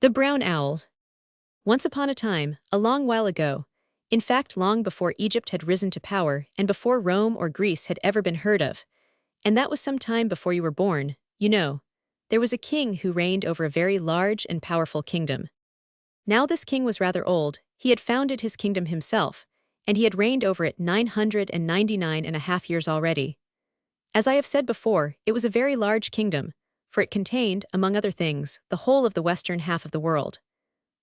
The Brown Owl. Once upon a time, a long while ago, in fact long before Egypt had risen to power and before Rome or Greece had ever been heard of, and that was some time before you were born, there was a king who reigned over a very large and powerful kingdom. Now this king was rather old, he had founded his kingdom himself, and he had reigned over it 999 and a half years already. As I have said before, it was a very large kingdom, for it contained, among other things, the whole of the western half of the world.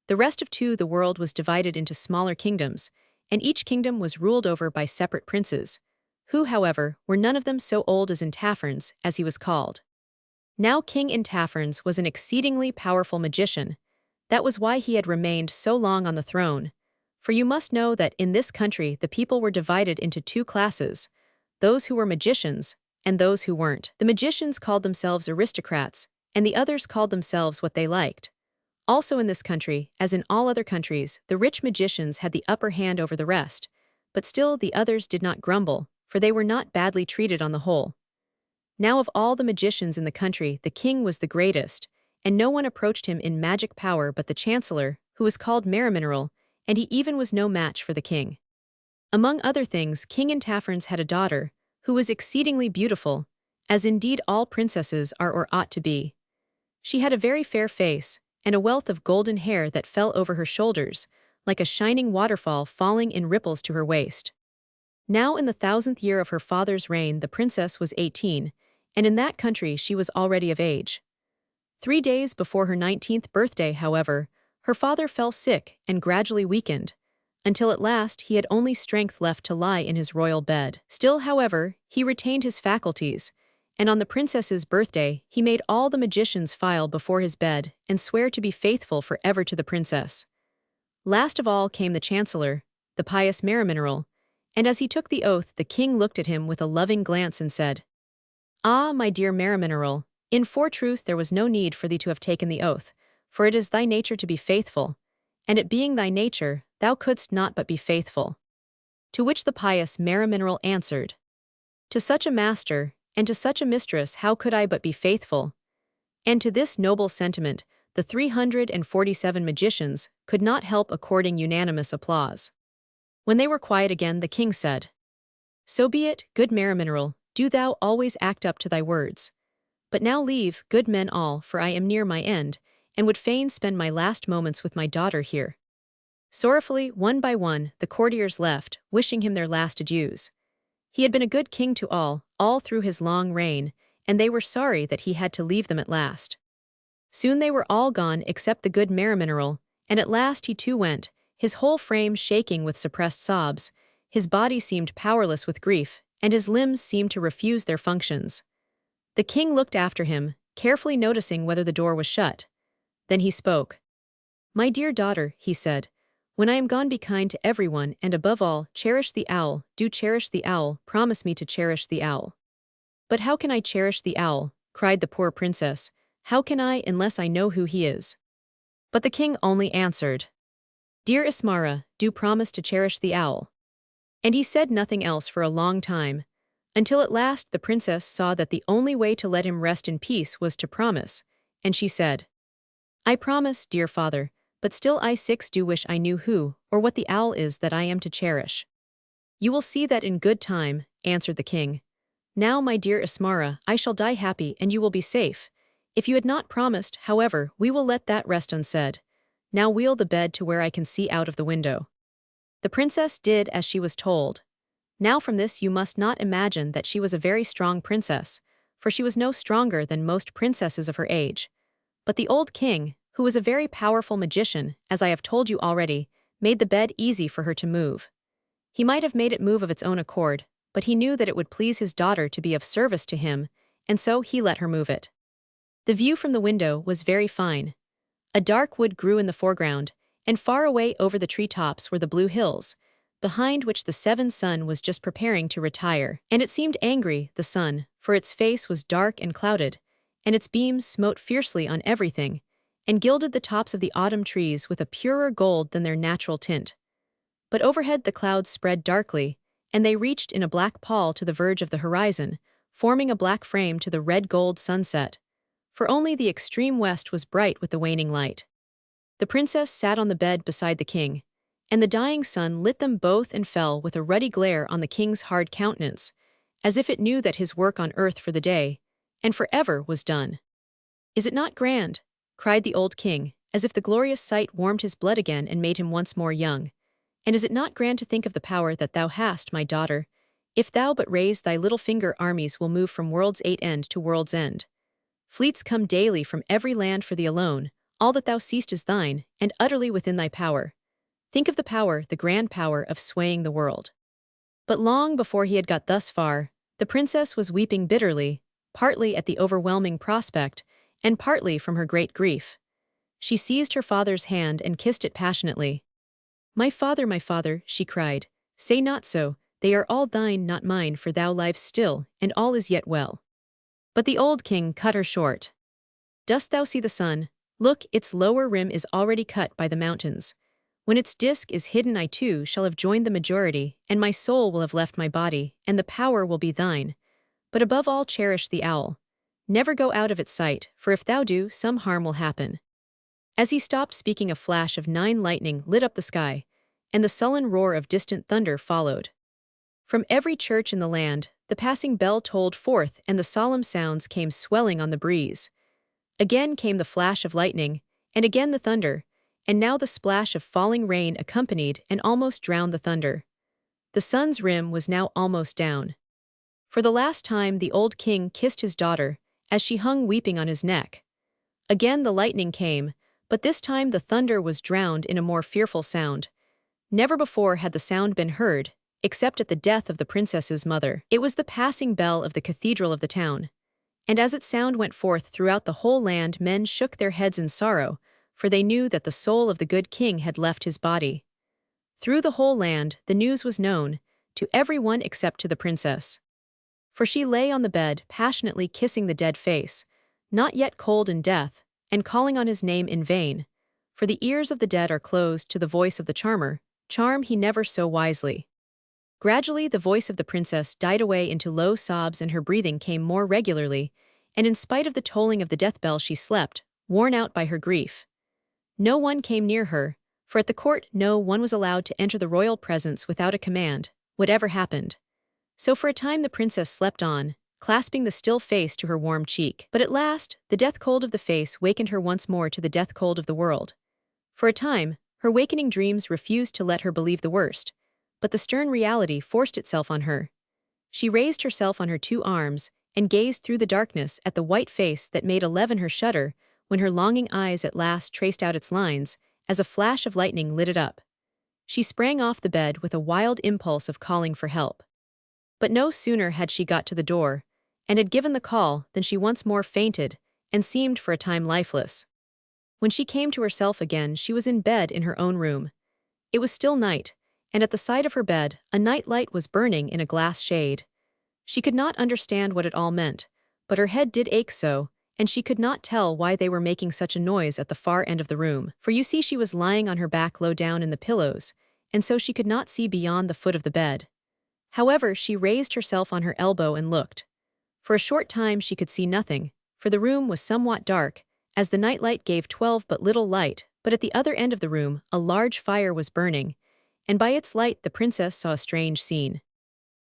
The rest of the world was divided into smaller kingdoms, and each kingdom was ruled over by separate princes, who, however, were none of them so old as Intaferns, as he was called. Now King Intaferns was an exceedingly powerful magician. That was why he had remained so long on the throne, for you must know that in this country the people were divided into two classes, those who were magicians and those who weren't. The magicians called themselves aristocrats, and the others called themselves what they liked. Also in this country, as in all other countries, the rich magicians had the upper hand over the rest, but still the others did not grumble, for they were not badly treated on the whole. Now of all the magicians in the country the king was the greatest, and no one approached him in magic power but the chancellor, who was called Marimineral, and he even was no match for the king. Among other things, King Intaferns had a daughter, who was exceedingly beautiful, as indeed all princesses are or ought to be. She had a very fair face, and a wealth of golden hair that fell over her shoulders, like a shining waterfall falling in ripples to her waist. Now in the 1000th year of her father's reign the princess was 18, and in that country she was already of age. 3 days before her 19th birthday, however, her father fell sick and gradually weakened, until at last he had only strength left to lie in his royal bed. Still, however, he retained his faculties, and on the princess's birthday he made all the magicians file before his bed and swear to be faithful forever to the princess. Last of all came the chancellor, the pious Marimineral, and as he took the oath the king looked at him with a loving glance and said, "Ah, my dear Marimineral, in truth there was no need for thee to have taken the oath, for it is thy nature to be faithful, and it being thy nature, thou couldst not but be faithful." To which the pious Marimineral answered, "To such a master, and to such a mistress how could I but be faithful?" And to this noble sentiment the 347 magicians could not help according unanimous applause. When they were quiet again the king said, "So be it, good Marimineral, do thou always act up to thy words. But now leave, good men all, for I am near my end, and would fain spend my last moments with my daughter here." Sorrowfully, one by one, the courtiers left, wishing him their last adieus. He had been a good king to all through his long reign, and they were sorry that he had to leave them at last. Soon they were all gone except the good Marimineral, and at last he too went, his whole frame shaking with suppressed sobs, his body seemed powerless with grief, and his limbs seemed to refuse their functions. The king looked after him, carefully noticing whether the door was shut. Then he spoke. "My dear daughter," he said, "when I am gone be kind to everyone, and above all, cherish the owl, do cherish the owl, promise me to cherish the owl." "But how can I cherish the owl?" cried the poor princess. "How can I unless I know who he is?" But the king only answered, "Dear Ismara, do promise to cherish the owl." And he said nothing else for a long time, until at last the princess saw that the only way to let him rest in peace was to promise, and she said, "I promise, dear father, but still I do wish I knew who or what the owl is that I am to cherish." "You will see that in good time," answered the king. "Now, my dear Ismara, I shall die happy and you will be safe. If you had not promised, however, we will let that rest unsaid. Now wheel the bed to where I can see out of the window." The princess did as she was told. Now from this you must not imagine that she was a very strong princess, for she was no stronger than most princesses of her age. But the old king, who was a very powerful magician, as I have told you already, made the bed easy for her to move. He might have made it move of its own accord, but he knew that it would please his daughter to be of service to him, and so he let her move it. The view from the window was very fine. A dark wood grew in the foreground, and far away over the tree-tops were the blue hills, behind which the seven sun was just preparing to retire. And it seemed angry, the sun, for its face was dark and clouded, and its beams smote fiercely on everything, and gilded the tops of the autumn trees with a purer gold than their natural tint. But overhead the clouds spread darkly, and they reached in a black pall to the verge of the horizon, forming a black frame to the red-gold sunset. For only the extreme west was bright with the waning light. The princess sat on the bed beside the king, and the dying sun lit them both and fell with a ruddy glare on the king's hard countenance, as if it knew that his work on earth for the day, and forever, was done. "Is it not grand?" cried the old king, as if the glorious sight warmed his blood again and made him once more young. "And is it not grand to think of the power that thou hast, my daughter? If thou but raise thy little finger, armies will move from world's end to world's end. Fleets come daily from every land for thee alone, all that thou seest is thine, and utterly within thy power. Think of the power, the grand power of swaying the world." But long before he had got thus far, the princess was weeping bitterly, partly at the overwhelming prospect, and partly from her great grief. She seized her father's hand and kissed it passionately. my father," she cried, "say not so, they are all thine, not mine, for thou livest still, and all is yet well." But the old king cut her short. "Dost thou see the sun? Look, its lower rim is already cut by the mountains. When its disk is hidden, I too shall have joined the majority, and my soul will have left my body, and the power will be thine. But above all cherish the owl. Never go out of its sight, for if thou do, some harm will happen." As he stopped speaking, a flash of 9 lightning lit up the sky, and the sullen roar of distant thunder followed. From every church in the land, the passing bell tolled forth, and the solemn sounds came swelling on the breeze. Again came the flash of lightning, and again the thunder, and now the splash of falling rain accompanied and almost drowned the thunder. The sun's rim was now almost down. For the last time the old king kissed his daughter, as she hung weeping on his neck. Again the lightning came, but this time the thunder was drowned in a more fearful sound. Never before had the sound been heard, except at the death of the princess's mother. It was the passing bell of the cathedral of the town. And as its sound went forth throughout the whole land, men shook their heads in sorrow, for they knew that the soul of the good king had left his body. Through the whole land the news was known, to every one except to the princess. For she lay on the bed, passionately kissing the dead face, not yet cold in death, and calling on his name in vain. For the ears of the dead are closed to the voice of the charmer, charm he never so wisely. Gradually the voice of the princess died away into low sobs, and her breathing came more regularly, and in spite of the tolling of the death bell she slept, worn out by her grief. No one came near her, for at the court no one was allowed to enter the royal presence without a command, whatever happened. So for a time the princess slept on, clasping the still face to her warm cheek. But at last, the death cold of the face wakened her once more to the death cold of the world. For a time, her wakening dreams refused to let her believe the worst, but the stern reality forced itself on her. She raised herself on her 2 arms, and gazed through the darkness at the white face that made her shudder, when her longing eyes at last traced out its lines, as a flash of lightning lit it up. She sprang off the bed with a wild impulse of calling for help. But no sooner had she got to the door, and had given the call, than she once more fainted, and seemed for a time lifeless. When she came to herself again, she was in bed in her own room. It was still night, and at the side of her bed, a night light was burning in a glass shade. She could not understand what it all meant, but her head did ache so, and she could not tell why they were making such a noise at the far end of the room. For you see, she was lying on her back low down in the pillows, and so she could not see beyond the foot of the bed. However, she raised herself on her elbow and looked. For a short time she could see nothing, for the room was somewhat dark, as the nightlight gave 12 but little light, but at the other end of the room a large fire was burning, and by its light the princess saw a strange scene.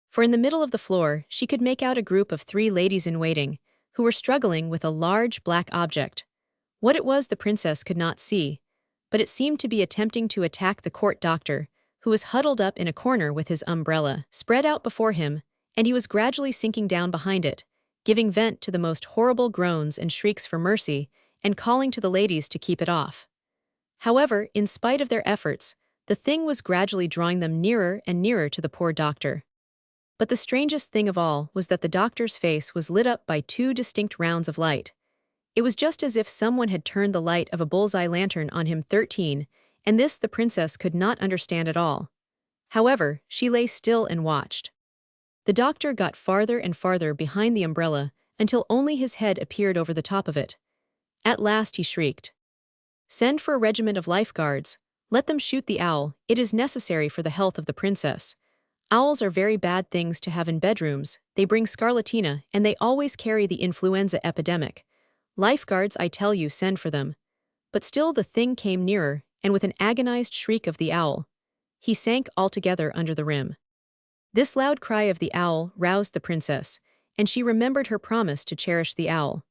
For in the middle of the floor she could make out a group of 3 ladies-in-waiting, who were struggling with a large black object. What it was the princess could not see, but it seemed to be attempting to attack the court doctor, who was huddled up in a corner with his umbrella spread out before him, and he was gradually sinking down behind it, giving vent to the most horrible groans and shrieks for mercy, and calling to the ladies to keep it off. However, in spite of their efforts, the thing was gradually drawing them nearer and nearer to the poor doctor. But the strangest thing of all was that the doctor's face was lit up by 2 distinct rounds of light. It was just as if someone had turned the light of a bullseye lantern on him 13, and this the princess could not understand at all. However, she lay still and watched. The doctor got farther and farther behind the umbrella, until only his head appeared over the top of it. At last he shrieked, "Send for a regiment of lifeguards. Let them shoot the owl. It is necessary for the health of the princess. Owls are very bad things to have in bedrooms. They bring scarlatina, and they always carry the influenza epidemic. Lifeguards, I tell you, send for them." But still the thing came nearer, and with an agonized shriek of the owl, he sank altogether under the rim. This loud cry of the owl roused the princess, and she remembered her promise to cherish the owl.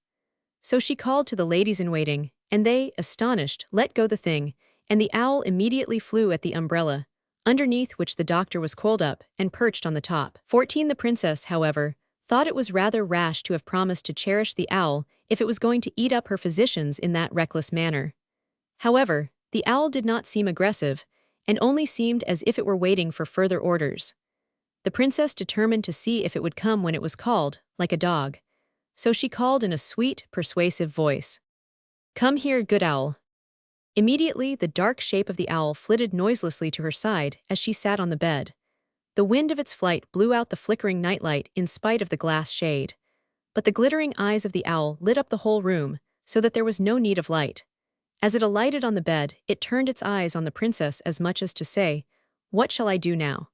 So she called to the ladies-in-waiting, and they, astonished, let go the thing, and the owl immediately flew at the umbrella, underneath which the doctor was coiled up and perched on the top. 14 The princess, however, thought it was rather rash to have promised to cherish the owl if it was going to eat up her physicians in that reckless manner. However, the owl did not seem aggressive, and only seemed as if it were waiting for further orders. The princess determined to see if it would come when it was called, like a dog. So she called in a sweet, persuasive voice, "Come here, good owl." Immediately the dark shape of the owl flitted noiselessly to her side as she sat on the bed. The wind of its flight blew out the flickering nightlight in spite of the glass shade. But the glittering eyes of the owl lit up the whole room, so that there was no need of light. As it alighted on the bed, it turned its eyes on the princess as much as to say, "What shall I do now?"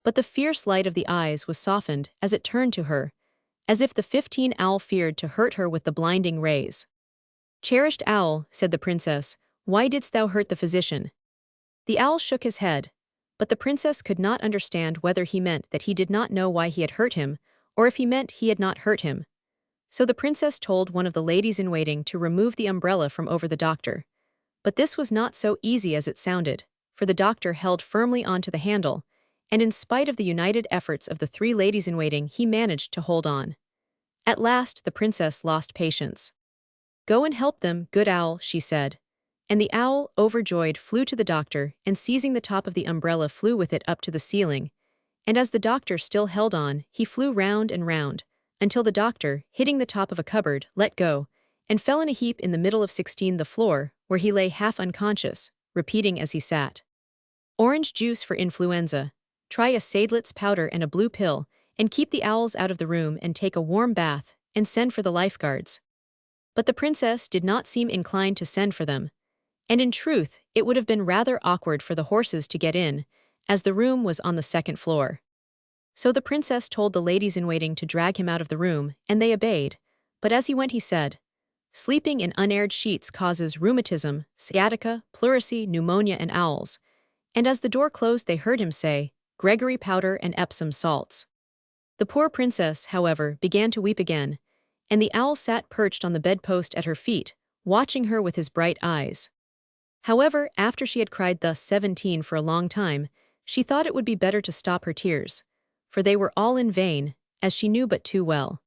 But the fierce light of the eyes was softened as it turned to her, as if the 15 owl feared to hurt her with the blinding rays. "Cherished owl," said the princess, "why didst thou hurt the physician?" The owl shook his head, but the princess could not understand whether he meant that he did not know why he had hurt him, or if he meant he had not hurt him. So the princess told one of the ladies-in-waiting to remove the umbrella from over the doctor. But this was not so easy as it sounded, for the doctor held firmly onto the handle, and in spite of the united efforts of the 3 ladies-in-waiting he managed to hold on. At last the princess lost patience. "Go and help them, good owl," she said. And the owl, overjoyed, flew to the doctor, and seizing the top of the umbrella flew with it up to the ceiling. And as the doctor still held on, he flew round and round, until the doctor, hitting the top of a cupboard, let go, and fell in a heap in the middle of 16 the floor, where he lay half unconscious, repeating as he sat, "Orange juice for influenza. Try a Seidlitz powder and a blue pill, and keep the owls out of the room and take a warm bath, and send for the lifeguards." But the princess did not seem inclined to send for them. And in truth, it would have been rather awkward for the horses to get in, as the room was on the 2nd floor. So the princess told the ladies-in-waiting to drag him out of the room, and they obeyed. But as he went he said, "Sleeping in unaired sheets causes rheumatism, sciatica, pleurisy, pneumonia and owls." And as the door closed they heard him say, "Gregory powder and Epsom salts." The poor princess, however, began to weep again, and the owl sat perched on the bedpost at her feet, watching her with his bright eyes. However, after she had cried thus 17 for a long time, she thought it would be better to stop her tears, for they were all in vain, as she knew but too well.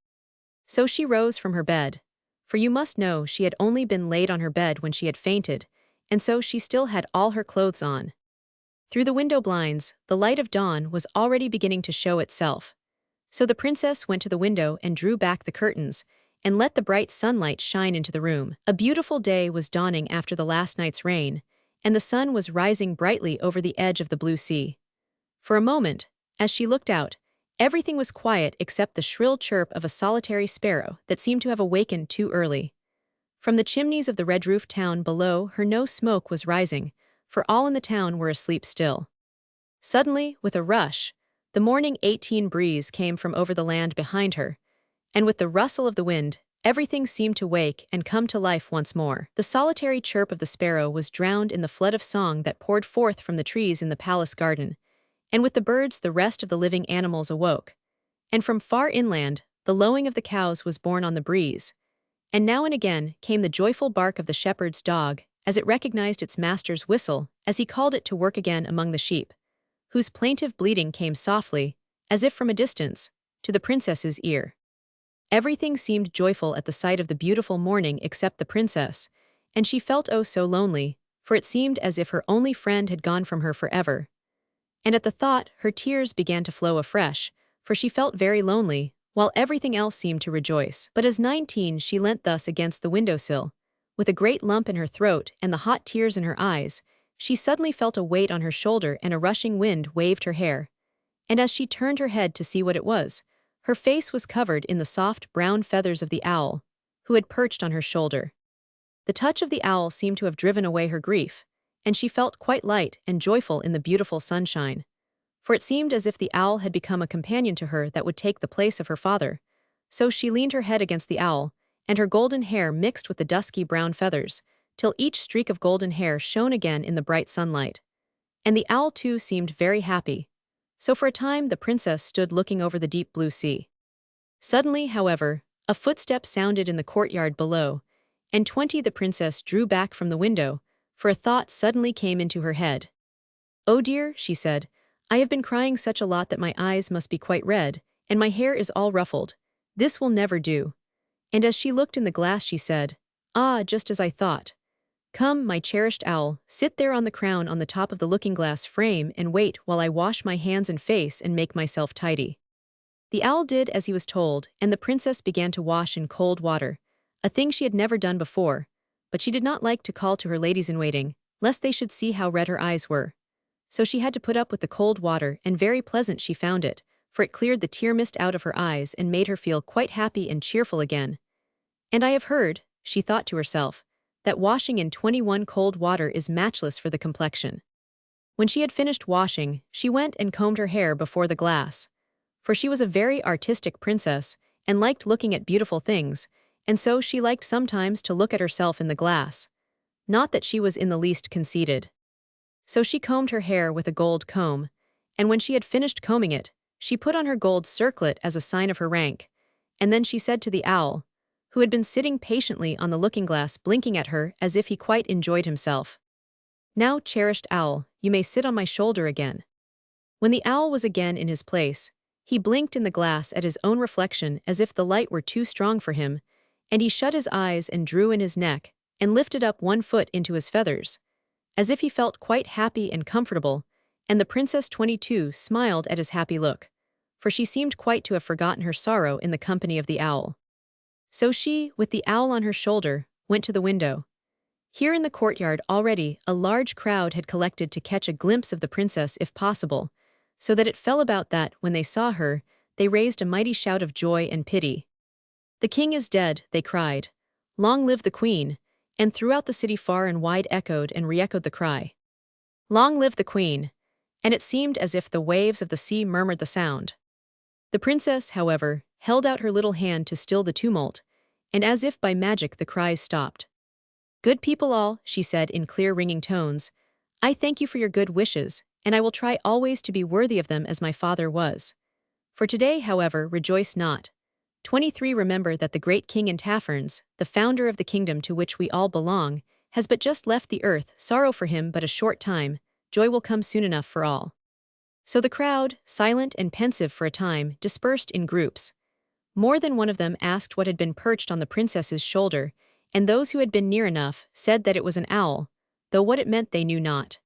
So she rose from her bed, for you must know she had only been laid on her bed when she had fainted, and so she still had all her clothes on. Through the window blinds, the light of dawn was already beginning to show itself. So the princess went to the window and drew back the curtains, and let the bright sunlight shine into the room. A beautiful day was dawning after the last night's rain, and the sun was rising brightly over the edge of the blue sea. For a moment, as she looked out, everything was quiet except the shrill chirp of a solitary sparrow that seemed to have awakened too early. From the chimneys of the red-roofed town below her no smoke was rising, for all in the town were asleep still. Suddenly, with a rush, the morning 18 breeze came from over the land behind her, and with the rustle of the wind, everything seemed to wake and come to life once more. The solitary chirp of the sparrow was drowned in the flood of song that poured forth from the trees in the palace garden, and with the birds the rest of the living animals awoke. And from far inland, the lowing of the cows was borne on the breeze, and now and again came the joyful bark of the shepherd's dog as it recognized its master's whistle as he called it to work again among the sheep, whose plaintive bleating came softly, as if from a distance, to the princess's ear. Everything seemed joyful at the sight of the beautiful morning except the princess, and she felt oh so lonely, for it seemed as if her only friend had gone from her forever. And at the thought her tears began to flow afresh, for she felt very lonely, while everything else seemed to rejoice. But as 19 she leant thus against the windowsill, with a great lump in her throat and the hot tears in her eyes, she suddenly felt a weight on her shoulder and a rushing wind waved her hair. And as she turned her head to see what it was, her face was covered in the soft brown feathers of the owl, who had perched on her shoulder. The touch of the owl seemed to have driven away her grief, and she felt quite light and joyful in the beautiful sunshine. For it seemed as if the owl had become a companion to her that would take the place of her father. So she leaned her head against the owl, and her golden hair mixed with the dusky brown feathers, till each streak of golden hair shone again in the bright sunlight. And the owl too seemed very happy. So for a time the princess stood looking over the deep blue sea. Suddenly, however, a footstep sounded in the courtyard below, and the princess drew back from the window, for a thought suddenly came into her head. "Oh dear," she said, "I have been crying such a lot that my eyes must be quite red, and my hair is all ruffled. This will never do." And as she looked in the glass she said, "Ah, just as I thought. Come, my cherished owl, sit there on the crown on the top of the looking-glass frame and wait while I wash my hands and face and make myself tidy." The owl did as he was told, and the princess began to wash in cold water, a thing she had never done before, but she did not like to call to her ladies-in-waiting, lest they should see how red her eyes were. So she had to put up with the cold water, and very pleasant she found it, for it cleared the tear mist out of her eyes and made her feel quite happy and cheerful again. "And I have heard," she thought to herself, "that washing in 21 cold water is matchless for the complexion." When she had finished washing, she went and combed her hair before the glass. For she was a very artistic princess, and liked looking at beautiful things, and so she liked sometimes to look at herself in the glass. Not that she was in the least conceited. So she combed her hair with a gold comb, and when she had finished combing it, she put on her gold circlet as a sign of her rank, and then she said to the owl, who had been sitting patiently on the looking-glass blinking at her as if he quite enjoyed himself, "Now, cherished owl, you may sit on my shoulder again." When the owl was again in his place, he blinked in the glass at his own reflection as if the light were too strong for him, and he shut his eyes and drew in his neck, and lifted up one foot into his feathers, as if he felt quite happy and comfortable, and the Princess 22 smiled at his happy look, for she seemed quite to have forgotten her sorrow in the company of the owl. So she, with the owl on her shoulder, went to the window. Here in the courtyard already a large crowd had collected to catch a glimpse of the princess if possible, so that it fell about that, when they saw her, they raised a mighty shout of joy and pity. "The king is dead," they cried. "Long live the queen," and throughout the city far and wide echoed and re-echoed the cry, "Long live the queen," and it seemed as if the waves of the sea murmured the sound. The princess, however, held out her little hand to still the tumult, and as if by magic the cries stopped. "Good people all," she said in clear ringing tones, "I thank you for your good wishes, and I will try always to be worthy of them as my father was. For today, however, rejoice not. 23 Remember that the great king in Taferns, the founder of the kingdom to which we all belong, has but just left the earth, sorrow for him but a short time, joy will come soon enough for all." So the crowd, silent and pensive for a time, dispersed in groups. More than one of them asked what had been perched on the princess's shoulder, and those who had been near enough said that it was an owl, though what it meant they knew not.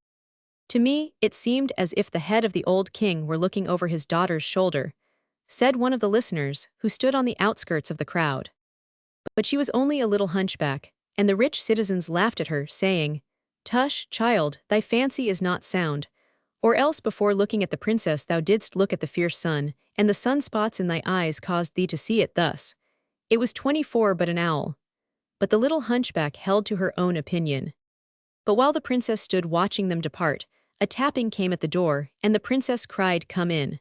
"To me, it seemed as if the head of the old king were looking over his daughter's shoulder," said one of the listeners, who stood on the outskirts of the crowd. But she was only a little hunchback, and the rich citizens laughed at her, saying, "Tush, child, thy fancy is not sound, or else before looking at the princess thou didst look at the fierce sun, and the sunspots in thy eyes caused thee to see it thus. It was 24 but an owl." But the little hunchback held to her own opinion. But while the princess stood watching them depart, a tapping came at the door, and the princess cried, "Come in."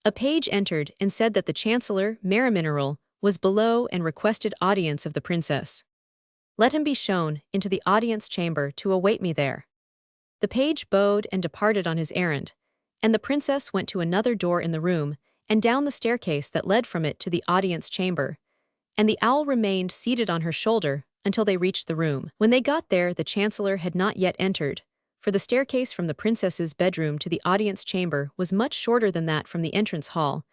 A page entered and said that the chancellor, Marimineral, was below and requested audience of the princess. "Let him be shown into the audience chamber to await me there." The page bowed and departed on his errand, and the princess went to another door in the room, and down the staircase that led from it to the audience chamber, and the owl remained seated on her shoulder until they reached the room. When they got there, the chancellor had not yet entered, for the staircase from the princess's bedroom to the audience chamber was much shorter than that from the entrance hall,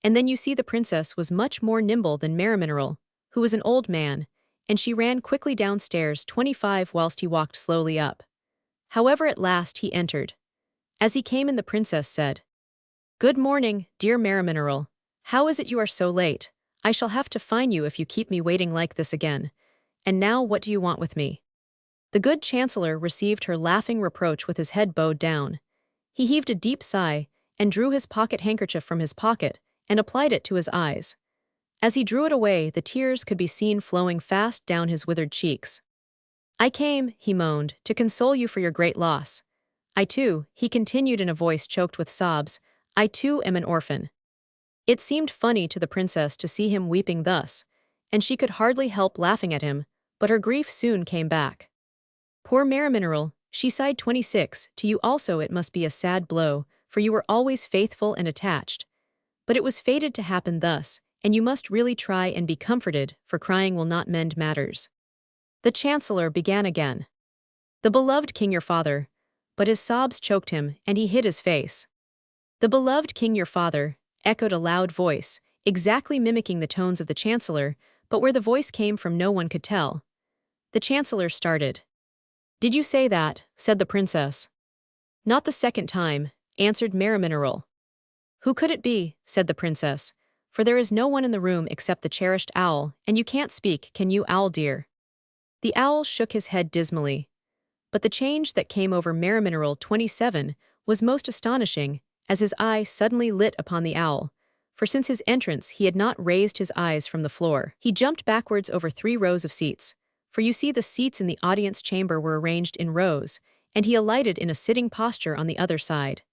and then you see the princess was much more nimble than Marimineral, who was an old man, and she ran quickly downstairs 25 whilst he walked slowly up. However, at last he entered. As he came in, the princess said, "Good morning, dear Marimineral. How is it you are so late? I shall have to fine you if you keep me waiting like this again. And now what do you want with me?" The good chancellor received her laughing reproach with his head bowed down. He heaved a deep sigh, and drew his pocket-handkerchief from his pocket, and applied it to his eyes. As he drew it away, the tears could be seen flowing fast down his withered cheeks. "I came," he moaned, "to console you for your great loss. I too," he continued in a voice choked with sobs, "I too am an orphan." It seemed funny to the princess to see him weeping thus, and she could hardly help laughing at him, but her grief soon came back. Poor Marimineral, she sighed 26, to you also it must be a sad blow, for you were always faithful and attached. But it was fated to happen thus, and you must really try and be comforted, for crying will not mend matters. The Chancellor began again. The beloved king your father, but his sobs choked him, and he hid his face. The beloved king your father, echoed a loud voice, exactly mimicking the tones of the Chancellor, but where the voice came from no one could tell. The Chancellor started. Did you say that? Said the princess. Not the second time, answered Marimineral. Who could it be? Said the princess, for there is no one in the room except the cherished owl, and you can't speak, can you, owl dear? The owl shook his head dismally. But the change that came over Marimineral 27 was most astonishing, as his eye suddenly lit upon the owl, for since his entrance he had not raised his eyes from the floor. He jumped backwards over 3 rows of seats, for you see the seats in the audience chamber were arranged in rows, and he alighted in a sitting posture on the other side.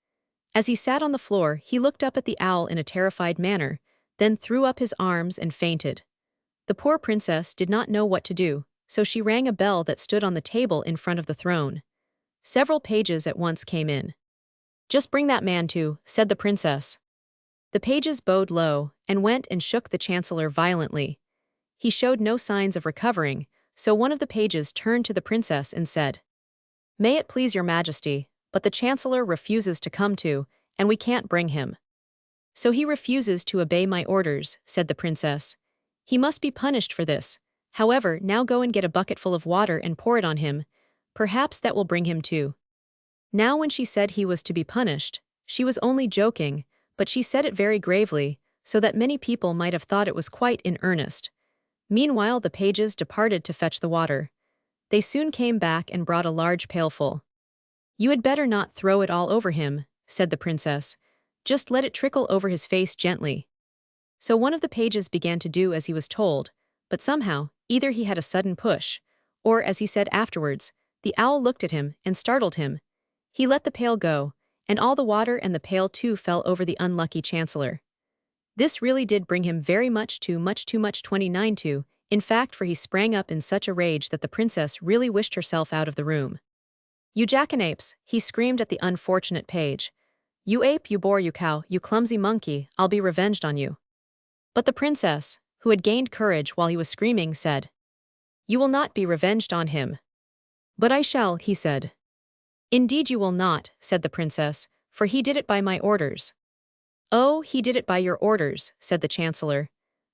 As he sat on the floor, he looked up at the owl in a terrified manner, then threw up his arms and fainted. The poor princess did not know what to do, so she rang a bell that stood on the table in front of the throne. Several pages at once came in. Just bring that man to, said the princess. The pages bowed low, and went and shook the Chancellor violently. He showed no signs of recovering, so one of the pages turned to the princess and said, May it please your majesty, but the Chancellor refuses to come to, and we can't bring him. So he refuses to obey my orders, said the princess. He must be punished for this. However, now go and get a bucketful of water and pour it on him. Perhaps that will bring him to. Now when she said he was to be punished, she was only joking, but she said it very gravely, so that many people might have thought it was quite in earnest. Meanwhile the pages departed to fetch the water. They soon came back and brought a large pailful. You had better not throw it all over him, said the princess. Just let it trickle over his face gently. So one of the pages began to do as he was told, but somehow, either he had a sudden push, or, as he said afterwards, the owl looked at him and startled him. He let the pail go, and all the water and the pail too fell over the unlucky Chancellor. This really did bring him very much too much 29 to, in fact, for he sprang up in such a rage that the princess really wished herself out of the room. You jackanapes, he screamed at the unfortunate page. You ape, you boar, you cow, you clumsy monkey, I'll be revenged on you. But the princess, who had gained courage while he was screaming, said, You will not be revenged on him. But I shall, he said. Indeed you will not, said the princess, for he did it by my orders. Oh, he did it by your orders, said the Chancellor.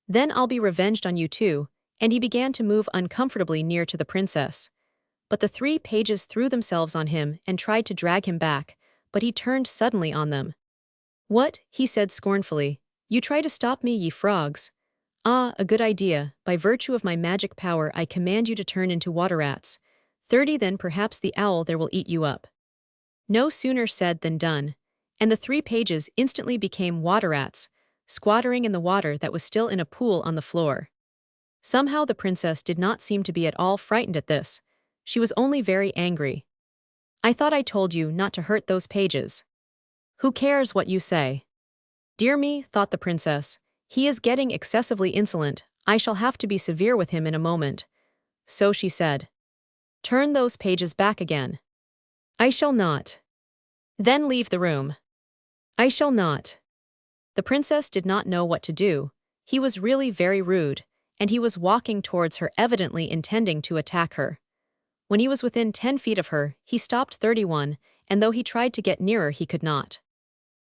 Then I'll be revenged on you too, and he began to move uncomfortably near to the princess. But the 3 pages threw themselves on him and tried to drag him back, but he turned suddenly on them. What, he said scornfully, you try to stop me, ye frogs? Ah, a good idea, by virtue of my magic power I command you to turn into water rats. 30 then perhaps the owl there will eat you up. No sooner said than done, and the 3 pages instantly became water rats, squattering in the water that was still in a pool on the floor. Somehow the princess did not seem to be at all frightened at this. She was only very angry. I thought I told you not to hurt those pages. Who cares what you say? Dear me, thought the princess, he is getting excessively insolent. I shall have to be severe with him in a moment. So she said, Turn those pages back again. I shall not. Then leave the room. I shall not. The princess did not know what to do. He was really very rude, and he was walking towards her evidently intending to attack her. When he was within 10 feet of her, he stopped 31, and though he tried to get nearer he could not.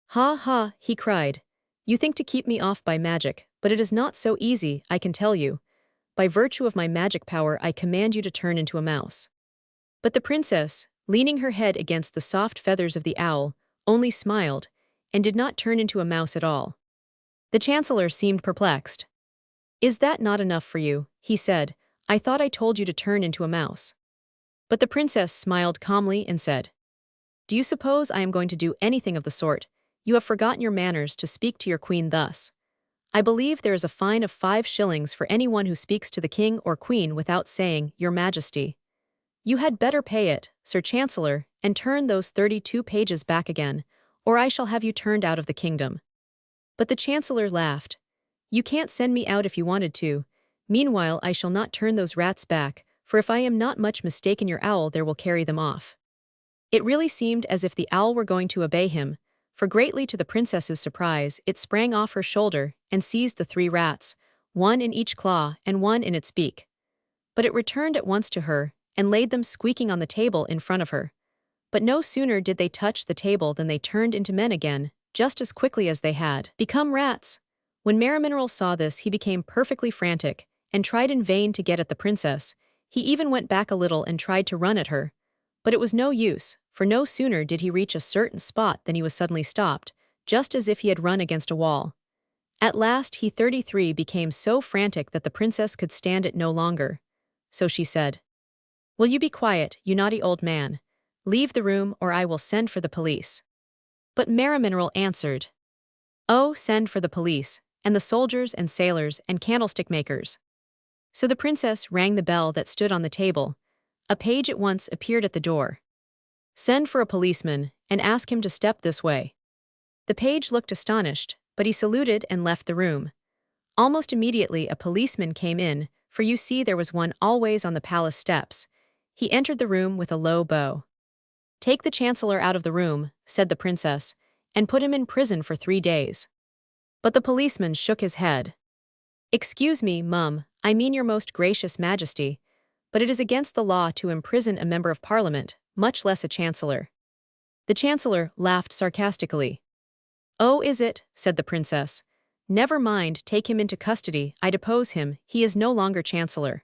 Ha ha, he cried. You think to keep me off by magic, but it is not so easy, I can tell you. By virtue of my magic power I command you to turn into a mouse. But the princess, leaning her head against the soft feathers of the owl, only smiled, and did not turn into a mouse at all. The Chancellor seemed perplexed. Is that not enough for you? He said. I thought I told you to turn into a mouse. But the princess smiled calmly and said, Do you suppose I am going to do anything of the sort? You have forgotten your manners to speak to your queen thus. I believe there is a fine of 5 shillings for anyone who speaks to the king or queen without saying, Your Majesty. You had better pay it, Sir Chancellor, and turn those 32 pages back again, or I shall have you turned out of the kingdom. But the Chancellor laughed. You can't send me out if you wanted to. Meanwhile I shall not turn those rats back, for if I am not much mistaken your owl there will carry them off." It really seemed as if the owl were going to obey him, for greatly to the princess's surprise, it sprang off her shoulder and seized the 3 rats, one in each claw and one in its beak. But it returned at once to her and laid them squeaking on the table in front of her. But no sooner did they touch the table than they turned into men again, just as quickly as they had become rats. When Marimineral saw this, he became perfectly frantic and tried in vain to get at the princess. He even went back a little and tried to run at her. But it was no use, for no sooner did he reach a certain spot than he was suddenly stopped, just as if he had run against a wall. At last he 33 became so frantic that the princess could stand it no longer. So she said, "Will you be quiet, you naughty old man? Leave the room or I will send for the police." But Marimineral answered, "Oh, send for the police, and the soldiers and sailors and candlestick makers." So the princess rang the bell that stood on the table. A page at once appeared at the door. "Send for a policeman, and ask him to step this way." The page looked astonished, but he saluted and left the room. Almost immediately a policeman came in, for you see there was one always on the palace steps. He entered the room with a low bow. "Take the chancellor out of the room," said the princess, "and put him in prison for 3 days." But the policeman shook his head. "Excuse me, mum, I mean your most gracious majesty, but it is against the law to imprison a member of parliament, much less a chancellor." The chancellor laughed sarcastically. "Oh, is it?" said the princess. "Never mind, take him into custody, I depose him, he is no longer chancellor."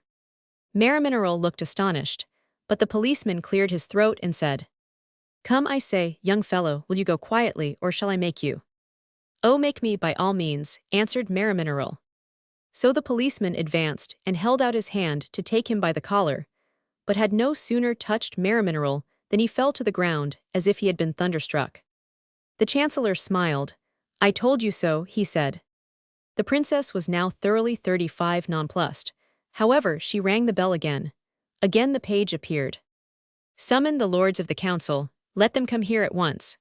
Marimineral looked astonished, but the policeman cleared his throat and said, "Come, I say, young fellow, will you go quietly, or shall I make you?" "Oh, make me by all means," answered Marimineral. So the policeman advanced and held out his hand to take him by the collar, but had no sooner touched Marimineral than he fell to the ground as if he had been thunderstruck. The chancellor smiled. "I told you so," he said. The princess was now thoroughly 35 nonplussed. However, she rang the bell again. Again the page appeared. "Summon the lords of the council, let them come here at once."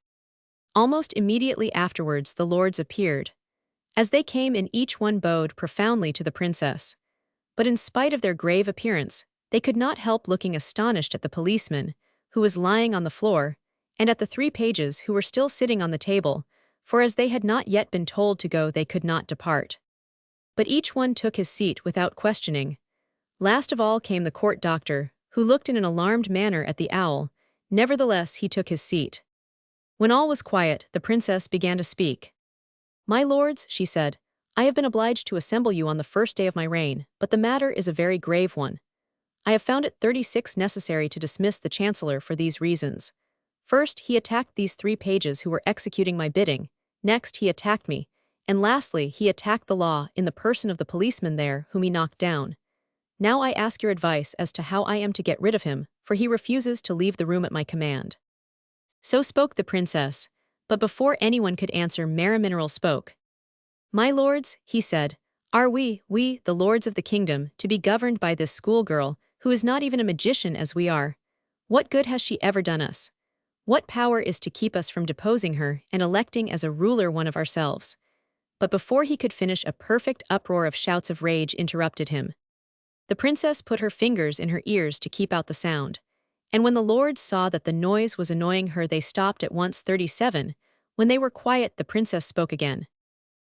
Almost immediately afterwards the lords appeared. As they came in, each one bowed profoundly to the princess. But in spite of their grave appearance, they could not help looking astonished at the policeman, who was lying on the floor, and at the 3 pages who were still sitting on the table, for as they had not yet been told to go they could not depart. But each one took his seat without questioning. Last of all came the court doctor, who looked in an alarmed manner at the owl. Nevertheless he took his seat. When all was quiet, the princess began to speak. "My lords," she said, "I have been obliged to assemble you on the first day of my reign, but the matter is a very grave one. I have found it 36 necessary to dismiss the chancellor for these reasons. First, he attacked these 3 pages who were executing my bidding, next he attacked me, and lastly he attacked the law in the person of the policeman there whom he knocked down. Now I ask your advice as to how I am to get rid of him, for he refuses to leave the room at my command." So spoke the princess, but before anyone could answer Marimineral spoke. "My lords," he said, "are we, the lords of the kingdom, to be governed by this schoolgirl, who is not even a magician as we are? What good has she ever done us? What power is to keep us from deposing her and electing as a ruler one of ourselves?" But before he could finish, a perfect uproar of shouts of rage interrupted him. The princess put her fingers in her ears to keep out the sound, and when the lords saw that the noise was annoying her they stopped at once. 37. When they were quiet the princess spoke again.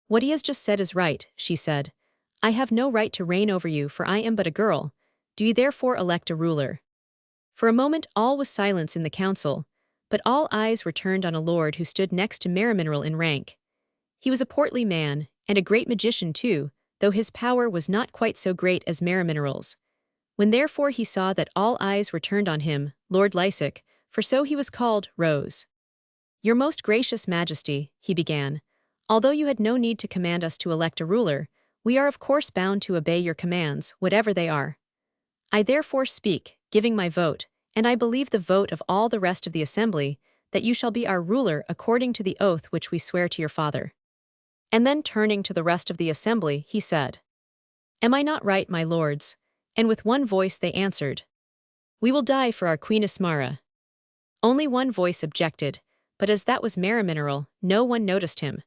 "What he has just said is right," she said. "I have no right to reign over you, for I am but a girl. Do you therefore elect a ruler?" For a moment all was silence in the council, but all eyes were turned on a lord who stood next to Marimineral in rank. He was a portly man, and a great magician too, though his power was not quite so great as Marimineral's. When therefore he saw that all eyes were turned on him, Lord Lysic, for so he was called, rose. "Your most gracious majesty," he began, "although you had no need to command us to elect a ruler, we are of course bound to obey your commands, whatever they are. I therefore speak, giving my vote, and I believe the vote of all the rest of the assembly, that you shall be our ruler according to the oath which we swear to your father." And then turning to the rest of the assembly, he said, "Am I not right, my lords?" And with one voice they answered, "We will die for our Queen Ismara." Only one voice objected, but as that was Marimineral, no one noticed him.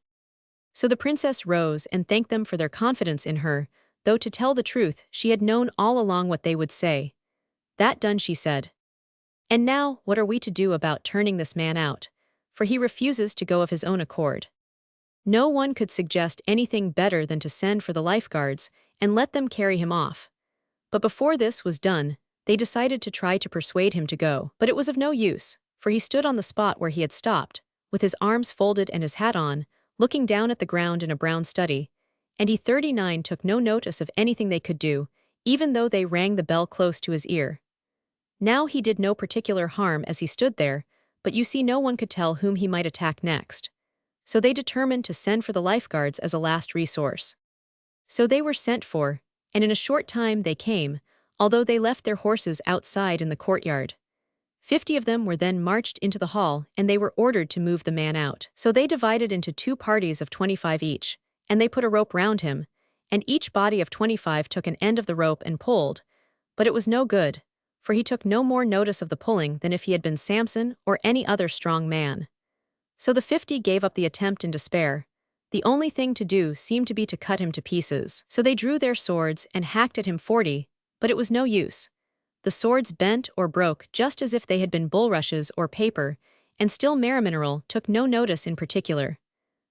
So the princess rose and thanked them for their confidence in her, though to tell the truth she had known all along what they would say. That done, she said. And now, what are we to do about turning this man out? For he refuses to go of his own accord. No one could suggest anything better than to send for the lifeguards and let them carry him off. But before this was done, they decided to try to persuade him to go. But it was of no use, for he stood on the spot where he had stopped, with his arms folded and his hat on, looking down at the ground in a brown study, and he 39 took no notice of anything they could do, even though they rang the bell close to his ear. Now he did no particular harm as he stood there, but you see no one could tell whom he might attack next. So they determined to send for the lifeguards as a last resource. So they were sent for, and in a short time they came, although they left their horses outside in the courtyard. 50 of them were then marched into the hall, and they were ordered to move the man out. So they divided into 2 parties of 25 each, and they put a rope round him, and each body of 25 took an end of the rope and pulled, but it was no good, for he took no more notice of the pulling than if he had been Samson or any other strong man. So the 50 gave up the attempt in despair. The only thing to do seemed to be to cut him to pieces. So they drew their swords and hacked at him 40, but it was no use. The swords bent or broke just as if they had been bulrushes or paper, and still Marimineral took no notice in particular.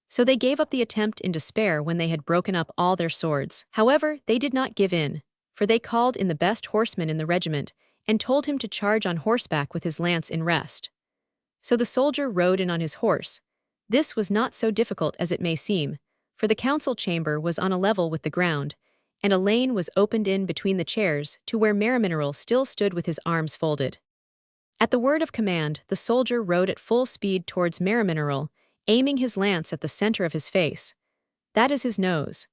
So they gave up the attempt in despair when they had broken up all their swords. However, they did not give in, for they called in the best horseman in the regiment, and told him to charge on horseback with his lance in rest. So the soldier rode in on his horse. This was not so difficult as it may seem, for the council chamber was on a level with the ground, and a lane was opened in between the chairs to where Marimineral still stood with his arms folded. At the word of command, the soldier rode at full speed towards Marimineral, aiming his lance at the center of his face. That is his nose.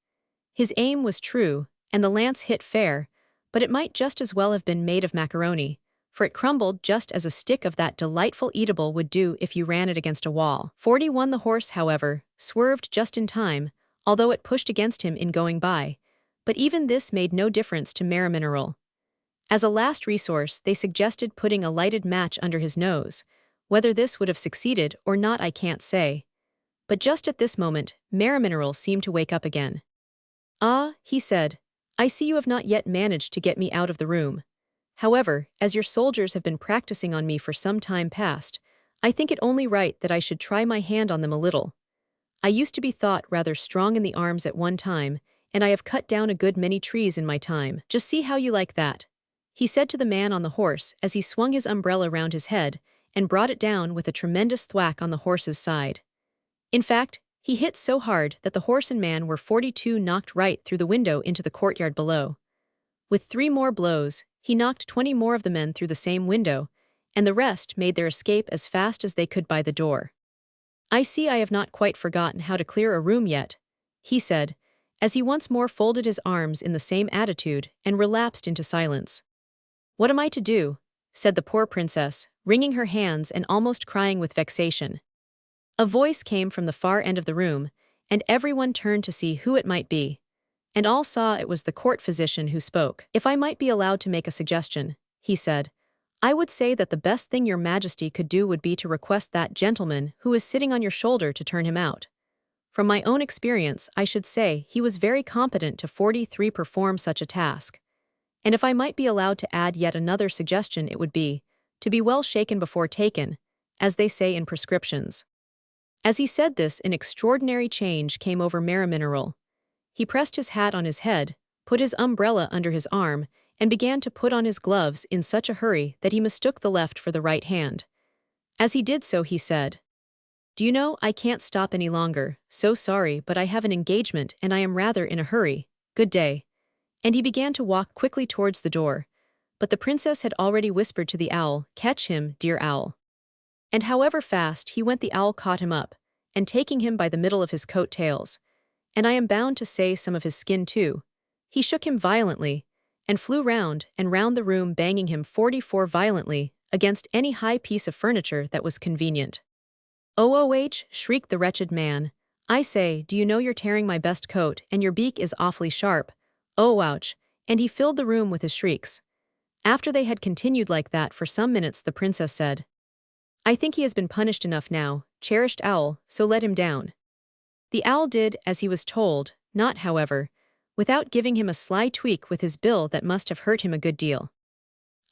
His aim was true, and the lance hit fair, but it might just as well have been made of macaroni, for it crumbled just as a stick of that delightful eatable would do if you ran it against a wall. 41 the horse, however, swerved just in time, although it pushed against him in going by, but even this made no difference to Marimineral. As a last resource, they suggested putting a lighted match under his nose. Whether this would have succeeded or not I can't say. But just at this moment, Marimineral seemed to wake up again. "Ah," he said, "I see you have not yet managed to get me out of the room. However, as your soldiers have been practicing on me for some time past, I think it only right that I should try my hand on them a little. I used to be thought rather strong in the arms at one time, and I have cut down a good many trees in my time. Just see how you like that," he said to the man on the horse as he swung his umbrella round his head and brought it down with a tremendous thwack on the horse's side. In fact, he hit so hard that the horse and man were 42 knocked right through the window into the courtyard below. With 3 more blows, he knocked 20 more of the men through the same window, and the rest made their escape as fast as they could by the door. "I see I have not quite forgotten how to clear a room yet," he said, as he once more folded his arms in the same attitude and relapsed into silence. "What am I to do?" said the poor princess, wringing her hands and almost crying with vexation. A voice came from the far end of the room, and everyone turned to see who it might be. And all saw it was the court physician who spoke. "If I might be allowed to make a suggestion," he said, "I would say that the best thing your majesty could do would be to request that gentleman who is sitting on your shoulder to turn him out. From my own experience, I should say he was very competent to 43 perform such a task. And if I might be allowed to add yet another suggestion, it would be, to be well shaken before taken, as they say in prescriptions." As he said this, an extraordinary change came over Marimineral. He pressed his hat on his head, put his umbrella under his arm, and began to put on his gloves in such a hurry that he mistook the left for the right hand. As he did so, he said, "Do you know, I can't stop any longer, so sorry, but I have an engagement and I am rather in a hurry. Good day." And he began to walk quickly towards the door, but the princess had already whispered to the owl, "Catch him, dear owl." And however fast he went, the owl caught him up, and taking him by the middle of his coat tails, and I am bound to say some of his skin too, he shook him violently, and flew round and round the room, banging him 44 violently against any high piece of furniture that was convenient. "Oh, shrieked the wretched man, "I say, do you know you're tearing my best coat, and your beak is awfully sharp. Oh, ouch," and he filled the room with his shrieks. After they had continued like that for some minutes, the princess said, "I think he has been punished enough now, cherished owl, so let him down." The owl did as he was told, not, however, without giving him a sly tweak with his bill that must have hurt him a good deal.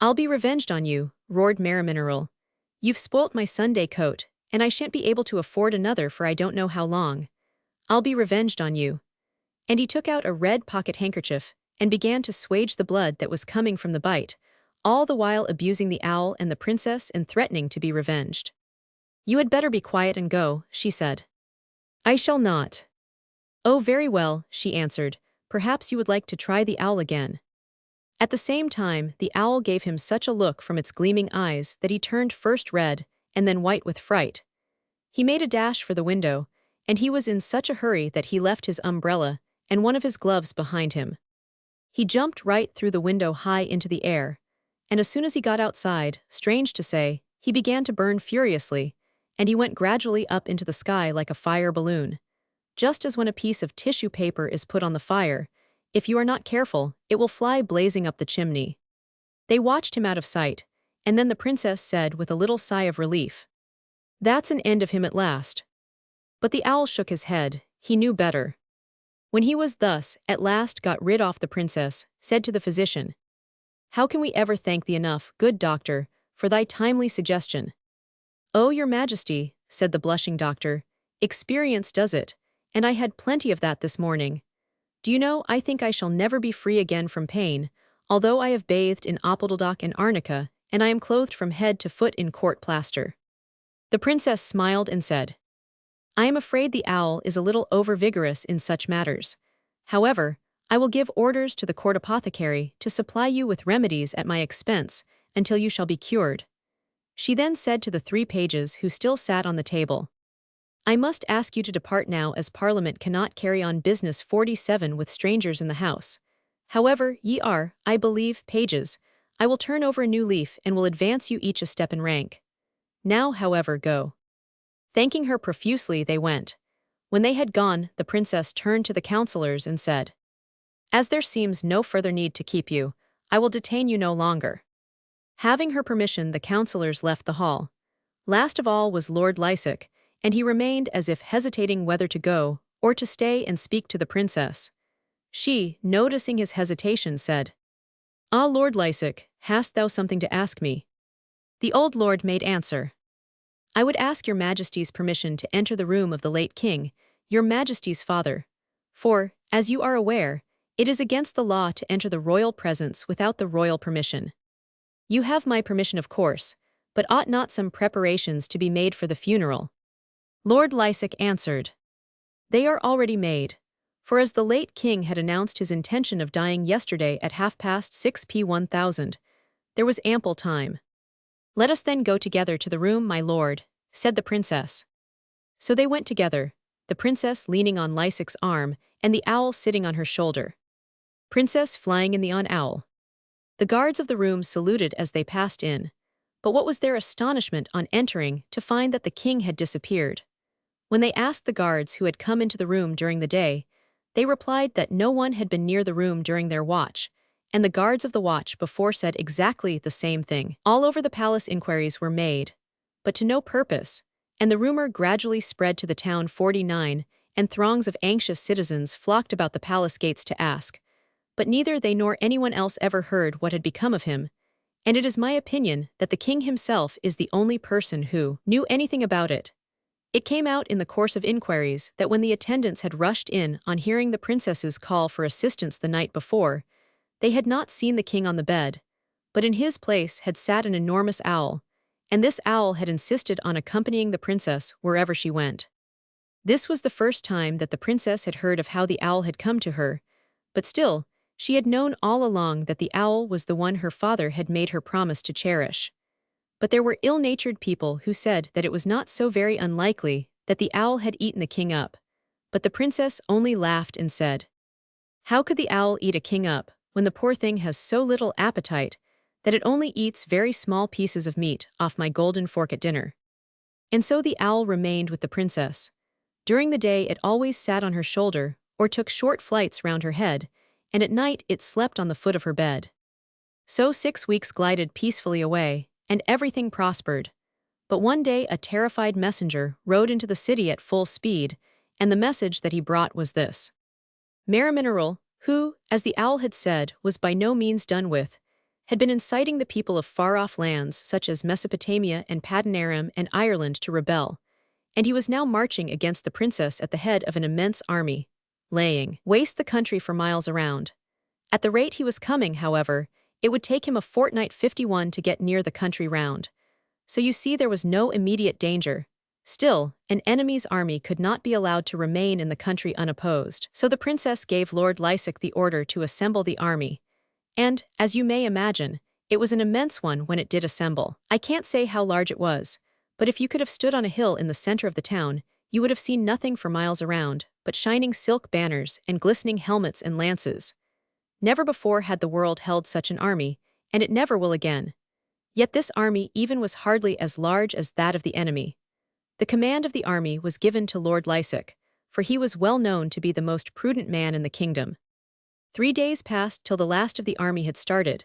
"I'll be revenged on you," roared Marimineral. "You've spoilt my Sunday coat, and I shan't be able to afford another for I don't know how long. I'll be revenged on you." And he took out a red pocket handkerchief and began to swage the blood that was coming from the bite, all the while abusing the owl and the princess and threatening to be revenged. "You had better be quiet and go," she said. "I shall not." "Oh, very well," she answered. "Perhaps you would like to try the owl again." At the same time, the owl gave him such a look from its gleaming eyes that he turned first red and then white with fright. He made a dash for the window, and he was in such a hurry that he left his umbrella and one of his gloves behind him. He jumped right through the window high into the air, and as soon as he got outside, strange to say, he began to burn furiously, and he went gradually up into the sky like a fire balloon. Just as when a piece of tissue paper is put on the fire, if you are not careful, it will fly blazing up the chimney. They watched him out of sight, and then the princess said with a little sigh of relief, "That's an end of him at last." But the owl shook his head. He knew better. When he was thus, at last got rid of the princess, said to the physician, "How can we ever thank thee enough, good doctor, for thy timely suggestion?" "Oh, your majesty," said the blushing doctor, "experience does it, and I had plenty of that this morning. Do you know, I think I shall never be free again from pain, although I have bathed in opodeldoc and arnica, and I am clothed from head to foot in court plaster." The princess smiled and said, "I am afraid the owl is a little over-vigorous in such matters. However, I will give orders to the court apothecary to supply you with remedies at my expense until you shall be cured." She then said to the 3 pages who still sat on the table, "I must ask you to depart now, as Parliament cannot carry on business 47 with strangers in the house. However, ye are, I believe, pages. I will turn over a new leaf and will advance you each a step in rank. Now, however, go." Thanking her profusely, they went. When they had gone, the princess turned to the counselors and said, "As there seems no further need to keep you, I will detain you no longer." Having her permission, the counselors left the hall. Last of all was Lord Lysick, and he remained as if hesitating whether to go or to stay and speak to the princess. She, noticing his hesitation, said, "Ah, Lord Lysick, hast thou something to ask me?" The old lord made answer, "I would ask your majesty's permission to enter the room of the late king, your majesty's father. For, as you are aware, it is against the law to enter the royal presence without the royal permission. You have my permission, of course, but ought not some preparations to be made for the funeral?" Lord Lysick answered, "They are already made. For as the late king had announced his intention of dying yesterday at 6:30 p.m, there was ample time." "Let us then go together to the room, my lord," said the princess. So they went together, the princess leaning on Lysick's arm and the owl sitting on her shoulder. Princess flying in the on owl. The guards of the room saluted as they passed in, but what was their astonishment on entering to find that the king had disappeared. When they asked the guards who had come into the room during the day, they replied that no one had been near the room during their watch, and the guards of the watch before said exactly the same thing. All over the palace inquiries were made, but to no purpose, and the rumor gradually spread to the town 49, and throngs of anxious citizens flocked about the palace gates to ask, but neither they nor anyone else ever heard what had become of him, and it is my opinion that the king himself is the only person who knew anything about it. It came out in the course of inquiries that when the attendants had rushed in on hearing the princess's call for assistance the night before, they had not seen the king on the bed, but in his place had sat an enormous owl, and this owl had insisted on accompanying the princess wherever she went. This was the first time that the princess had heard of how the owl had come to her, but still, she had known all along that the owl was the one her father had made her promise to cherish. But there were ill-natured people who said that it was not so very unlikely that the owl had eaten the king up, but the princess only laughed and said, "How could the owl eat a king up, when the poor thing has so little appetite that it only eats very small pieces of meat off my golden fork at dinner?" And so the owl remained with the princess. During the day it always sat on her shoulder, or took short flights round her head, and at night it slept on the foot of her bed. So 6 weeks glided peacefully away, and everything prospered. But one day a terrified messenger rode into the city at full speed, and the message that he brought was this. Marimineral, who, as the owl had said, was by no means done with, had been inciting the people of far-off lands such as Mesopotamia and Padanaram and Ireland to rebel, and he was now marching against the princess at the head of an immense army, laying waste the country for miles around. At the rate he was coming, however, it would take him a fortnight 51 to get near the country round. So you see there was no immediate danger. Still, an enemy's army could not be allowed to remain in the country unopposed. So the princess gave Lord Lysic the order to assemble the army. And, as you may imagine, it was an immense one when it did assemble. I can't say how large it was, but if you could have stood on a hill in the center of the town, you would have seen nothing for miles around but shining silk banners and glistening helmets and lances. Never before had the world held such an army, and it never will again. Yet this army even was hardly as large as that of the enemy. The command of the army was given to Lord Lysic, for he was well known to be the most prudent man in the kingdom. 3 days passed till the last of the army had started,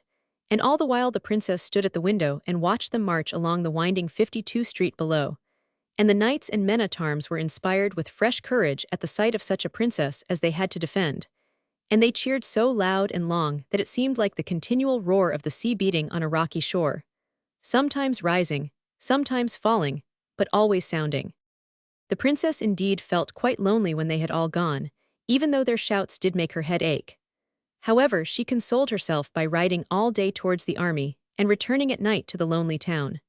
and all the while the princess stood at the window and watched them march along the winding 52 street below. And the knights and men at arms were inspired with fresh courage at the sight of such a princess as they had to defend. And they cheered so loud and long that it seemed like the continual roar of the sea beating on a rocky shore, sometimes rising, sometimes falling, but always sounding. The princess indeed felt quite lonely when they had all gone, even though their shouts did make her head ache. However, she consoled herself by riding all day towards the army and returning at night to the lonely town.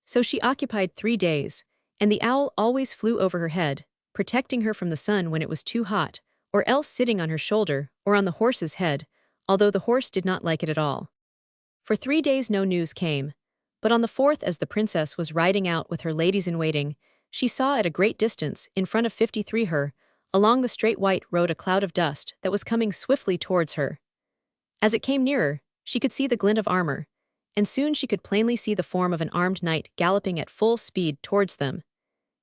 So she occupied 3 days, and the owl always flew over her head, protecting her from the sun when it was too hot, or else sitting on her shoulder or on the horse's head, although the horse did not like it at all. For 3 days no news came, but on the 4th, as the princess was riding out with her ladies-in-waiting, she saw at a great distance, in front of 53 her, along the straight white road, a cloud of dust that was coming swiftly towards her. As it came nearer, she could see the glint of armor, and soon she could plainly see the form of an armed knight galloping at full speed towards them.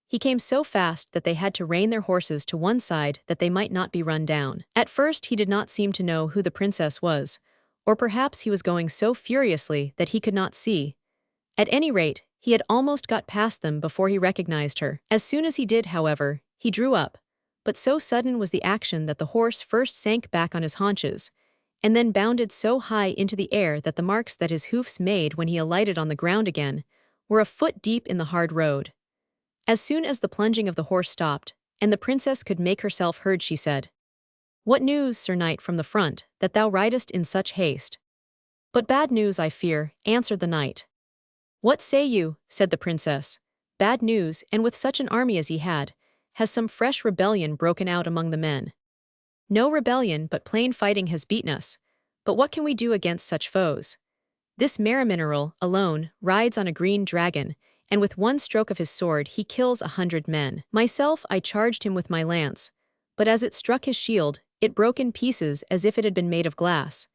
He came so fast that they had to rein their horses to one side that they might not be run down. At first he did not seem to know who the princess was, or perhaps he was going so furiously that he could not see. At any rate, he had almost got past them before he recognized her. As soon as he did, however, he drew up, but so sudden was the action that the horse first sank back on his haunches, and then bounded so high into the air that the marks that his hoofs made when he alighted on the ground again were a foot deep in the hard road. As soon as the plunging of the horse stopped, and the princess could make herself heard, she said, "What news, Sir Knight, from the front, that thou ridest in such haste?" "But bad news, I fear," answered the knight. "What say you?" said the princess. "Bad news, and with such an army as he had. Has some fresh rebellion broken out among the men?" "No rebellion, but plain fighting has beaten us. But what can we do against such foes? This Marimineral, alone, rides on a green dragon, and with one stroke of his sword he kills 100 men. Myself, I charged him with my lance, but as it struck his shield, it broke in pieces as if it had been made of glass.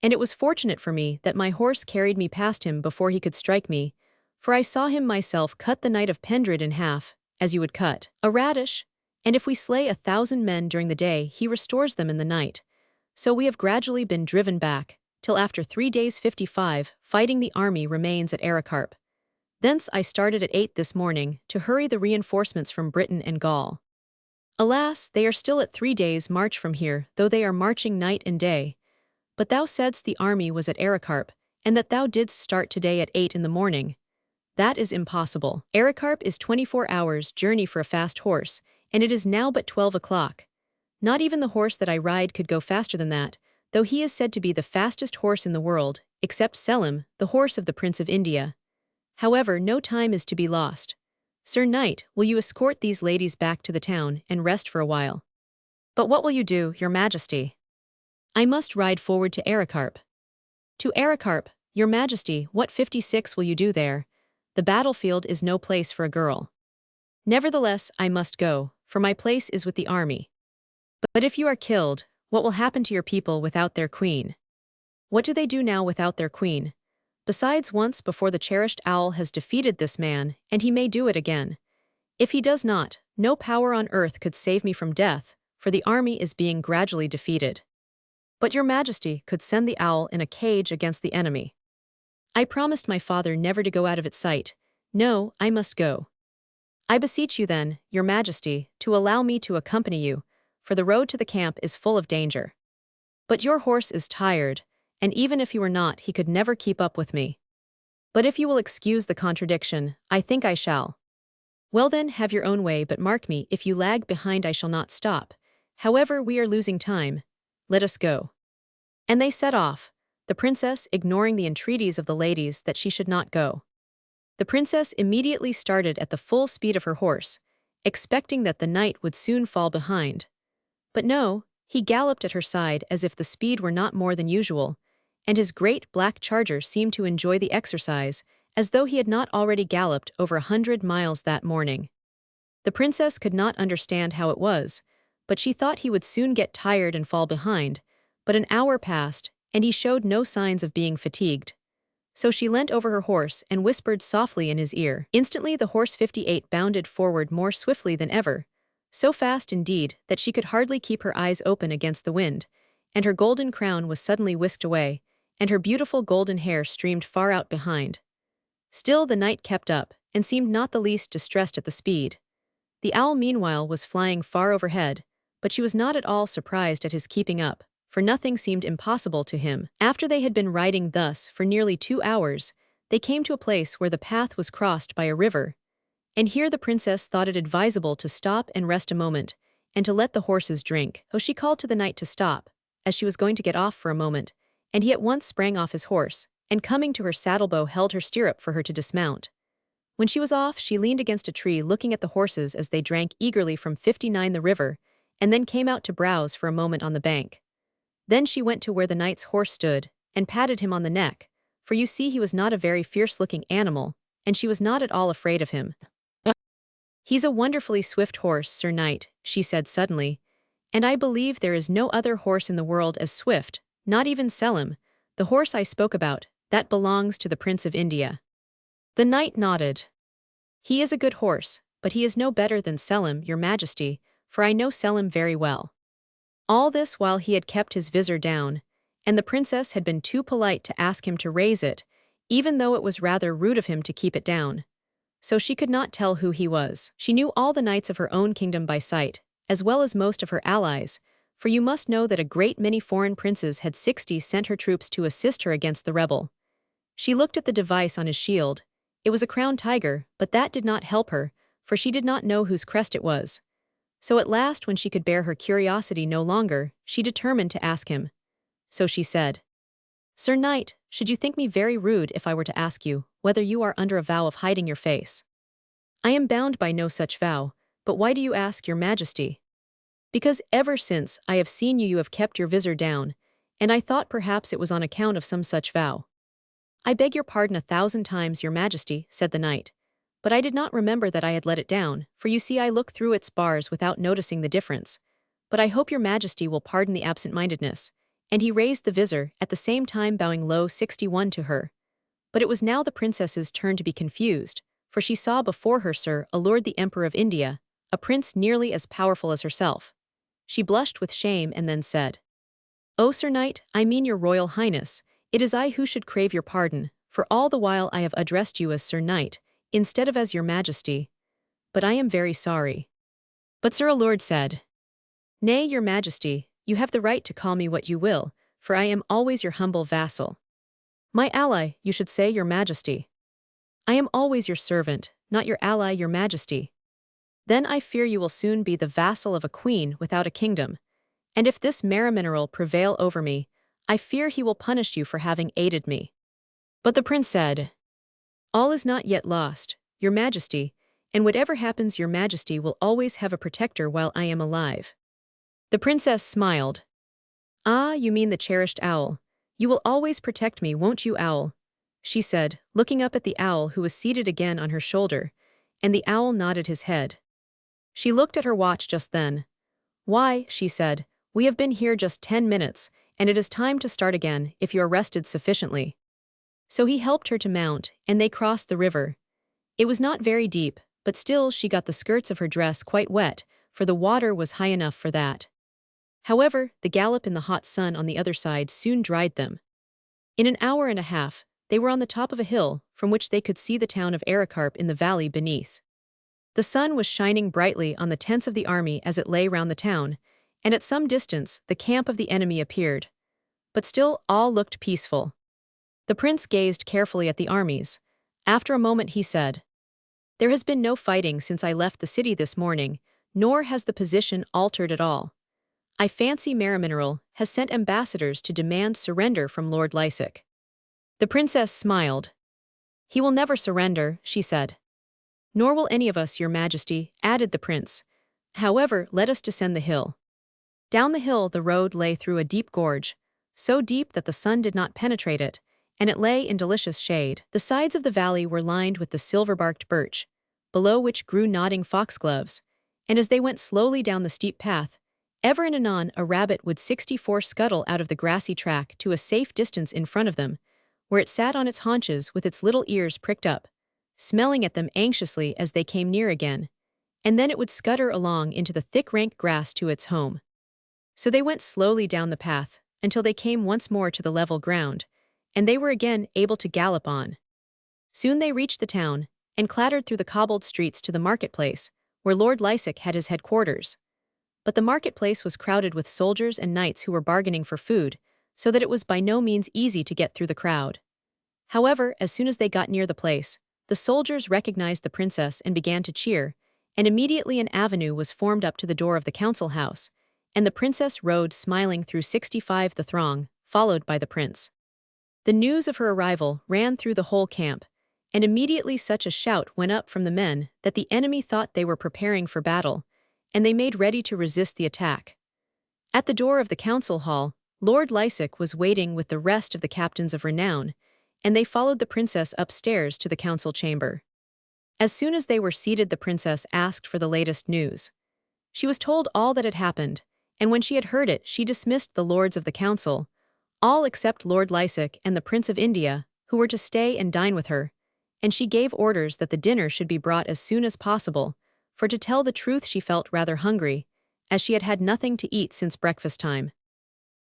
And it was fortunate for me that my horse carried me past him before he could strike me, for I saw him myself cut the knight of Pendred in half, as you would cut a radish, and if we slay 1,000 men during the day, he restores them in the night. So we have gradually been driven back, till after 3 days 55, fighting the army remains at Aracarp. Thence I started at 8 this morning, to hurry the reinforcements from Britain and Gaul. Alas, they are still at 3 days' march from here, though they are marching night and day. But thou saidst the army was at Aracarp, and that thou didst start today at 8 in the morning. That is impossible. Aracarp is 24 hours' journey for a fast horse, and it is now but 12 o'clock. Not even the horse that I ride could go faster than that, though he is said to be the fastest horse in the world, except Selim, the horse of the Prince of India. However, no time is to be lost. Sir Knight, will you escort these ladies back to the town and rest for a while?" "But what will you do, your majesty?" "I must ride forward to Aracarp." "To Aracarp, your majesty, what 56 will you do there? The battlefield is no place for a girl." "Nevertheless, I must go, for my place is with the army." "But if you are killed, what will happen to your people without their queen?" "What do they do now without their queen? Besides, once before the cherished owl has defeated this man, and he may do it again. If he does not, no power on earth could save me from death, for the army is being gradually defeated." "But your majesty could send the owl in a cage against the enemy." "I promised my father never to go out of its sight. No, I must go." "I beseech you then, your majesty, to allow me to accompany you, for the road to the camp is full of danger." "But your horse is tired, and even if he were not, he could never keep up with me. But if you will excuse the contradiction, I think I shall. Well then, have your own way, but mark me, if you lag behind I shall not stop. However, we are losing time. Let us go. And they set off, the princess ignoring the entreaties of the ladies that she should not go. The princess immediately started at the full speed of her horse, expecting that the knight would soon fall behind. But no, he galloped at her side as if the speed were not more than usual, and his great black charger seemed to enjoy the exercise, as though he had not already galloped over 100 miles that morning. The princess could not understand how it was, but she thought he would soon get tired and fall behind, but an hour passed, and he showed no signs of being fatigued. So she leant over her horse and whispered softly in his ear. Instantly the horse 58 bounded forward more swiftly than ever, so fast indeed that she could hardly keep her eyes open against the wind, and her golden crown was suddenly whisked away, and her beautiful golden hair streamed far out behind. Still the knight kept up, and seemed not the least distressed at the speed. The owl meanwhile was flying far overhead, but she was not at all surprised at his keeping up, for nothing seemed impossible to him. After they had been riding thus for nearly 2 hours, they came to a place where the path was crossed by a river, and here the princess thought it advisable to stop and rest a moment, and to let the horses drink. So she called to the knight to stop, as she was going to get off for a moment, and he at once sprang off his horse, and coming to her saddlebow held her stirrup for her to dismount. When she was off, she leaned against a tree looking at the horses as they drank eagerly from 59 the river, and then came out to browse for a moment on the bank. Then she went to where the knight's horse stood, and patted him on the neck, for you see he was not a very fierce-looking animal, and she was not at all afraid of him. "He's a wonderfully swift horse, Sir Knight," she said suddenly, "and I believe there is no other horse in the world as swift, not even Selim, the horse I spoke about, that belongs to the Prince of India." The knight nodded. "He is a good horse, but he is no better than Selim, your majesty, for I know Selim very well." All this while he had kept his visor down, and the princess had been too polite to ask him to raise it, even though it was rather rude of him to keep it down. So she could not tell who he was. She knew all the knights of her own kingdom by sight, as well as most of her allies, for you must know that a great many foreign princes had 60 sent her troops to assist her against the rebel. She looked at the device on his shield. It was a crowned tiger, but that did not help her, for she did not know whose crest it was. So at last, when she could bear her curiosity no longer, she determined to ask him. So she said, "Sir Knight, should you think me very rude if I were to ask you whether you are under a vow of hiding your face?" "I am bound by no such vow, but why do you ask, your majesty?" "Because ever since I have seen you, you have kept your visor down, and I thought perhaps it was on account of some such vow." "I beg your pardon 1,000 times, your majesty," said the knight, "but I did not remember that I had let it down, for you see I look through its bars without noticing the difference. But I hope your majesty will pardon the absent-mindedness." And he raised the visor, at the same time bowing low 61 to her. But it was now the princess's turn to be confused, for she saw before her Sir Lord the Emperor of India, a prince nearly as powerful as herself. She blushed with shame and then said, "Oh, Sir Knight, I mean your royal highness, it is I who should crave your pardon, for all the while I have addressed you as Sir Knight, instead of as your majesty. But I am very sorry." But Sir Lord said, "Nay, your majesty, you have the right to call me what you will, for I am always your humble vassal." "My ally, you should say, your majesty." "I am always your servant, not your ally, your majesty." "Then I fear you will soon be the vassal of a queen without a kingdom, and if this marimineral prevail over me, I fear he will punish you for having aided me." But the prince said, "All is not yet lost, your majesty, and whatever happens your majesty will always have a protector while I am alive." The princess smiled. "Ah, you mean the cherished owl. You will always protect me, won't you, owl?" she said, looking up at the owl who was seated again on her shoulder, and the owl nodded his head. She looked at her watch just then. "Why," she said, "we have been here just 10 minutes, and it is time to start again if you are rested sufficiently." So he helped her to mount, and they crossed the river. It was not very deep, but still she got the skirts of her dress quite wet, for the water was high enough for that. However, the gallop in the hot sun on the other side soon dried them. In an hour and a half, they were on the top of a hill, from which they could see the town of Arakarp in the valley beneath. The sun was shining brightly on the tents of the army as it lay round the town, and at some distance the camp of the enemy appeared. But still all looked peaceful. The prince gazed carefully at the armies. After a moment he said, "There has been no fighting since I left the city this morning, nor has the position altered at all. I fancy Marimineral has sent ambassadors to demand surrender from Lord Lysick." The princess smiled. "He will never surrender," she said. "Nor will any of us, your majesty," added the prince. "However, let us descend the hill." Down the hill the road lay through a deep gorge, so deep that the sun did not penetrate it, and it lay in delicious shade. The sides of the valley were lined with the silver-barked birch, below which grew nodding foxgloves, and as they went slowly down the steep path, ever and anon a rabbit would 64 scuttle out of the grassy track to a safe distance in front of them, where it sat on its haunches with its little ears pricked up, smelling at them anxiously as they came near again, and then it would scutter along into the thick rank grass to its home. So they went slowly down the path, until they came once more to the level ground, and they were again able to gallop on. Soon they reached the town, and clattered through the cobbled streets to the marketplace, where Lord Lysick had his headquarters. But the marketplace was crowded with soldiers and knights who were bargaining for food, so that it was by no means easy to get through the crowd. However, as soon as they got near the place, the soldiers recognized the princess and began to cheer, and immediately an avenue was formed up to the door of the council house, and the princess rode smiling through 65 the throng, followed by the prince. The news of her arrival ran through the whole camp, and immediately such a shout went up from the men that the enemy thought they were preparing for battle, and they made ready to resist the attack. At the door of the council hall, Lord Lysick was waiting with the rest of the captains of renown, and they followed the princess upstairs to the council chamber. As soon as they were seated, the princess asked for the latest news. She was told all that had happened, and when she had heard it, she dismissed the lords of the council, all except Lord Lysick and the Prince of India, who were to stay and dine with her, and she gave orders that the dinner should be brought as soon as possible, for to tell the truth she felt rather hungry, as she had had nothing to eat since breakfast time.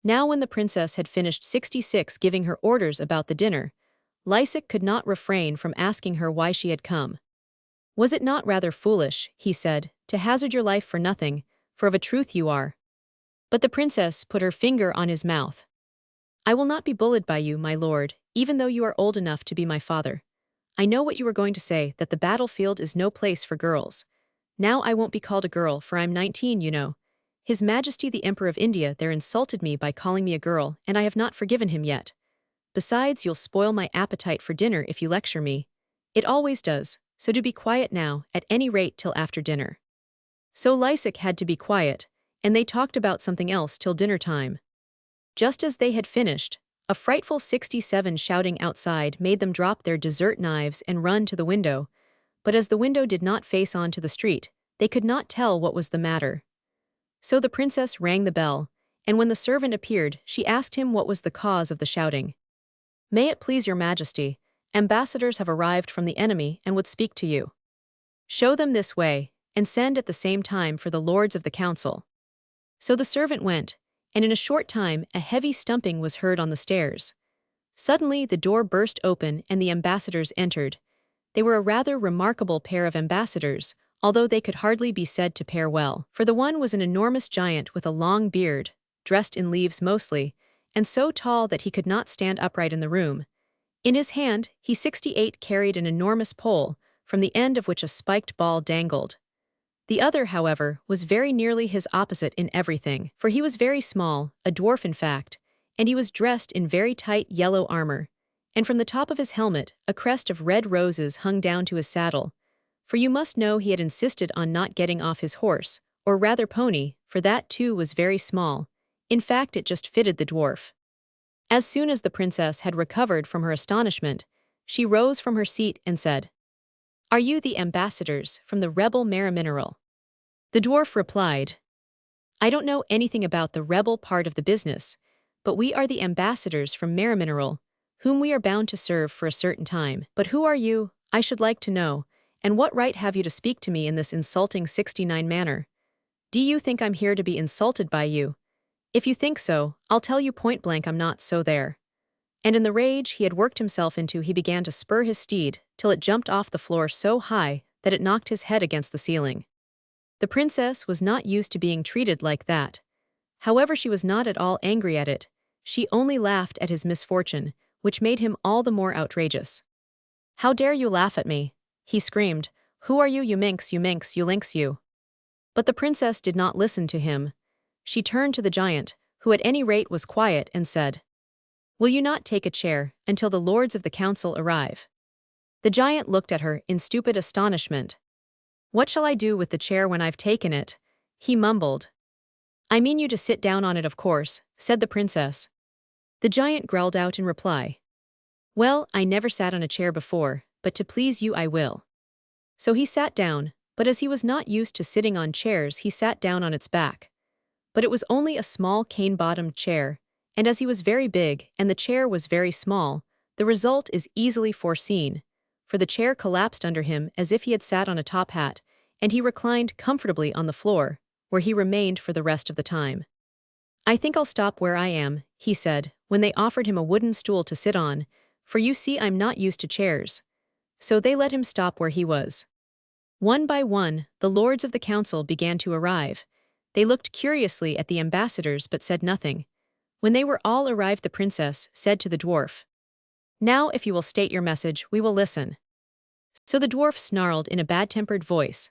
Now when the princess had finished 66 giving her orders about the dinner, Lysick could not refrain from asking her why she had come. "Was it not rather foolish," he said, "to hazard your life for nothing, for of a truth you are?" But the princess put her finger on his mouth. "I will not be bullied by you, my lord, even though you are old enough to be my father. I know what you were going to say, that the battlefield is no place for girls. Now I won't be called a girl, for I'm 19, you know. His Majesty the Emperor of India there insulted me by calling me a girl, and I have not forgiven him yet. Besides, you'll spoil my appetite for dinner if you lecture me. It always does, so do be quiet now, at any rate till after dinner." So Lysick had to be quiet, and they talked about something else till dinner time. Just as they had finished, a frightful 67 shouting outside made them drop their dessert knives and run to the window, but as the window did not face on to the street, they could not tell what was the matter. So the princess rang the bell, and when the servant appeared, she asked him what was the cause of the shouting. "May it please your majesty, ambassadors have arrived from the enemy and would speak to you. Show them this way, and send at the same time for the lords of the council." So the servant went, and in a short time a heavy stumping was heard on the stairs. Suddenly the door burst open and the ambassadors entered. They were a rather remarkable pair of ambassadors, although they could hardly be said to pair well, for the one was an enormous giant with a long beard, dressed in leaves mostly, and so tall that he could not stand upright in the room. In his hand, he 68 carried an enormous pole, from the end of which a spiked ball dangled. The other, however, was very nearly his opposite in everything, for he was very small, a dwarf in fact, and he was dressed in very tight yellow armor, and from the top of his helmet a crest of red roses hung down to his saddle, for you must know he had insisted on not getting off his horse, or rather pony, for that too was very small. In fact, it just fitted the dwarf. As soon as the princess had recovered from her astonishment, she rose from her seat and said, "Are you the ambassadors from the rebel Marimineral?" The dwarf replied, "I don't know anything about the rebel part of the business, but we are the ambassadors from Marimineral, whom we are bound to serve for a certain time. But who are you, I should like to know, and what right have you to speak to me in this insulting 69 manner? Do you think I'm here to be insulted by you? If you think so, I'll tell you point blank I'm not so there." And in the rage he had worked himself into, he began to spur his steed, till it jumped off the floor so high that it knocked his head against the ceiling. The princess was not used to being treated like that. However, she was not at all angry at it. she only laughed at his misfortune, which made him all the more outrageous. "How dare you laugh at me?" he screamed. "Who are you, you minx, you minx, you lynx, you?" But the princess did not listen to him. She turned to the giant, who at any rate was quiet, and said, "Will you not take a chair until the lords of the council arrive?" The giant looked at her in stupid astonishment. "What shall I do with the chair when I've taken it?" he mumbled. "I mean you to sit down on it, of course," said the princess. The giant growled out in reply, "Well, I never sat on a chair before, but to please you I will." So he sat down, but as he was not used to sitting on chairs, he sat down on its back. But it was only a small cane-bottomed chair, and as he was very big and the chair was very small, the result is easily foreseen, for the chair collapsed under him as if he had sat on a top hat, and he reclined comfortably on the floor, where he remained for the rest of the time. "I think I'll stop where I am," he said, when they offered him a wooden stool to sit on, "for you see I'm not used to chairs." So they let him stop where he was. One by one, the lords of the council began to arrive. They looked curiously at the ambassadors but said nothing. When they were all arrived, the princess said to the dwarf, "Now if you will state your message, we will listen." So the dwarf snarled in a bad-tempered voice,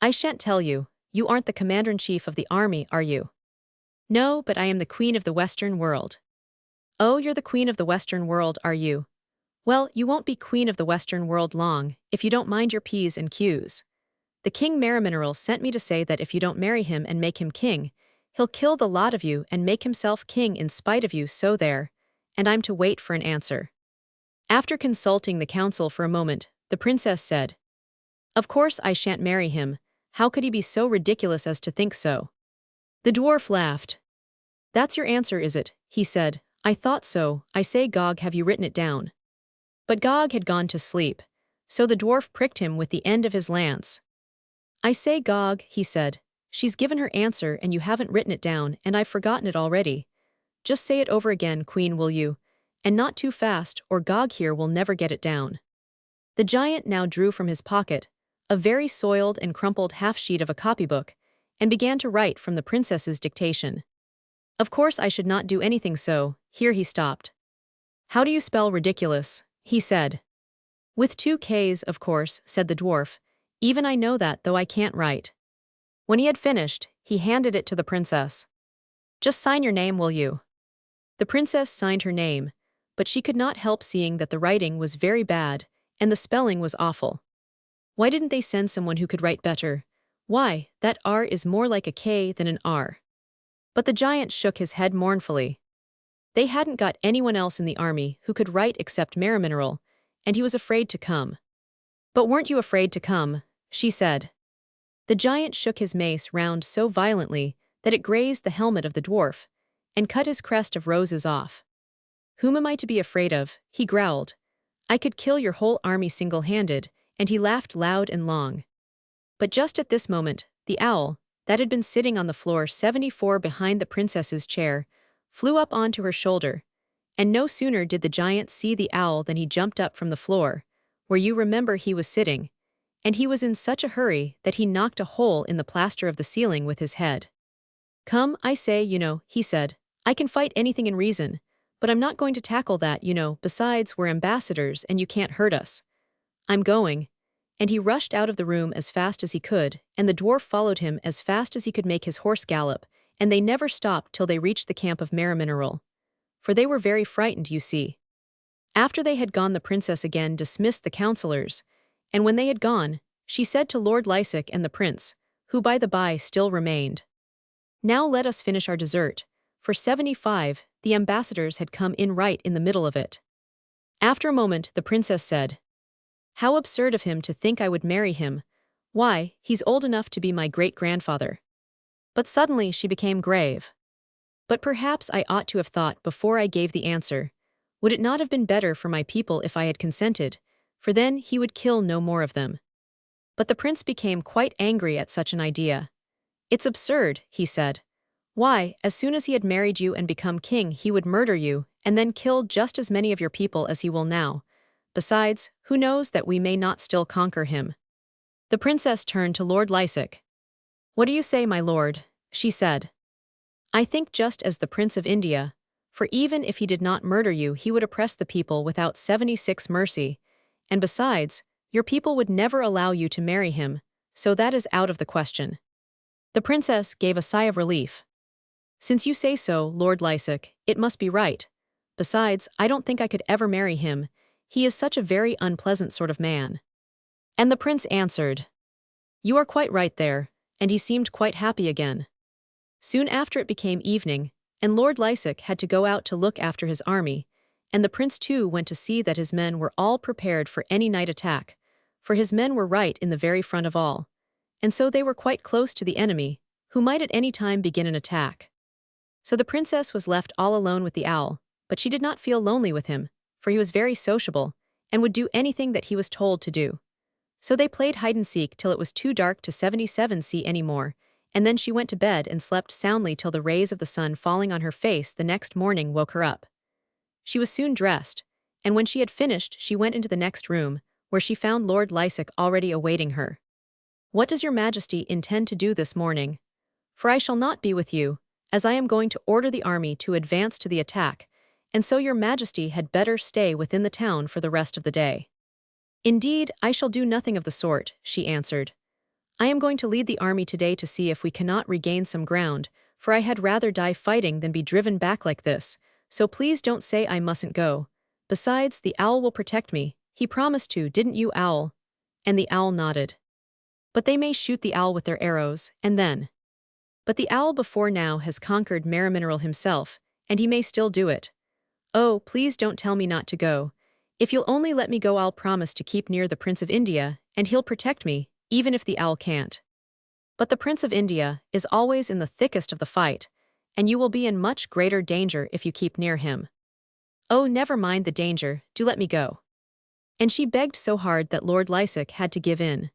"I shan't tell you. You aren't the commander-in-chief of the army, are you?" "No, but I am the queen of the Western world." "Oh, you're the queen of the Western world, are you? Well, you won't be queen of the Western world long, if you don't mind your P's and Q's. The king Marimineral sent me to say that if you don't marry him and make him king, he'll kill the lot of you and make himself king in spite of you, so there, and I'm to wait for an answer." After consulting the council for a moment, the princess said, "Of course I shan't marry him. How could he be so ridiculous as to think so?" The dwarf laughed. "That's your answer, is it?" he said. "I thought so. I say, Gog, have you written it down?" But Gog had gone to sleep, so the dwarf pricked him with the end of his lance. "I say, Gog," he said, "she's given her answer and you haven't written it down, and I've forgotten it already. Just say it over again, Queen, will you? And not too fast, or Gog here will never get it down." The giant now drew from his pocket a very soiled and crumpled half-sheet of a copybook, and began to write from the princess's dictation. "Of course I should not do anything so," here he stopped. "How do you spell ridiculous?" he said. "With 2 K's, of course," said the dwarf. "Even I know that, though I can't write." When he had finished, he handed it to the princess. "Just sign your name, will you?" The princess signed her name, but she could not help seeing that the writing was very bad, and the spelling was awful. Why didn't they send someone who could write better? Why, that R is more like a K than an R. But the giant shook his head mournfully. They hadn't got anyone else in the army who could write except Marimineral, and he was afraid to come. "But weren't you afraid to come?" she said. The giant shook his mace round so violently that it grazed the helmet of the dwarf, and cut his crest of roses off. "Whom am I to be afraid of?" he growled. "I could kill your whole army single-handed," and he laughed loud and long. But just at this moment, the owl, that had been sitting on the floor 74 behind the princess's chair, flew up onto her shoulder, and no sooner did the giant see the owl than he jumped up from the floor, where you remember he was sitting, and he was in such a hurry that he knocked a hole in the plaster of the ceiling with his head. "Come, I say, he said, "I can fight anything in reason, but I'm not going to tackle that, besides we're ambassadors and you can't hurt us. I'm going." And he rushed out of the room as fast as he could, and the dwarf followed him as fast as he could make his horse gallop, and they never stopped till they reached the camp of Marimineral. For they were very frightened, you see. After they had gone, the princess again dismissed the councillors, and when they had gone, she said to Lord Lysick and the prince, who by the by still remained, "Now let us finish our dessert." For 75, the ambassadors had come in right in the middle of it. After a moment, the princess said, "How absurd of him to think I would marry him. Why, he's old enough to be my great-grandfather." But suddenly she became grave. "But perhaps I ought to have thought before I gave the answer. Would it not have been better for my people if I had consented, for then he would kill no more of them?" But the prince became quite angry at such an idea. "It's absurd," he said. "Why, as soon as he had married you and become king, he would murder you, and then kill just as many of your people as he will now. Besides, who knows that we may not still conquer him?" The princess turned to Lord Lysick. "What do you say, my lord?" she said. "I think just as the Prince of India, For even if he did not murder you, he would oppress the people without 76 mercy. And besides, your people would never allow you to marry him, so that is out of the question." The princess gave a sigh of relief. "Since you say so, Lord Lysick, it must be right. Besides, I don't think I could ever marry him. He is such a very unpleasant sort of man." And the prince answered, "You are quite right there," and he seemed quite happy again. Soon after it became evening, and Lord Lysick had to go out to look after his army, and the prince too went to see that his men were all prepared for any night attack, for his men were right in the very front of all, and so they were quite close to the enemy, who might at any time begin an attack. So the princess was left all alone with the owl, but she did not feel lonely with him, for he was very sociable, and would do anything that he was told to do. So they played hide-and-seek till it was too dark to 77 see any more, and then she went to bed and slept soundly till the rays of the sun falling on her face the next morning woke her up. She was soon dressed, and when she had finished she went into the next room, where she found Lord Lysick already awaiting her. "What does your majesty intend to do this morning? For I shall not be with you, as I am going to order the army to advance to the attack, and so your majesty had better stay within the town for the rest of the day." "Indeed, I shall do nothing of the sort," she answered. "I am going to lead the army today to see if we cannot regain some ground, for I had rather die fighting than be driven back like this, so please don't say I mustn't go. Besides, the owl will protect me. He promised to, didn't you, owl?" And the owl nodded. "But they may shoot the owl with their arrows, and then—" "But the owl before now has conquered Marimineral himself, and he may still do it. Oh, please don't tell me not to go. If you'll only let me go, I'll promise to keep near the Prince of India, and he'll protect me, even if the owl can't. But the Prince of India is always in the thickest of the fight, and you will be in much greater danger if you keep near him." "Oh, never mind the danger, do let me go." And she begged so hard that Lord Lysick had to give in.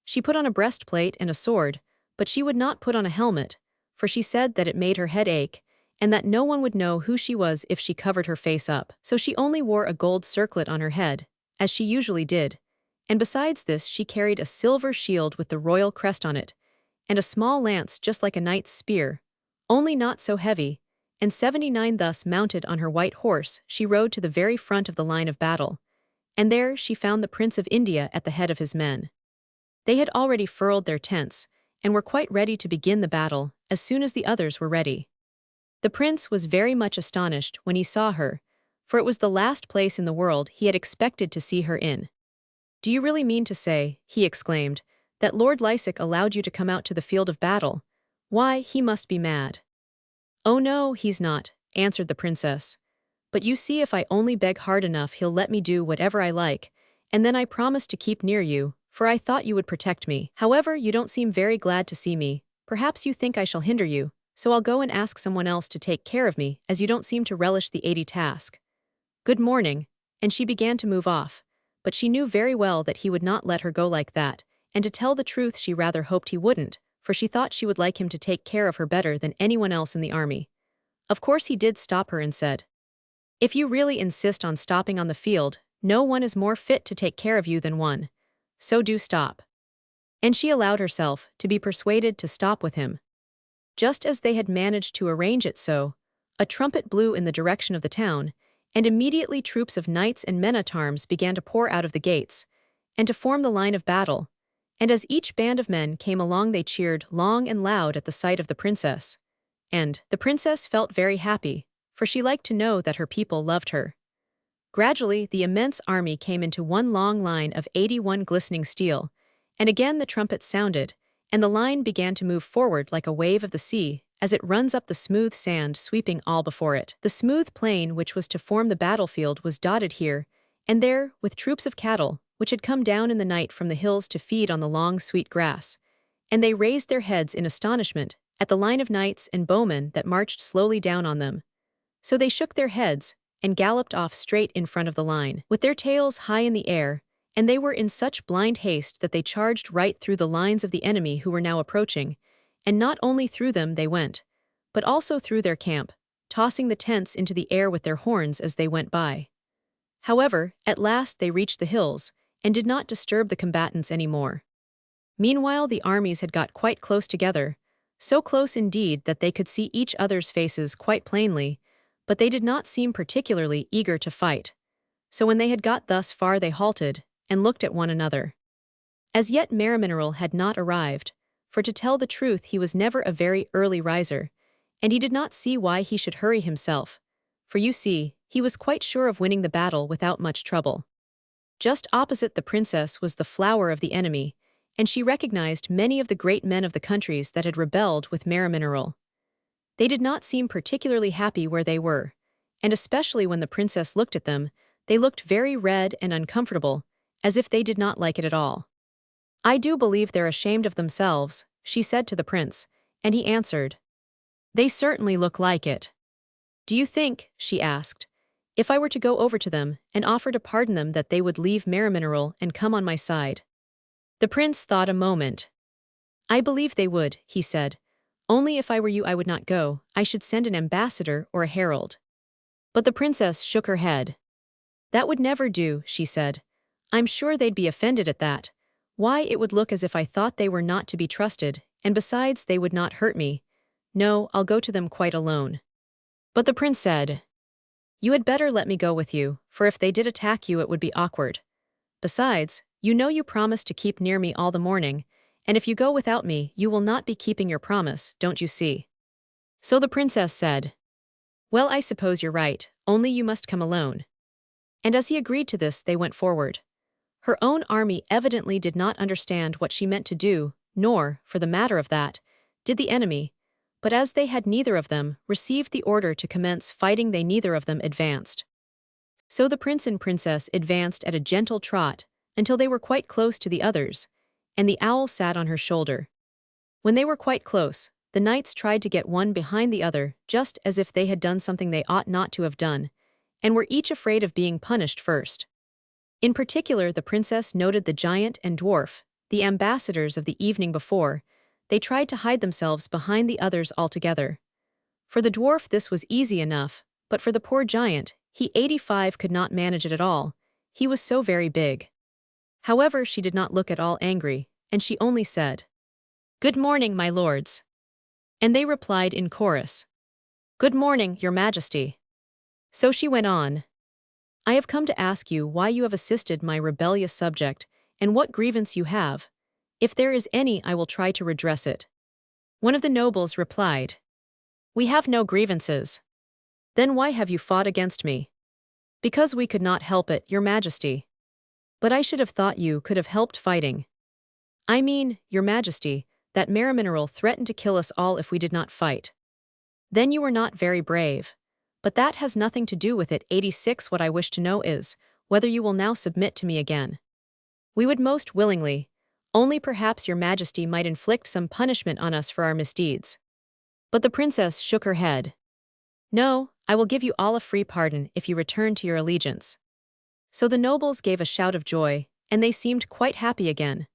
She put on a breastplate and a sword, but she would not put on a helmet, for she said that it made her head ache, and that no one would know who she was if she covered her face up. So she only wore a gold circlet on her head, as she usually did, and besides this she carried a silver shield with the royal crest on it, and a small lance just like a knight's spear, only not so heavy, and 79 thus mounted on her white horse she rode to the very front of the line of battle, and there she found the Prince of India at the head of his men. They had already furled their tents, and were quite ready to begin the battle as soon as the others were ready. The prince was very much astonished when he saw her, for it was the last place in the world he had expected to see her in. "Do you really mean to say," he exclaimed, "that Lord Lysick allowed you to come out to the field of battle? Why, he must be mad." "Oh no, he's not," answered the princess. "But you see, if I only beg hard enough he'll let me do whatever I like, and then I promise to keep near you, for I thought you would protect me. However, you don't seem very glad to see me. Perhaps you think I shall hinder you, so I'll go and ask someone else to take care of me, as you don't seem to relish the 80 task. Good morning," and she began to move off, but she knew very well that he would not let her go like that, and to tell the truth she rather hoped he wouldn't, for she thought she would like him to take care of her better than anyone else in the army. Of course he did stop her and said, "If you really insist on stopping on the field, no one is more fit to take care of you than one. So do stop." And she allowed herself to be persuaded to stop with him. Just as they had managed to arrange it so, a trumpet blew in the direction of the town, and immediately troops of knights and men-at-arms began to pour out of the gates, and to form the line of battle, and as each band of men came along they cheered long and loud at the sight of the princess. And the princess felt very happy, for she liked to know that her people loved her. Gradually the immense army came into one long line of 81 glistening steel, and again the trumpets sounded, and the line began to move forward like a wave of the sea, as it runs up the smooth sand sweeping all before it. The smooth plain which was to form the battlefield was dotted here and there with troops of cattle, which had come down in the night from the hills to feed on the long sweet grass, and they raised their heads in astonishment at the line of knights and bowmen that marched slowly down on them. So they shook their heads and galloped off straight in front of the line, with their tails high in the air, and they were in such blind haste that they charged right through the lines of the enemy who were now approaching, and not only through them they went, but also through their camp, tossing the tents into the air with their horns as they went by. However, at last they reached the hills, and did not disturb the combatants any more. Meanwhile the armies had got quite close together, so close indeed that they could see each other's faces quite plainly, but they did not seem particularly eager to fight. So when they had got thus far they halted, and looked at one another. As yet Marimineral had not arrived, for to tell the truth he was never a very early riser, and he did not see why he should hurry himself, for you see, he was quite sure of winning the battle without much trouble. Just opposite the princess was the flower of the enemy, and she recognized many of the great men of the countries that had rebelled with Marimineral. They did not seem particularly happy where they were, and especially when the princess looked at them, they looked very red and uncomfortable, as if they did not like it at all. "I do believe they're ashamed of themselves," she said to the prince, and he answered, "They certainly look like it." "Do you think," she asked, "if I were to go over to them and offer to pardon them that they would leave Marimineral and come on my side?" The prince thought a moment. "I believe they would," he said. "Only if I were you I would not go, I should send an ambassador or a herald." But the princess shook her head. "That would never do," she said. "I'm sure they'd be offended at that. Why, it would look as if I thought they were not to be trusted, and besides they would not hurt me. No, I'll go to them quite alone." But the prince said, "You had better let me go with you, for if they did attack you it would be awkward. Besides, you know you promised to keep near me all the morning, and if you go without me you will not be keeping your promise, don't you see?" So the princess said, "Well, I suppose you're right, only you must come alone." And as he agreed to this they went forward. Her own army evidently did not understand what she meant to do, nor, for the matter of that, did the enemy, but as they had neither of them received the order to commence fighting they neither of them advanced. So the prince and princess advanced at a gentle trot until they were quite close to the others, and the owl sat on her shoulder. When they were quite close, the knights tried to get one behind the other just as if they had done something they ought not to have done, and were each afraid of being punished first. In particular the princess noted the giant and dwarf, the ambassadors of the evening before. They tried to hide themselves behind the others altogether. For the dwarf this was easy enough, but for the poor giant, he 85 could not manage it at all, he was so very big. However, she did not look at all angry, and she only said, "Good morning, my lords." And they replied in chorus, "Good morning, your majesty." So she went on, "I have come to ask you why you have assisted my rebellious subject, and what grievance you have. If there is any I will try to redress it." One of the nobles replied, "We have no grievances." "Then why have you fought against me?" "Because we could not help it, your majesty." "But I should have thought you could have helped fighting." "I mean, your majesty, that Marimineral threatened to kill us all if we did not fight." "Then you were not very brave. But that has nothing to do with it. 86 What I wish to know is, whether you will now submit to me again." "We would most willingly, only perhaps your majesty might inflict some punishment on us for our misdeeds." But the princess shook her head. "No, I will give you all a free pardon if you return to your allegiance." So the nobles gave a shout of joy, and they seemed quite happy again.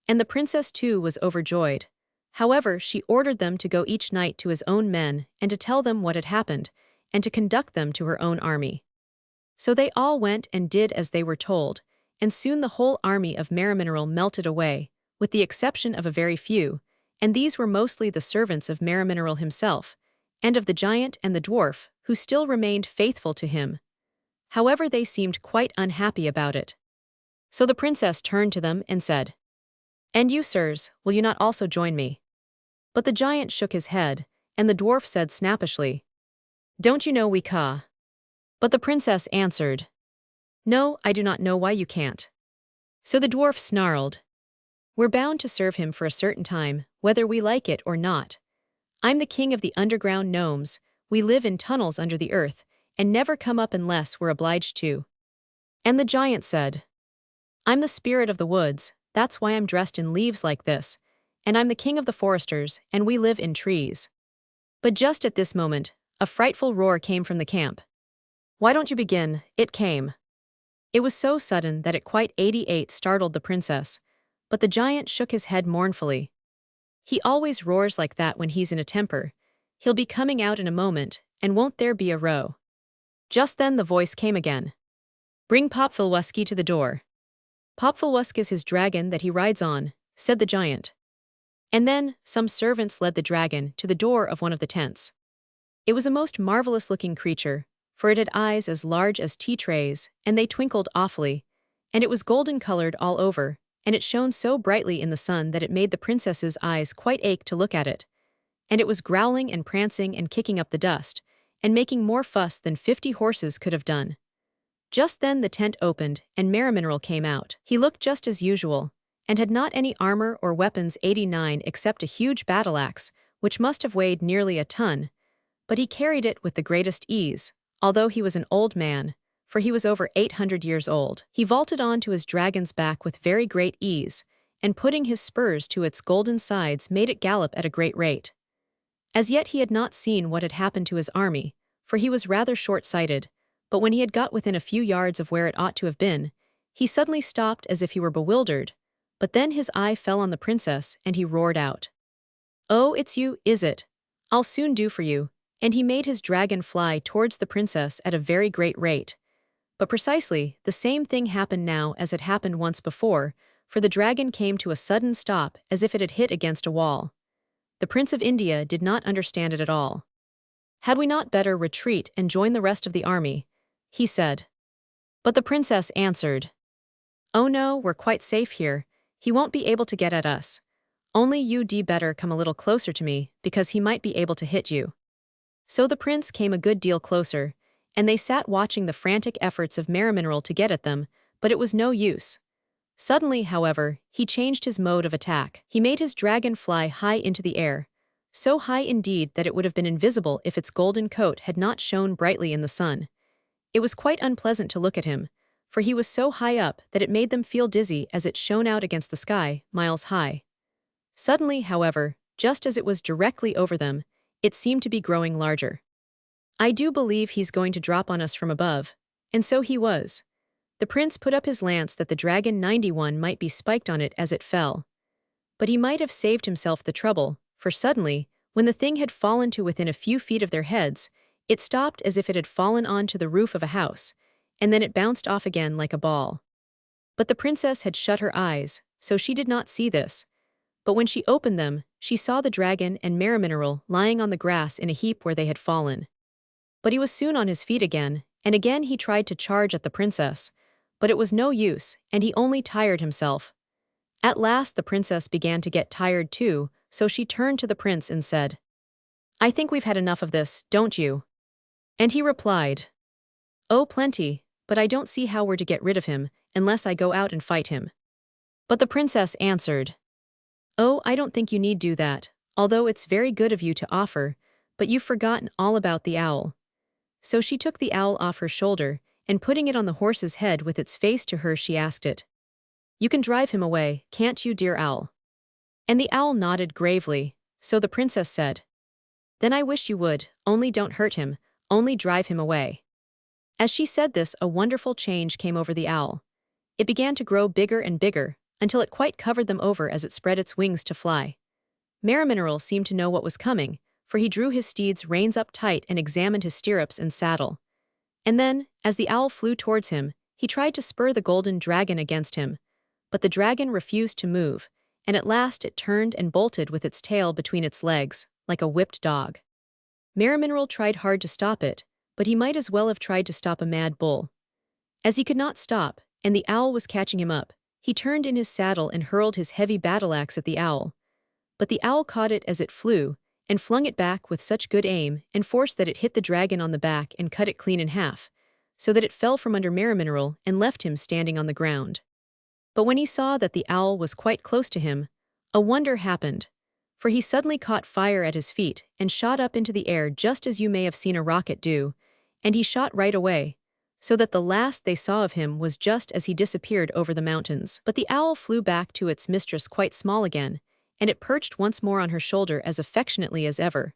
And the princess too was overjoyed. However, she ordered them to go each knight to his own men and to tell them what had happened, and to conduct them to her own army. So they all went and did as they were told, and soon the whole army of Marimineral melted away, with the exception of a very few, and these were mostly the servants of Marimineral himself, and of the giant and the dwarf, who still remained faithful to him. However, they seemed quite unhappy about it. So the princess turned to them and said, "And you, sirs, will you not also join me?" But the giant shook his head, and the dwarf said snappishly, "Don't you know we ca?" But the princess answered, "No, I do not know why you can't." So the dwarf snarled, "We're bound to serve him for a certain time, whether we like it or not. I'm the king of the underground gnomes, we live in tunnels under the earth, and never come up unless we're obliged to." And the giant said, "I'm the spirit of the woods, that's why I'm dressed in leaves like this, and I'm the king of the foresters, and we live in trees." But just at this moment, a frightful roar came from the camp. "Why don't you begin?" it came. It was so sudden that it quite 88 startled the princess, but the giant shook his head mournfully. "He always roars like that when he's in a temper. He'll be coming out in a moment, and won't there be a row." Just then the voice came again. "Bring Popfilwusky to the door." "Popfilwusk is his dragon that he rides on," said the giant. And then some servants led the dragon to the door of one of the tents. It was a most marvelous-looking creature, for it had eyes as large as tea trays, and they twinkled awfully, and it was golden-colored all over, and it shone so brightly in the sun that it made the princess's eyes quite ache to look at it. And it was growling and prancing and kicking up the dust, and making more fuss than 50 horses could have done. Just then the tent opened, and Merimineral came out. He looked just as usual, and had not any armor or weapons 89 except a huge battle-axe, which must have weighed nearly a ton, but he carried it with the greatest ease, although he was an old man, for he was over 800 years old. He vaulted on to his dragon's back with very great ease, and putting his spurs to its golden sides made it gallop at a great rate. As yet he had not seen what had happened to his army, for he was rather short-sighted, but when he had got within a few yards of where it ought to have been, he suddenly stopped as if he were bewildered, but then his eye fell on the princess and he roared out, "Oh, it's you, is it? I'll soon do for you," and he made his dragon fly towards the princess at a very great rate. But precisely the same thing happened now as had happened once before, for the dragon came to a sudden stop as if it had hit against a wall. The Prince of India did not understand it at all. "Had we not better retreat and join the rest of the army?" he said. But the princess answered, "Oh no, we're quite safe here. He won't be able to get at us. Only you'd better come a little closer to me, because he might be able to hit you." So the prince came a good deal closer, and they sat watching the frantic efforts of Merimineral to get at them, but it was no use. Suddenly, however, he changed his mode of attack. He made his dragon fly high into the air, so high indeed that it would have been invisible if its golden coat had not shone brightly in the sun. It was quite unpleasant to look at him, for he was so high up that it made them feel dizzy as it shone out against the sky, miles high. Suddenly, however, just as it was directly over them, it seemed to be growing larger. "I do believe he's going to drop on us from above," and so he was. The prince put up his lance that the dragon 91 might be spiked on it as it fell. But he might have saved himself the trouble, for suddenly, when the thing had fallen to within a few feet of their heads, it stopped as if it had fallen on to the roof of a house, and then it bounced off again like a ball. But the princess had shut her eyes, so she did not see this. But when she opened them, she saw the dragon and Merimineral lying on the grass in a heap where they had fallen. But he was soon on his feet again, and again he tried to charge at the princess, but it was no use, and he only tired himself. At last the princess began to get tired too, so she turned to the prince and said, "I think we've had enough of this, don't you?" And he replied, "Oh, plenty, but I don't see how we're to get rid of him, unless I go out and fight him." But the princess answered, "Oh, I don't think you need do that, although it's very good of you to offer, but you've forgotten all about the owl." So she took the owl off her shoulder, and putting it on the horse's head with its face to her, she asked it, "You can drive him away, can't you, dear owl?" And the owl nodded gravely, so the princess said, "Then I wish you would, only don't hurt him, only drive him away." As she said this, a wonderful change came over the owl. It began to grow bigger and bigger, until it quite covered them over as it spread its wings to fly. Merimineral seemed to know what was coming, for he drew his steed's reins up tight and examined his stirrups and saddle. And then, as the owl flew towards him, he tried to spur the golden dragon against him, but the dragon refused to move, and at last it turned and bolted with its tail between its legs, like a whipped dog. Merimineral tried hard to stop it, but he might as well have tried to stop a mad bull. As he could not stop, and the owl was catching him up, he turned in his saddle and hurled his heavy battle-axe at the owl. But the owl caught it as it flew, and flung it back with such good aim and force that it hit the dragon on the back and cut it clean in half, so that it fell from under Merimineral and left him standing on the ground. But when he saw that the owl was quite close to him, a wonder happened, for he suddenly caught fire at his feet and shot up into the air just as you may have seen a rocket do, and he shot right away, so that the last they saw of him was just as he disappeared over the mountains. But the owl flew back to its mistress quite small again, and it perched once more on her shoulder as affectionately as ever.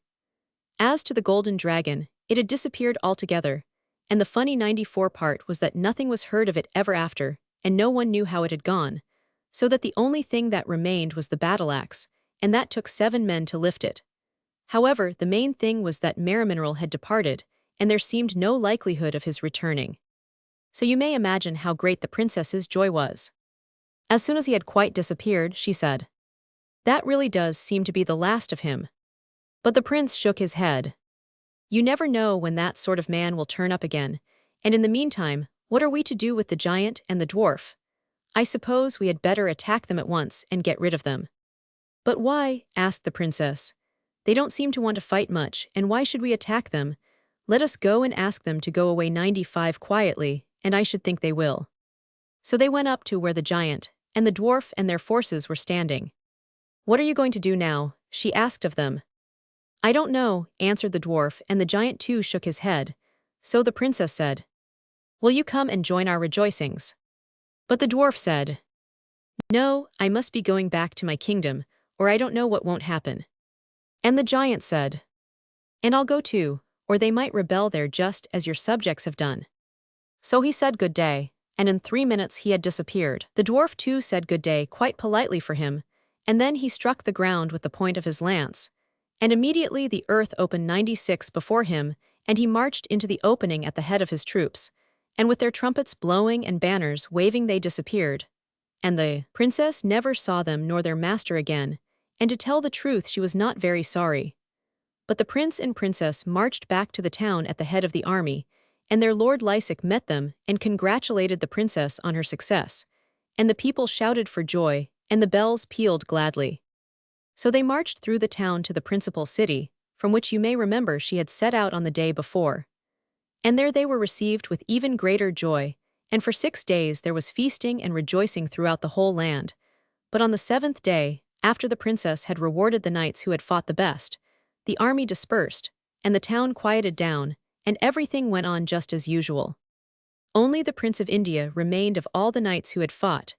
As to the golden dragon, it had disappeared altogether, and the funny 94 part was that nothing was heard of it ever after, and no one knew how it had gone, so that the only thing that remained was the battle-axe, and that took 7 men to lift it. However, the main thing was that Merimineral had departed, and there seemed no likelihood of his returning. So you may imagine how great the princess's joy was. As soon as he had quite disappeared, she said, "That really does seem to be the last of him." But the prince shook his head. You never know when that sort of man will turn up again, and in the meantime, what are we to do with the giant and the dwarf? I suppose we had better attack them at once and get rid of them." "But why?" asked the princess. "They don't seem to want to fight much, and why should we attack them? Let us go and ask them to go away 95 quietly, and I should think they will." So they went up to where the giant and the dwarf and their forces were standing. "What are you going to do now?" she asked of them. "I don't know," answered the dwarf, and the giant too shook his head. So the princess said, "Will you come and join our rejoicings?" But the dwarf said, "No, I must be going back to my kingdom, or I don't know what won't happen." And the giant said, "And I'll go too, or they might rebel there just as your subjects have done." So he said good day, and in 3 minutes he had disappeared. The dwarf too said good day quite politely for him, and then he struck the ground with the point of his lance, and immediately the earth opened 96 before him, and he marched into the opening at the head of his troops, and with their trumpets blowing and banners waving they disappeared. And the princess never saw them nor their master again, and to tell the truth she was not very sorry. But the prince and princess marched back to the town at the head of the army, and their lord Lysic met them and congratulated the princess on her success, and the people shouted for joy, and the bells pealed gladly. So they marched through the town to the principal city, from which you may remember she had set out on the day before. And there they were received with even greater joy, and for 6 days there was feasting and rejoicing throughout the whole land. But on the 7th day, after the princess had rewarded the knights who had fought the best, the army dispersed, and the town quieted down, and everything went on just as usual. Only the Prince of India remained of all the knights who had fought.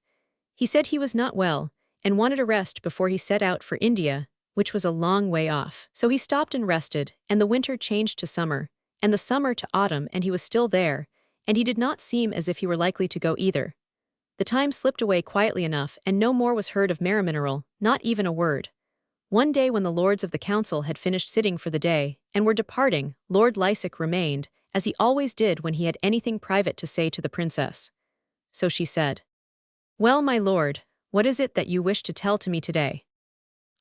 He said he was not well, and wanted a rest before he set out for India, which was a long way off. So he stopped and rested, and the winter changed to summer, and the summer to autumn, and he was still there, and he did not seem as if he were likely to go either. The time slipped away quietly enough, and no more was heard of Marimineral, not even a word. One day when the lords of the council had finished sitting for the day, and were departing, Lord Lysic remained, as he always did when he had anything private to say to the princess. So she said, "Well, my lord, what is it that you wish to tell to me today?"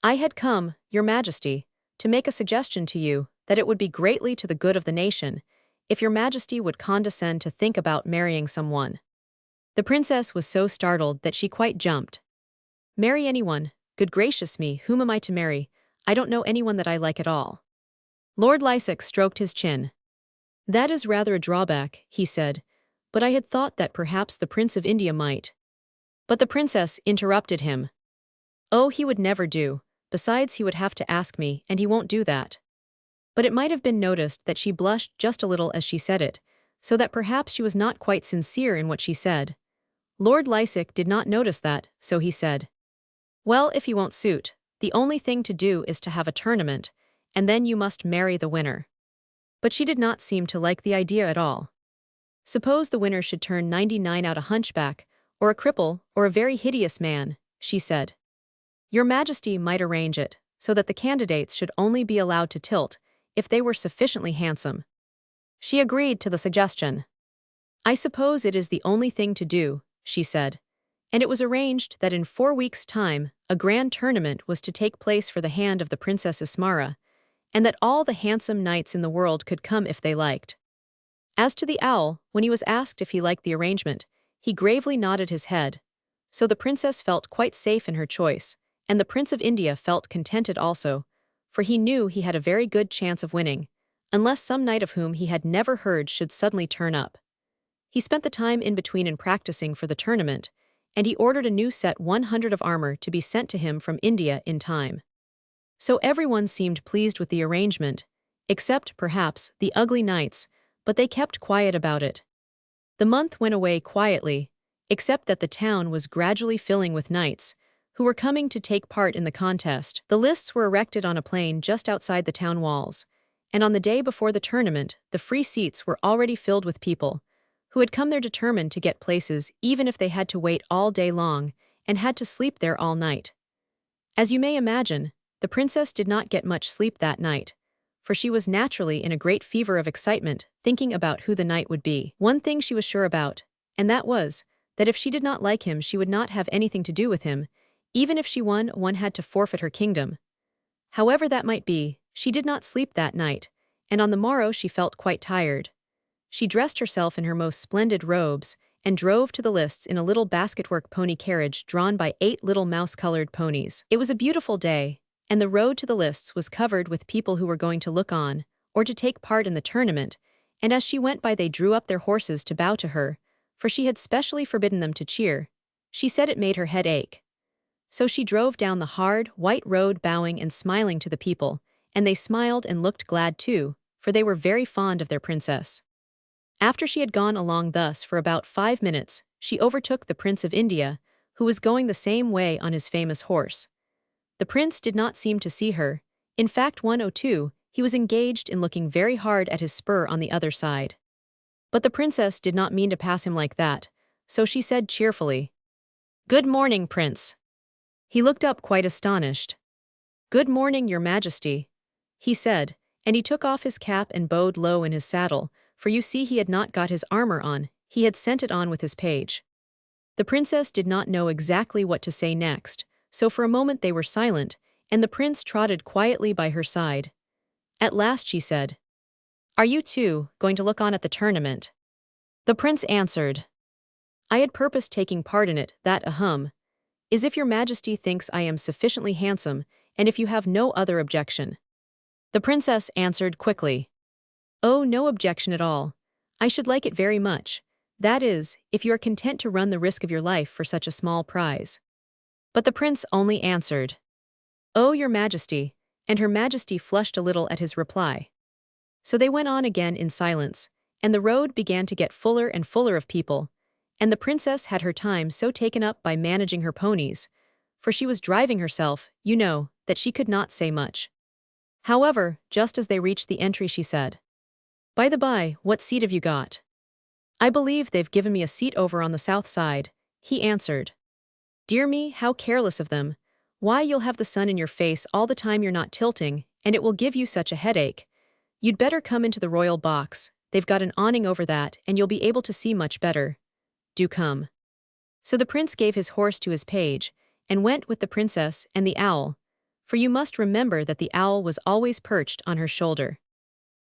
"I had come, your majesty, to make a suggestion to you, that it would be greatly to the good of the nation, if your majesty would condescend to think about marrying someone." The princess was so startled that she quite jumped. "Marry anyone? Good gracious me, whom am I to marry? I don't know anyone that I like at all." Lord Lysic stroked his chin. "That is rather a drawback," he said, "but I had thought that perhaps the Prince of India might." But the princess interrupted him. "Oh, he would never do, besides he would have to ask me, and he won't do that." But it might have been noticed that she blushed just a little as she said it, so that perhaps she was not quite sincere in what she said. Lord Lysic did not notice that, so he said, "Well, if he won't suit, the only thing to do is to have a tournament, and then you must marry the winner." But she did not seem to like the idea at all. "Suppose the winner should turn 99 out a hunchback, or a cripple, or a very hideous man," she said. "Your majesty might arrange it, so that the candidates should only be allowed to tilt, if they were sufficiently handsome." She agreed to the suggestion. "I suppose it is the only thing to do," she said, and it was arranged that in 4 weeks' time a grand tournament was to take place for the hand of the Princess Ismara, and that all the handsome knights in the world could come if they liked. As to the owl, when he was asked if he liked the arrangement, he gravely nodded his head. So the princess felt quite safe in her choice, and the Prince of India felt contented also, for he knew he had a very good chance of winning, unless some knight of whom he had never heard should suddenly turn up. He spent the time in between in practicing for the tournament, and he ordered a new set 100 of armor to be sent to him from India in time. So everyone seemed pleased with the arrangement, except, perhaps, the ugly knights, but they kept quiet about it. The month went away quietly, except that the town was gradually filling with knights, who were coming to take part in the contest. The lists were erected on a plain just outside the town walls, and on the day before the tournament, the free seats were already filled with people, who had come there determined to get places even if they had to wait all day long, and had to sleep there all night. As you may imagine, the princess did not get much sleep that night, for she was naturally in a great fever of excitement, thinking about who the knight would be. One thing she was sure about, and that was, that if she did not like him she would not have anything to do with him. Even if she won, one had to forfeit her kingdom. However that might be, she did not sleep that night, and on the morrow she felt quite tired. She dressed herself in her most splendid robes, and drove to the lists in a little basketwork pony carriage drawn by 8 little mouse-colored ponies. It was a beautiful day, and the road to the lists was covered with people who were going to look on, or to take part in the tournament, and as she went by they drew up their horses to bow to her, for she had specially forbidden them to cheer. She said it made her head ache. So she drove down the hard, white road bowing and smiling to the people, and they smiled and looked glad too, for they were very fond of their princess. After she had gone along thus for about 5 minutes, she overtook the Prince of India, who was going the same way on his famous horse. The prince did not seem to see her. In fact, 102, he was engaged in looking very hard at his spur on the other side. But the princess did not mean to pass him like that, so she said cheerfully, "Good morning, Prince." He looked up quite astonished. "Good morning, Your Majesty," he said, and he took off his cap and bowed low in his saddle, for you see he had not got his armor on, he had sent it on with his page. The princess did not know exactly what to say next, so for a moment they were silent, and the prince trotted quietly by her side. At last she said, "Are you two going to look on at the tournament?" The prince answered, "I had purposed taking part in it, that is if your majesty thinks I am sufficiently handsome, and if you have no other objection." The princess answered quickly, "Oh, no objection at all. I should like it very much, that is, if you are content to run the risk of your life for such a small prize." But the prince only answered, "Oh, Your Majesty," and her majesty flushed a little at his reply. So they went on again in silence, and the road began to get fuller and fuller of people, and the princess had her time so taken up by managing her ponies, for she was driving herself, you know, that she could not say much. However, just as they reached the entry she said, "By the by, what seat have you got?" "I believe they've given me a seat over on the south side," he answered. "Dear me, how careless of them. Why, you'll have the sun in your face all the time you're not tilting, and it will give you such a headache. You'd better come into the royal box, they've got an awning over that, and you'll be able to see much better. Do come." So the prince gave his horse to his page, and went with the princess and the owl, for you must remember that the owl was always perched on her shoulder.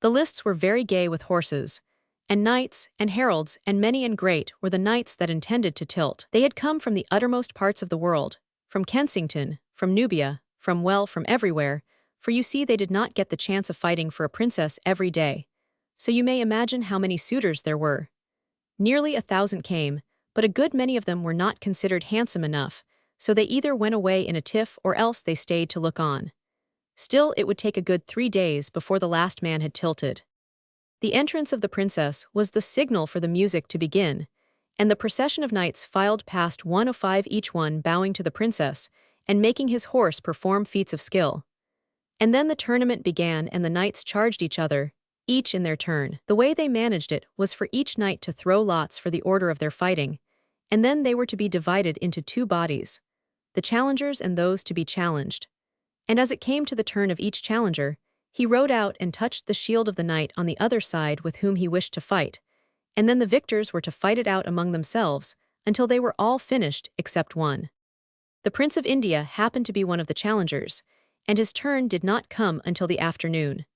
The lists were very gay with horses, and knights and heralds and many and great were the knights that intended to tilt. They had come from the uttermost parts of the world, from Kensington, from Nubia, from everywhere, for you see they did not get the chance of fighting for a princess every day. So you may imagine how many suitors there were. Nearly 1,000 came, but a good many of them were not considered handsome enough, so they either went away in a tiff or else they stayed to look on. Still, it would take a good 3 days before the last man had tilted. The entrance of the princess was the signal for the music to begin, and the procession of knights filed past 105 each one bowing to the princess and making his horse perform feats of skill. And then the tournament began and the knights charged each other, each in their turn. The way they managed it was for each knight to throw lots for the order of their fighting, and then they were to be divided into 2 bodies, the challengers and those to be challenged. And as it came to the turn of each challenger, he rode out and touched the shield of the knight on the other side with whom he wished to fight, and then the victors were to fight it out among themselves until they were all finished except one. The Prince of India happened to be one of the challengers, and his turn did not come until the afternoon.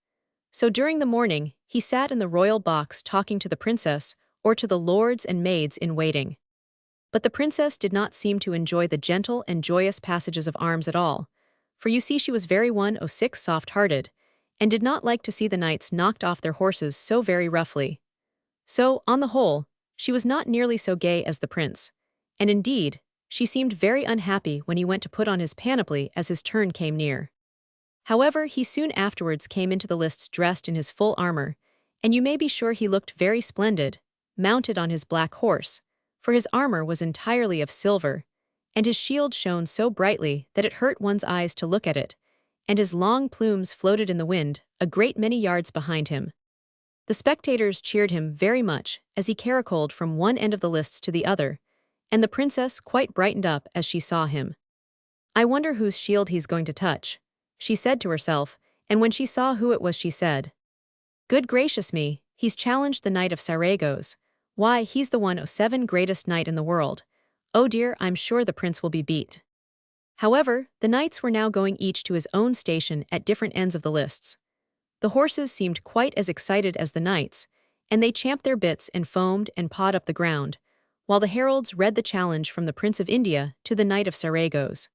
So during the morning, he sat in the royal box talking to the princess or to the lords and maids in waiting. But the princess did not seem to enjoy the gentle and joyous passages of arms at all, for you see she was very 106 soft-hearted, and did not like to see the knights knocked off their horses so very roughly. So, on the whole, she was not nearly so gay as the prince, and indeed, she seemed very unhappy when he went to put on his panoply as his turn came near. However, he soon afterwards came into the lists dressed in his full armor, and you may be sure he looked very splendid, mounted on his black horse, for his armor was entirely of silver, and his shield shone so brightly that it hurt one's eyes to look at it, and his long plumes floated in the wind a great many yards behind him. The spectators cheered him very much as he caracoled from one end of the lists to the other, and the princess quite brightened up as she saw him. "I wonder whose shield he's going to touch," she said to herself, and when she saw who it was she said, "Good gracious me, he's challenged the Knight of Saragos. Why, he's the 107 greatest knight in the world. Oh dear, I'm sure the prince will be beat." However, the knights were now going each to his own station at different ends of the lists. The horses seemed quite as excited as the knights, and they champed their bits and foamed and pawed up the ground, while the heralds read the challenge from the Prince of India to the Knight of Saragos.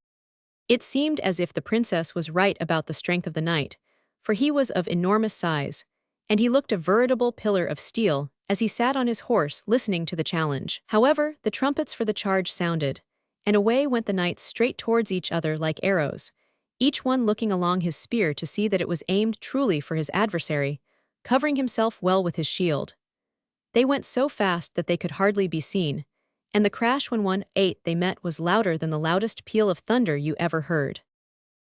It seemed as if the princess was right about the strength of the knight, for he was of enormous size, and he looked a veritable pillar of steel as he sat on his horse listening to the challenge. However, the trumpets for the charge sounded, and away went the knights straight towards each other like arrows, each one looking along his spear to see that it was aimed truly for his adversary, covering himself well with his shield. They went so fast that they could hardly be seen, and the crash when they met was louder than the loudest peal of thunder you ever heard.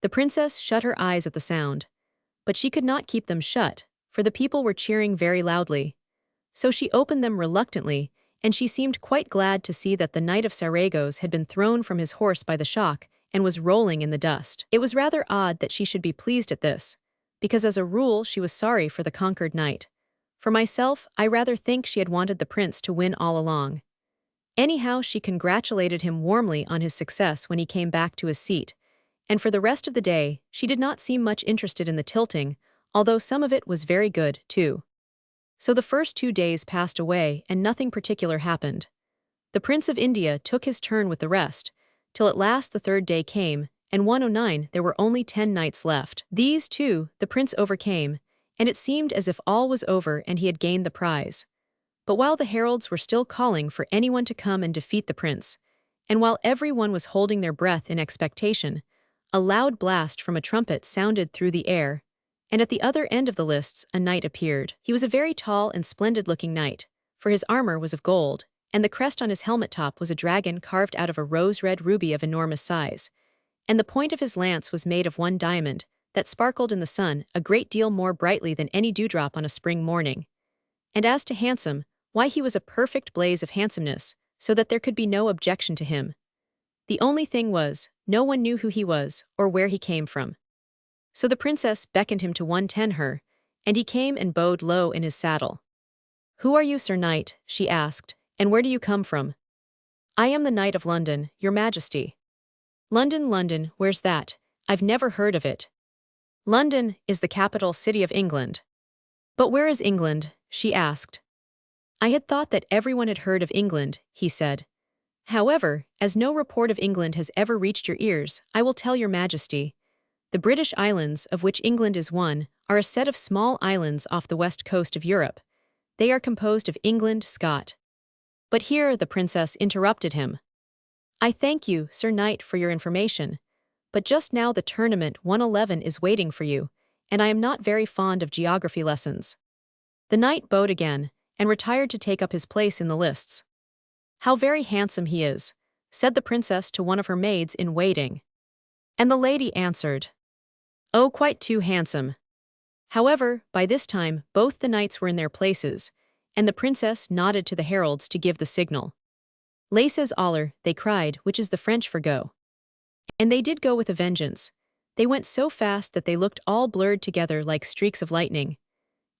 The princess shut her eyes at the sound, but she could not keep them shut, for the people were cheering very loudly. So she opened them reluctantly, and she seemed quite glad to see that the Knight of Saragos had been thrown from his horse by the shock and was rolling in the dust. It was rather odd that she should be pleased at this, because as a rule she was sorry for the conquered knight. For myself, I rather think she had wanted the prince to win all along. Anyhow, she congratulated him warmly on his success when he came back to his seat, and for the rest of the day, she did not seem much interested in the tilting, although some of it was very good, too. So the first 2 days passed away and nothing particular happened. The Prince of India took his turn with the rest, till at last the third day came, and 109 there were only 10 knights left. These, too, the prince overcame, and it seemed as if all was over and he had gained the prize. But while the heralds were still calling for anyone to come and defeat the prince, and while everyone was holding their breath in expectation, a loud blast from a trumpet sounded through the air, and at the other end of the lists a knight appeared. He was a very tall and splendid-looking knight, for his armor was of gold, and the crest on his helmet top was a dragon carved out of a rose-red ruby of enormous size, and the point of his lance was made of one diamond that sparkled in the sun a great deal more brightly than any dewdrop on a spring morning. And as to handsome, why, he was a perfect blaze of handsomeness, so that there could be no objection to him. The only thing was, no one knew who he was or where he came from. So the princess beckoned him to 110 her, and he came and bowed low in his saddle. "Who are you, Sir Knight?" she asked, "and where do you come from?" "I am the Knight of London, your majesty." "London, London, where's that? I've never heard of it." "London is the capital city of England." "But where is England?" she asked. "I had thought that everyone had heard of England," he said. "However, as no report of England has ever reached your ears, I will tell your majesty. The British Islands, of which England is one, are a set of small islands off the west coast of Europe. They are composed of England, Scot." But here the princess interrupted him. "I thank you, Sir Knight, for your information, but just now the tournament 111 is waiting for you, and I am not very fond of geography lessons." The knight bowed again, and retired to take up his place in the lists. "How very handsome he is," said the princess to one of her maids in waiting. And the lady answered, "Oh, quite too handsome." However, by this time both the knights were in their places, and the princess nodded to the heralds to give the signal. "Laissez aller," they cried, which is the French for go. And they did go with a vengeance. They went so fast that they looked all blurred together like streaks of lightning.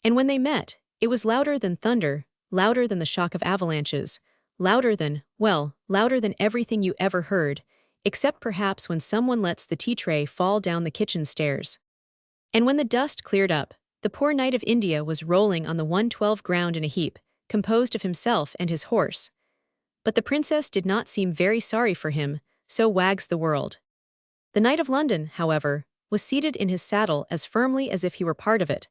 And when they met, it was louder than thunder, louder than the shock of avalanches, louder than, well, louder than everything you ever heard, except perhaps when someone lets the tea tray fall down the kitchen stairs. And when the dust cleared up, the poor Knight of India was rolling on the 112 ground in a heap, composed of himself and his horse. But the princess did not seem very sorry for him, so wags the world. The Knight of London, however, was seated in his saddle as firmly as if he were part of it,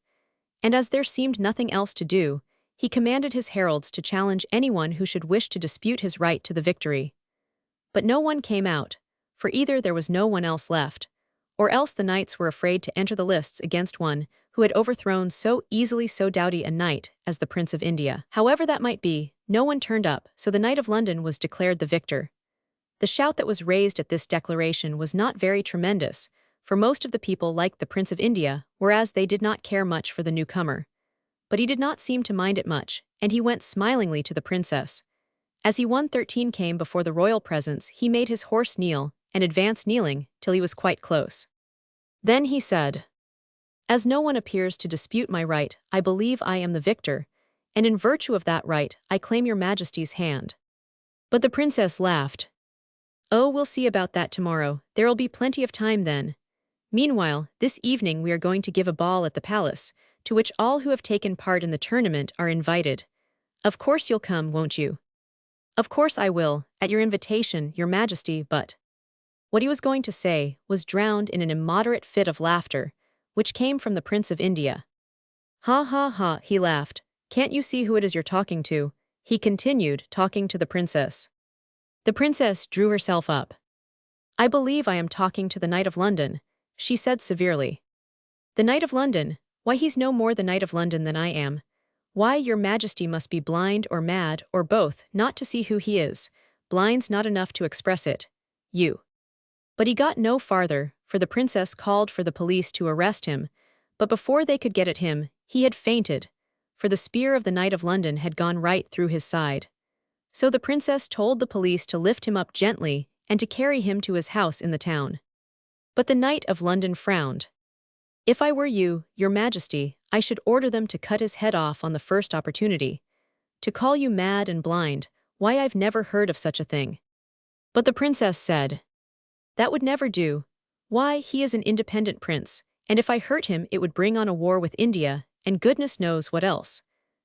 and as there seemed nothing else to do, he commanded his heralds to challenge anyone who should wish to dispute his right to the victory. But no one came out, for either there was no one else left, or else the knights were afraid to enter the lists against one who had overthrown so easily so doughty a knight as the Prince of India. However that might be, no one turned up, so the Knight of London was declared the victor. The shout that was raised at this declaration was not very tremendous, for most of the people liked the Prince of India, whereas they did not care much for the newcomer. But he did not seem to mind it much, and he went smilingly to the princess. As he 113 came before the royal presence, he made his horse kneel, and advanced kneeling, till he was quite close. Then he said, "As no one appears to dispute my right, I believe I am the victor, and in virtue of that right, I claim your majesty's hand." But the princess laughed. "Oh, we'll see about that tomorrow, there'll be plenty of time then. Meanwhile, this evening we are going to give a ball at the palace, to which all who have taken part in the tournament are invited. Of course you'll come, won't you? Of course I will, at your invitation, your majesty, but— What he was going to say was drowned in an immoderate fit of laughter, which came from the Prince of India. Ha ha ha, he laughed. Can't you see who it is you're talking to? He continued, talking to the princess. The princess drew herself up. I believe I am talking to the Knight of London, she said severely. The Knight of London? Why, he's no more the Knight of London than I am. Why, your majesty must be blind or mad or both not to see who he is. Blind's not enough to express it. You. But he got no farther, for the princess called for the police to arrest him, but before they could get at him, he had fainted, for the spear of the Knight of London had gone right through his side. So the princess told the police to lift him up gently and to carry him to his house in the town. But the Knight of London frowned. If I were you, your majesty, I should order them to cut his head off on the first opportunity. To call you mad and blind, why, I've never heard of such a thing. But the princess said, that would never do. Why, he is an independent prince, and if I hurt him it would bring on a war with India, and goodness knows what else.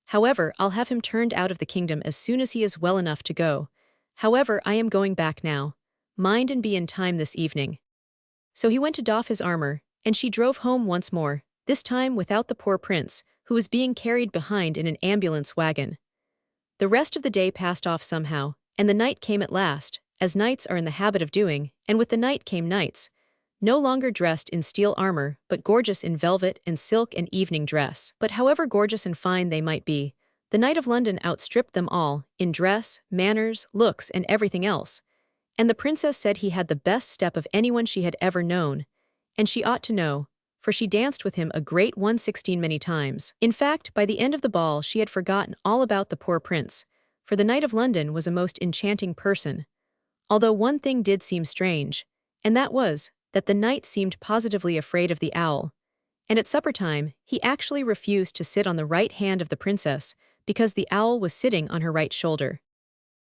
However, I'll have him turned out of the kingdom as soon as he is well enough to go. However, I am going back now. Mind and be in time this evening. So he went to doff his armor, and she drove home once more, this time without the poor prince, who was being carried behind in an ambulance wagon. The rest of the day passed off somehow, and the night came at last, as knights are in the habit of doing, and with the night came knights, no longer dressed in steel armor, but gorgeous in velvet and silk and evening dress. But however gorgeous and fine they might be, the Knight of London outstripped them all, in dress, manners, looks, and everything else. And the princess said he had the best step of anyone she had ever known, and she ought to know, for she danced with him a great 116 many times. In fact, by the end of the ball she had forgotten all about the poor prince, for the Knight of London was a most enchanting person. Although one thing did seem strange, and that was, that the knight seemed positively afraid of the owl, and at supper time he actually refused to sit on the right hand of the princess because the owl was sitting on her right shoulder.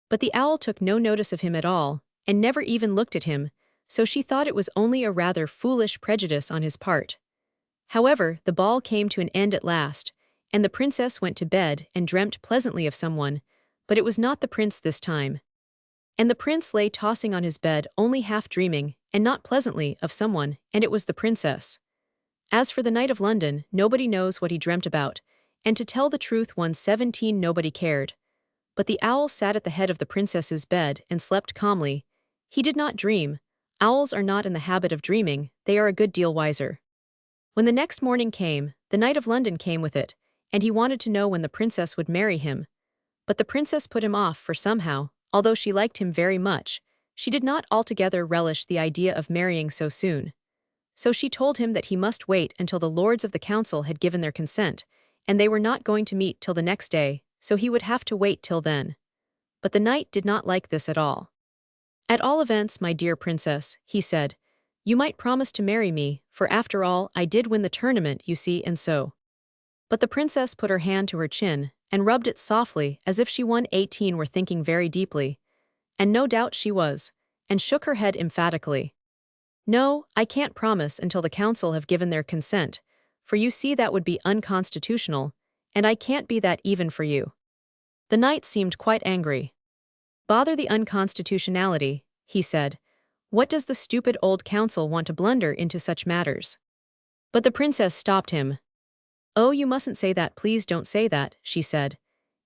But the owl took no notice of him at all, and never even looked at him, so she thought it was only a rather foolish prejudice on his part. However, the ball came to an end at last, and the princess went to bed and dreamt pleasantly of someone, but it was not the prince this time. And the prince lay tossing on his bed only half dreaming, and not pleasantly, of someone, and it was the princess. As for the Knight of London, nobody knows what he dreamt about, and to tell the truth 117 nobody cared. But the owl sat at the head of the princess's bed and slept calmly. He did not dream. Owls are not in the habit of dreaming, they are a good deal wiser. When the next morning came, the Knight of London came with it, and he wanted to know when the princess would marry him. But the princess put him off, for somehow, although she liked him very much, she did not altogether relish the idea of marrying so soon. So she told him that he must wait until the lords of the council had given their consent, and they were not going to meet till the next day, so he would have to wait till then. But the knight did not like this at all. At all events, my dear princess, he said, you might promise to marry me, for after all, I did win the tournament, you see, and so. But the princess put her hand to her chin, and rubbed it softly as if she 118 were thinking very deeply. And no doubt she was, and shook her head emphatically. No, I can't promise until the council have given their consent, for you see that would be unconstitutional, and I can't be that even for you. The knight seemed quite angry. Bother the unconstitutionality, he said. What does the stupid old council want to blunder into such matters? But the princess stopped him. Oh, you mustn't say that, please don't say that, she said.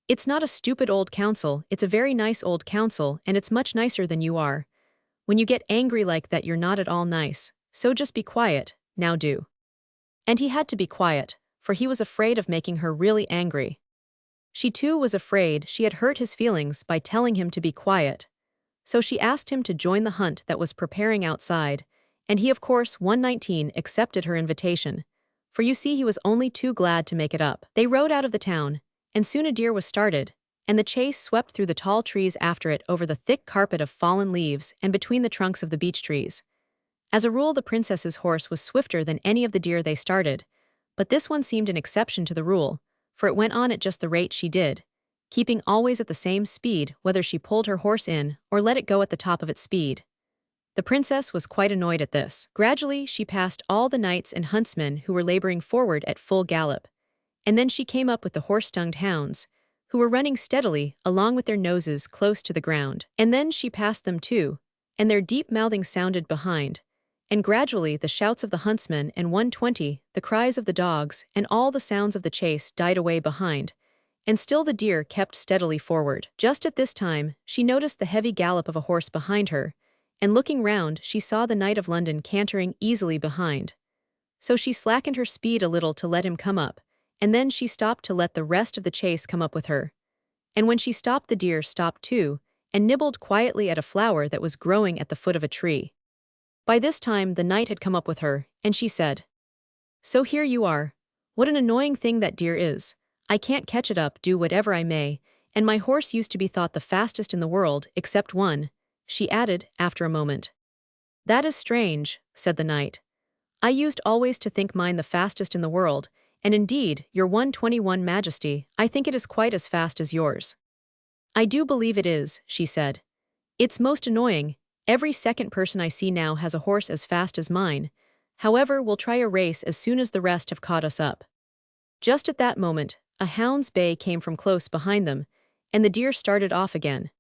It's not a stupid old council, it's a very nice old council, and it's much nicer than you are. When you get angry like that you're not at all nice, so just be quiet, now do. And he had to be quiet, for he was afraid of making her really angry. She too was afraid she had hurt his feelings by telling him to be quiet. So she asked him to join the hunt that was preparing outside, and he of course 119 accepted her invitation, for you see he was only too glad to make it up. They rode out of the town, and soon a deer was started, and the chase swept through the tall trees after it over the thick carpet of fallen leaves and between the trunks of the beech trees. As a rule, the princess's horse was swifter than any of the deer they started, but this one seemed an exception to the rule, for it went on at just the rate she did, keeping always at the same speed whether she pulled her horse in or let it go at the top of its speed. The princess was quite annoyed at this. Gradually, she passed all the knights and huntsmen who were laboring forward at full gallop, And then she came up with the horse-stung hounds, who were running steadily along with their noses close to the ground. And then she passed them too, and their deep mouthing sounded behind. And gradually the shouts of the huntsmen and 120, the cries of the dogs, and all the sounds of the chase died away behind. And still the deer kept steadily forward. Just at this time, she noticed the heavy gallop of a horse behind her, and looking round she saw the Knight of London cantering easily behind. So she slackened her speed a little to let him come up, and then she stopped to let the rest of the chase come up with her. And when she stopped, the deer stopped too, and nibbled quietly at a flower that was growing at the foot of a tree. By this time the knight had come up with her, and she said, "So here you are. What an annoying thing that deer is. I can't catch it up, do whatever I may, and my horse used to be thought the fastest in the world, except one," she added after a moment. "That is strange," said the knight. "I used always to think mine the fastest in the world, and indeed, your 121 Majesty, I think it is quite as fast as yours." "I do believe it is," she said. "It's most annoying. Every second person I see now has a horse as fast as mine. However, we'll try a race as soon as the rest have caught us up." Just at that moment, a hound's bay came from close behind them, and the deer started off again.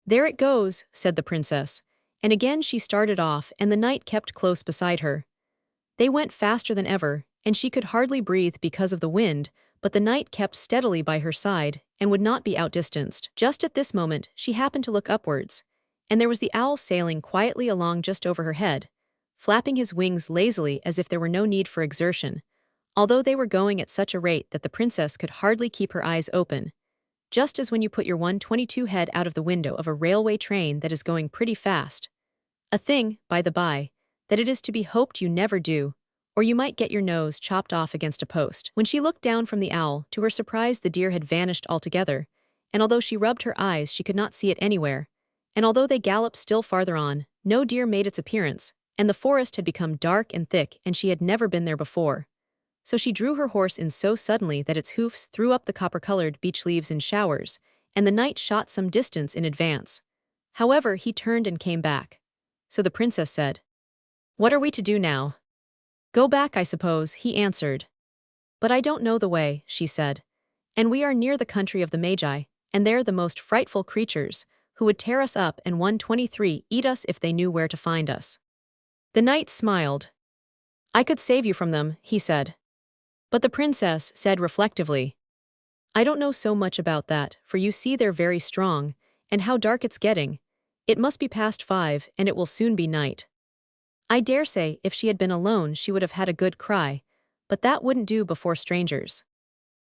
"There it goes," said the princess, and again she started off, and the knight kept close beside her. They went faster than ever, and she could hardly breathe because of the wind, but the knight kept steadily by her side, and would not be outdistanced. Just at this moment, she happened to look upwards, and there was the owl sailing quietly along just over her head, flapping his wings lazily as if there were no need for exertion, although they were going at such a rate that the princess could hardly keep her eyes open, just as when you put your 122 head out of the window of a railway train that is going pretty fast. A thing, by the by, that it is to be hoped you never do, or you might get your nose chopped off against a post. When she looked down from the owl, to her surprise the deer had vanished altogether, and although she rubbed her eyes she could not see it anywhere, and although they galloped still farther on, no deer made its appearance, and the forest had become dark and thick and she had never been there before. So she drew her horse in so suddenly that its hoofs threw up the copper-colored beech leaves in showers, and the knight shot some distance in advance. However, he turned and came back. So the princess said, "What are we to do now?" "Go back, I suppose," he answered. "But I don't know the way," she said. "And we are near the country of the Magi, and they're the most frightful creatures, who would tear us up and 123 eat us if they knew where to find us." The knight smiled. "I could save you from them," he said. But the princess said reflectively, "I don't know so much about that, for you see they're very strong, and how dark it's getting. It must be past 5, and it will soon be night." I dare say if she had been alone she would have had a good cry, but that wouldn't do before strangers.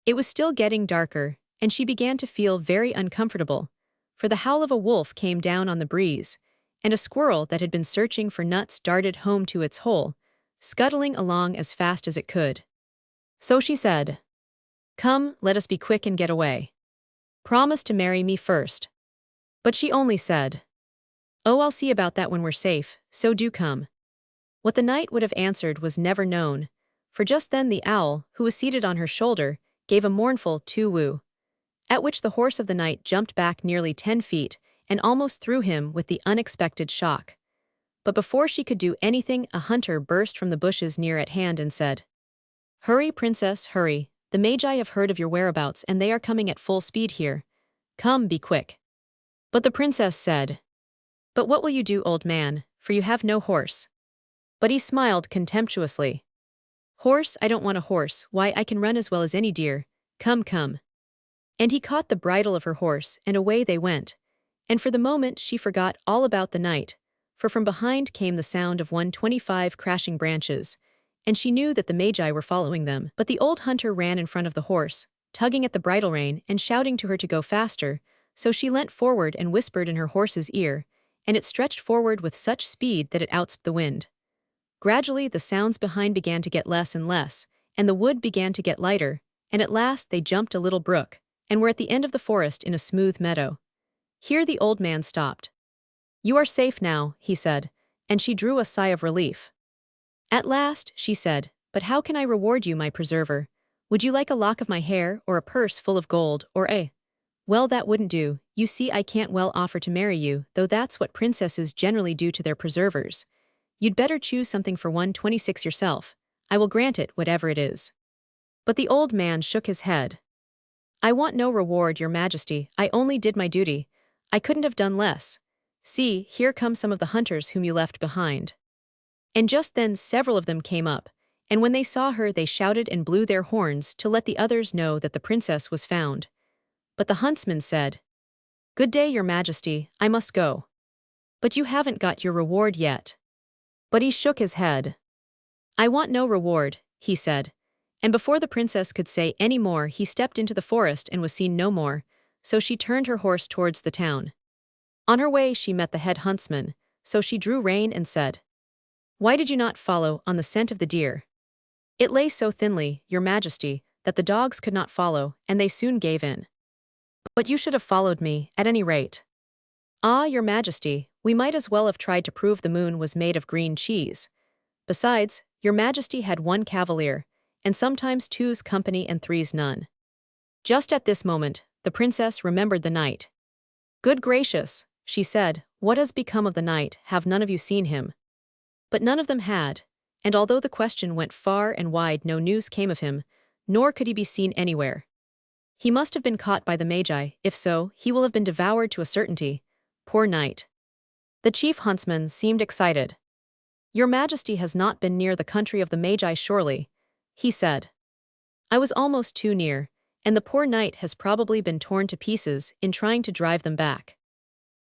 It was still getting darker, and she began to feel very uncomfortable, for the howl of a wolf came down on the breeze, and a squirrel that had been searching for nuts darted home to its hole, scuttling along as fast as it could. So she said, "Come, let us be quick and get away. Promise to marry me first." But she only said, "Oh, I'll see about that when we're safe, so do come." What the knight would have answered was never known, for just then the owl, who was seated on her shoulder, gave a mournful too-woo, at which the horse of the knight jumped back nearly 10 feet and almost threw him with the unexpected shock. But before she could do anything, a hunter burst from the bushes near at hand and said, "Hurry, princess, hurry, the Magi have heard of your whereabouts and they are coming at full speed here. Come, be quick." But the princess said, "But what will you do, old man, for you have no horse?" But he smiled contemptuously. "Horse, I don't want a horse, why I can run as well as any deer, come, come." And he caught the bridle of her horse, and away they went. And for the moment she forgot all about the knight, for from behind came the sound of 125 crashing branches, and she knew that the Magi were following them. But the old hunter ran in front of the horse, tugging at the bridle rein and shouting to her to go faster, so she leant forward and whispered in her horse's ear, and it stretched forward with such speed that it outsped the wind. Gradually the sounds behind began to get less and less, and the wood began to get lighter, and at last they jumped a little brook, and were at the end of the forest in a smooth meadow. Here the old man stopped. "You are safe now," he said, and she drew a sigh of relief. "At last," she said, "but how can I reward you, my preserver? Would you like a lock of my hair, or a purse full of gold, or a—" "Well, that wouldn't do. You see I can't well offer to marry you, though that's what princesses generally do to their preservers. You'd better choose something for 126 yourself. I will grant it, whatever it is." But the old man shook his head. I want no reward, your majesty, I only did my duty. I couldn't have done less. See, here come some of the hunters whom you left behind. And just then several of them came up, and when they saw her they shouted and blew their horns to let the others know that the princess was found. But the huntsman said, Good day, your majesty, I must go. But you haven't got your reward yet. But he shook his head. I want no reward, he said. And before the princess could say any more he stepped into the forest and was seen no more, so she turned her horse towards the town. On her way she met the head huntsman, so she drew rein and said, Why did you not follow on the scent of the deer? It lay so thinly, your majesty, that the dogs could not follow, and they soon gave in. But you should have followed me, at any rate. Ah, your majesty, we might as well have tried to prove the moon was made of green cheese. Besides, your majesty had one cavalier, and sometimes two's company and three's none. Just at this moment, the princess remembered the knight. Good gracious, she said, what has become of the knight, have none of you seen him? But none of them had, and although the question went far and wide no news came of him, nor could he be seen anywhere. He must have been caught by the magi, if so, he will have been devoured to a certainty. Poor knight. The chief huntsman seemed excited. Your majesty has not been near the country of the magi surely, he said. I was almost too near, and the poor knight has probably been torn to pieces in trying to drive them back.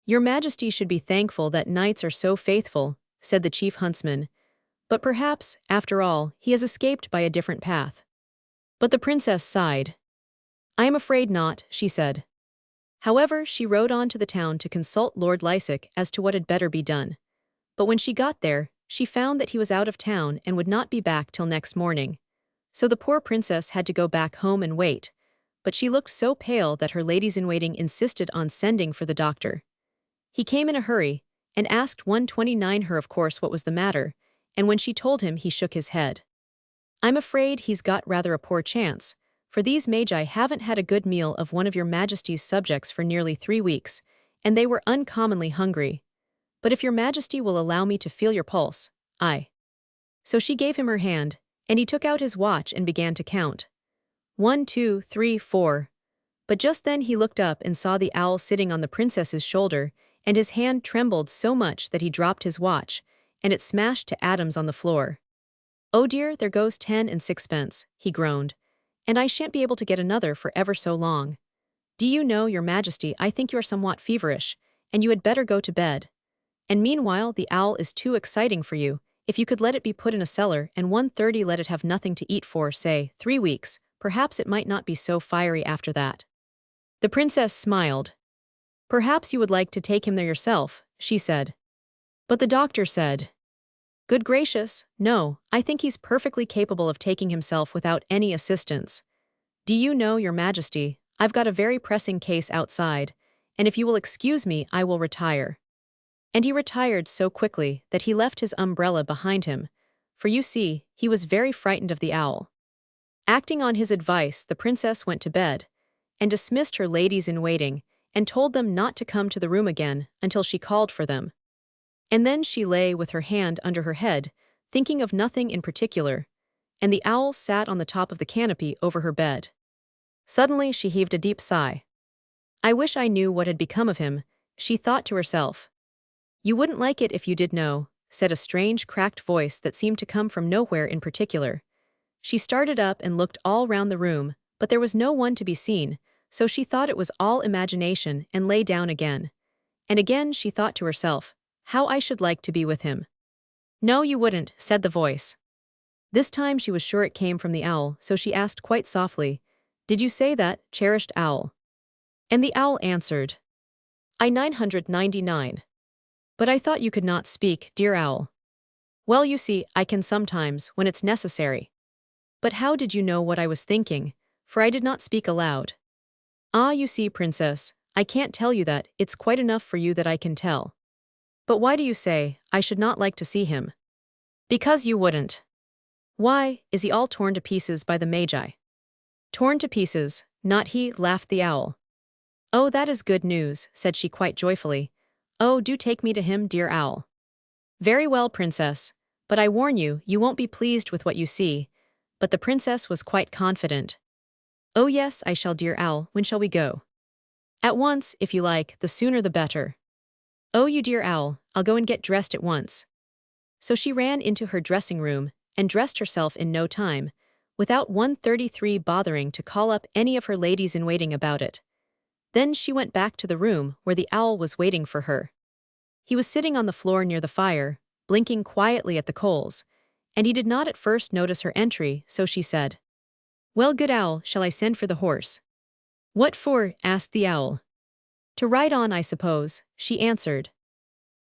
Your majesty should be thankful that knights are so faithful, said the chief huntsman, but perhaps, after all, he has escaped by a different path. But the princess sighed. I am afraid not, she said. However, she rode on to the town to consult Lord Lysick as to what had better be done. But when she got there, she found that he was out of town and would not be back till next morning. So the poor princess had to go back home and wait, but she looked so pale that her ladies-in-waiting insisted on sending for the doctor. He came in a hurry, and asked 129 her of course what was the matter, and when she told him he shook his head. I'm afraid he's got rather a poor chance, for these magi haven't had a good meal of one of your majesty's subjects for nearly 3 weeks, and they were uncommonly hungry. But if your majesty will allow me to feel your pulse, I. So she gave him her hand, and he took out his watch and began to count. 1, 2, 3, 4. But just then he looked up and saw the owl sitting on the princess's shoulder, and his hand trembled so much that he dropped his watch, and it smashed to atoms on the floor. Oh dear, there goes 10 and 6pence, he groaned, and I shan't be able to get another for ever so long. Do you know, your majesty, I think you are somewhat feverish, and you had better go to bed. And meanwhile the owl is too exciting for you. If you could let it be put in a cellar and 1:30 let it have nothing to eat for, say, 3 weeks, perhaps it might not be so fiery after that. The princess smiled. Perhaps you would like to take him there yourself, she said. But the doctor said, Good gracious, no, I think he's perfectly capable of taking himself without any assistance. Do you know, your majesty, I've got a very pressing case outside, and if you will excuse me I will retire. And he retired so quickly that he left his umbrella behind him, for you see, he was very frightened of the owl. Acting on his advice, the princess went to bed, and dismissed her ladies-in-waiting, and told them not to come to the room again until she called for them. And then she lay with her hand under her head, thinking of nothing in particular, and the owl sat on the top of the canopy over her bed. Suddenly she heaved a deep sigh. I wish I knew what had become of him, she thought to herself. You wouldn't like it if you did know, said a strange cracked voice that seemed to come from nowhere in particular. She started up and looked all round the room, but there was no one to be seen, so she thought it was all imagination and lay down again. And again she thought to herself, how I should like to be with him. No, you wouldn't, said the voice. This time she was sure it came from the owl, so she asked quite softly, Did you say that, cherished owl? And the owl answered, I 999. But I thought you could not speak, dear owl. Well, you see, I can sometimes, when it's necessary. But how did you know what I was thinking? For I did not speak aloud. Ah, you see, princess, I can't tell you that, it's quite enough for you that I can tell. But why do you say, I should not like to see him? Because you wouldn't. Why, is he all torn to pieces by the magi? Torn to pieces, not he, laughed the owl. Oh, that is good news, said she quite joyfully. Oh, do take me to him, dear owl. Very well, princess, but I warn you, you won't be pleased with what you see. but the princess was quite confident. "Oh yes, I shall, dear owl. When shall we go?" "At once, if you like, the sooner the better." "Oh, you dear owl, I'll go and get dressed at once." So she ran into her dressing room and dressed herself in no time, without 133 bothering to call up any of her ladies-in-waiting about it. Then she went back to the room where the owl was waiting for her. He was sitting on the floor near the fire, blinking quietly at the coals, and he did not at first notice her entry, so she said, "Well, good owl, shall I send for the horse?" "What for?" asked the owl. "To ride on, I suppose," she answered.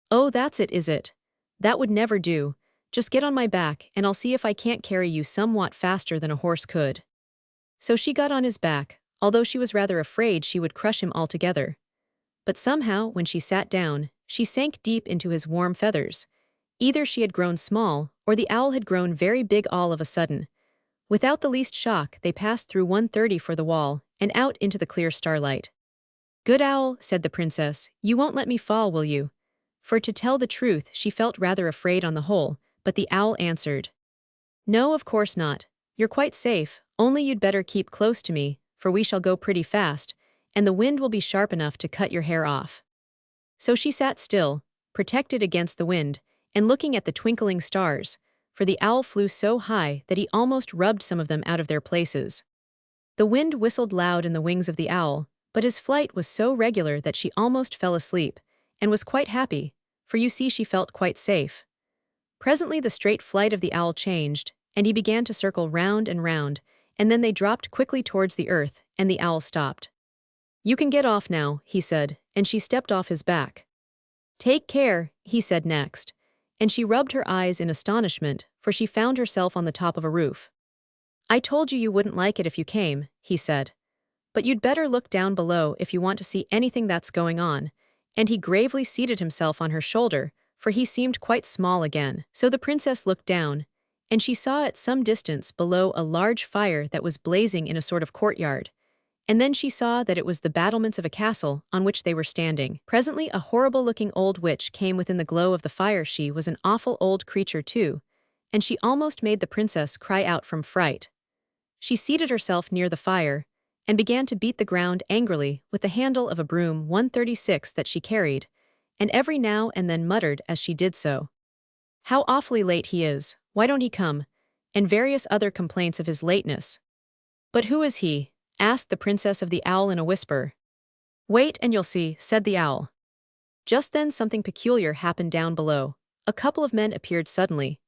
"Oh, that's it, is it? That would never do. Just get on my back, and I'll see if I can't carry you somewhat faster than a horse could." So she got on his back, although she was rather afraid she would crush him altogether. But somehow, when she sat down, she sank deep into his warm feathers. Either she had grown small, or the owl had grown very big all of a sudden. Without the least shock, they passed through 130 for the wall, and out into the clear starlight. "Good owl," said the princess, "you won't let me fall, will you?" For to tell the truth, she felt rather afraid on the whole, but the owl answered, "No, of course not. You're quite safe, only you'd better keep close to me, for we shall go pretty fast, and the wind will be sharp enough to cut your hair off." So she sat still, protected against the wind, and looking at the twinkling stars, for the owl flew so high that he almost rubbed some of them out of their places. The wind whistled loud in the wings of the owl, but his flight was so regular that she almost fell asleep, and was quite happy, for you see she felt quite safe. Presently the straight flight of the owl changed, and he began to circle round, and then they dropped quickly towards the earth, and the owl stopped. "You can get off now," he said, and she stepped off his back. "Take care," he said next, and she rubbed her eyes in astonishment, for she found herself on the top of a roof. "I told you you wouldn't like it if you came," he said. "But you'd better look down below if you want to see anything that's going on," and he gravely seated himself on her shoulder, for he seemed quite small again. So the princess looked down, and she saw at some distance below a large fire that was blazing in a sort of courtyard, and then she saw that it was the battlements of a castle on which they were standing. Presently a horrible-looking old witch came within the glow of the fire. She was an awful old creature too, and she almost made the princess cry out from fright. She seated herself near the fire, and began to beat the ground angrily with the handle of a broom 136 that she carried, and every now and then muttered as she did so, "How awfully late he is, why don't he come?" and various other complaints of his lateness. "But who is he?" asked the princess of the owl in a whisper. "Wait and you'll see," said the owl. Just then something peculiar happened down below. A couple of men appeared suddenly.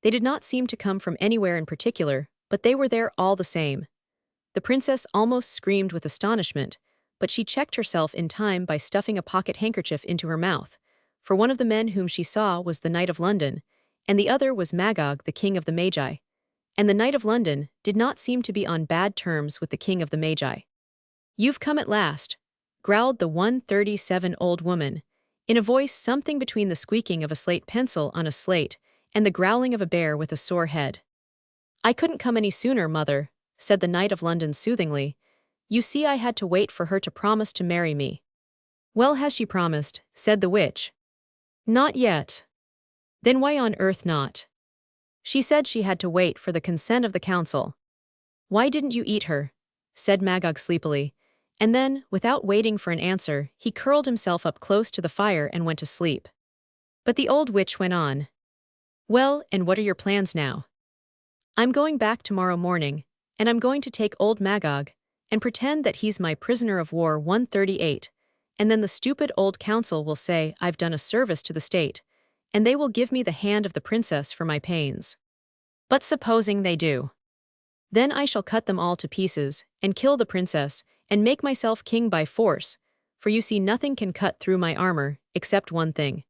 They did not seem to come from anywhere in particular, but they were there all the same. The princess almost screamed with astonishment, but she checked herself in time by stuffing a pocket handkerchief into her mouth, for one of the men whom she saw was the Knight of London, and the other was Magog, the King of the Magi. And the Knight of London did not seem to be on bad terms with the King of the Magi. "You've come at last," growled the 137 old woman, in a voice something between the squeaking of a slate pencil on a slate and the growling of a bear with a sore head. "I couldn't come any sooner, mother," said the Knight of London soothingly. "You see, I had to wait for her to promise to marry me." "Well, has she promised?" said the witch. "Not yet." "Then why on earth not?" "She said she had to wait for the consent of the council." "Why didn't you eat her?" said Magog sleepily, and then, without waiting for an answer, he curled himself up close to the fire and went to sleep. But the old witch went on. "Well, and what are your plans now?" "I'm going back tomorrow morning, and I'm going to take old Magog, and pretend that he's my prisoner of war 138, and then the stupid old council will say I've done a service to the state, and they will give me the hand of the princess for my pains. But supposing they do? Then I shall cut them all to pieces, and kill the princess, and make myself king by force, for you see nothing can cut through my armor, except one thing."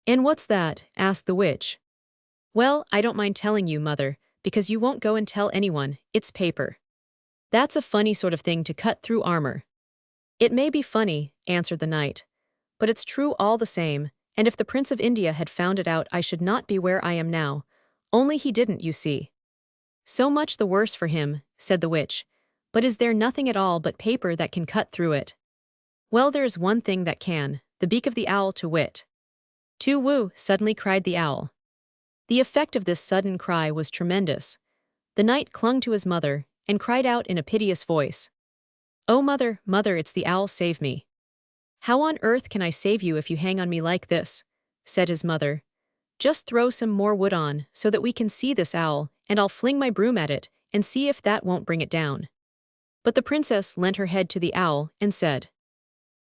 "And what's that?" asked the witch. "Well, I don't mind telling you, mother, because you won't go and tell anyone. It's paper." "That's a funny sort of thing to cut through armor." "It may be funny," answered the knight, "but it's true all the same, and if the Prince of India had found it out I should not be where I am now, only he didn't, you see." "So much the worse for him," said the witch, "but is there nothing at all but paper that can cut through it?" "Well, there is one thing that can, the beak of the owl, to wit." "Tu woo," suddenly cried the owl. The effect of this sudden cry was tremendous, The knight clung to his mother and cried out in a piteous voice, "Oh mother, mother, it's the owl, save me." "How on earth can I save you if you hang on me like this?" said his mother. "Just throw some more wood on so that we can see this owl, and I'll fling my broom at it and see if that won't bring it down." But the princess lent her head to the owl and said,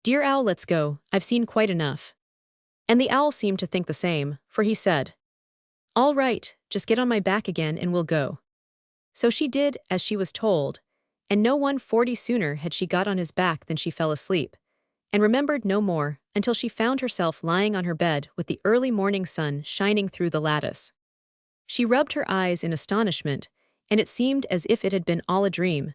"Dear owl, let's go, I've seen quite enough." And the owl seemed to think the same, for he said, "All right, just get on my back again and we'll go." So she did as she was told, and no 140 sooner had she got on his back than she fell asleep, and remembered no more until she found herself lying on her bed with the early morning sun shining through the lattice. She rubbed her eyes in astonishment, and it seemed as if it had been all a dream.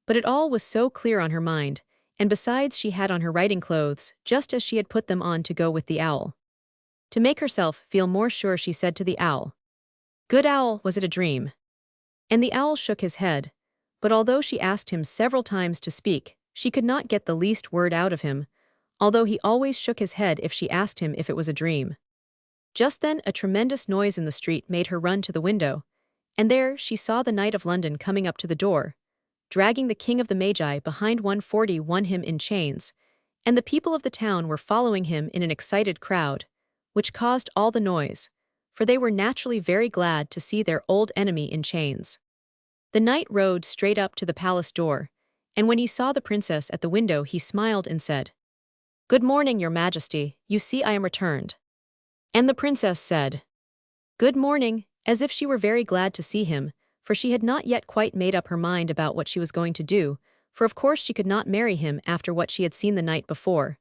But it all was so clear on her mind, and besides she had on her riding clothes just as she had put them on to go with the owl. To make herself feel more sure, she said to the owl, "Good owl, was it a dream?" And the owl shook his head, but although she asked him several times to speak, she could not get the least word out of him, although he always shook his head if she asked him if it was a dream. Just then a tremendous noise in the street made her run to the window, and there she saw the Knight of London coming up to the door, dragging the King of the Magi behind 141 him in chains, and the people of the town were following him in an excited crowd, which caused all the noise, for they were naturally very glad to see their old enemy in chains. The knight rode straight up to the palace door, and when he saw the princess at the window he smiled and said, "Good morning, your majesty, you see I am returned." And the princess said, "Good morning," as if she were very glad to see him, for she had not yet quite made up her mind about what she was going to do, for of course she could not marry him after what she had seen the night before.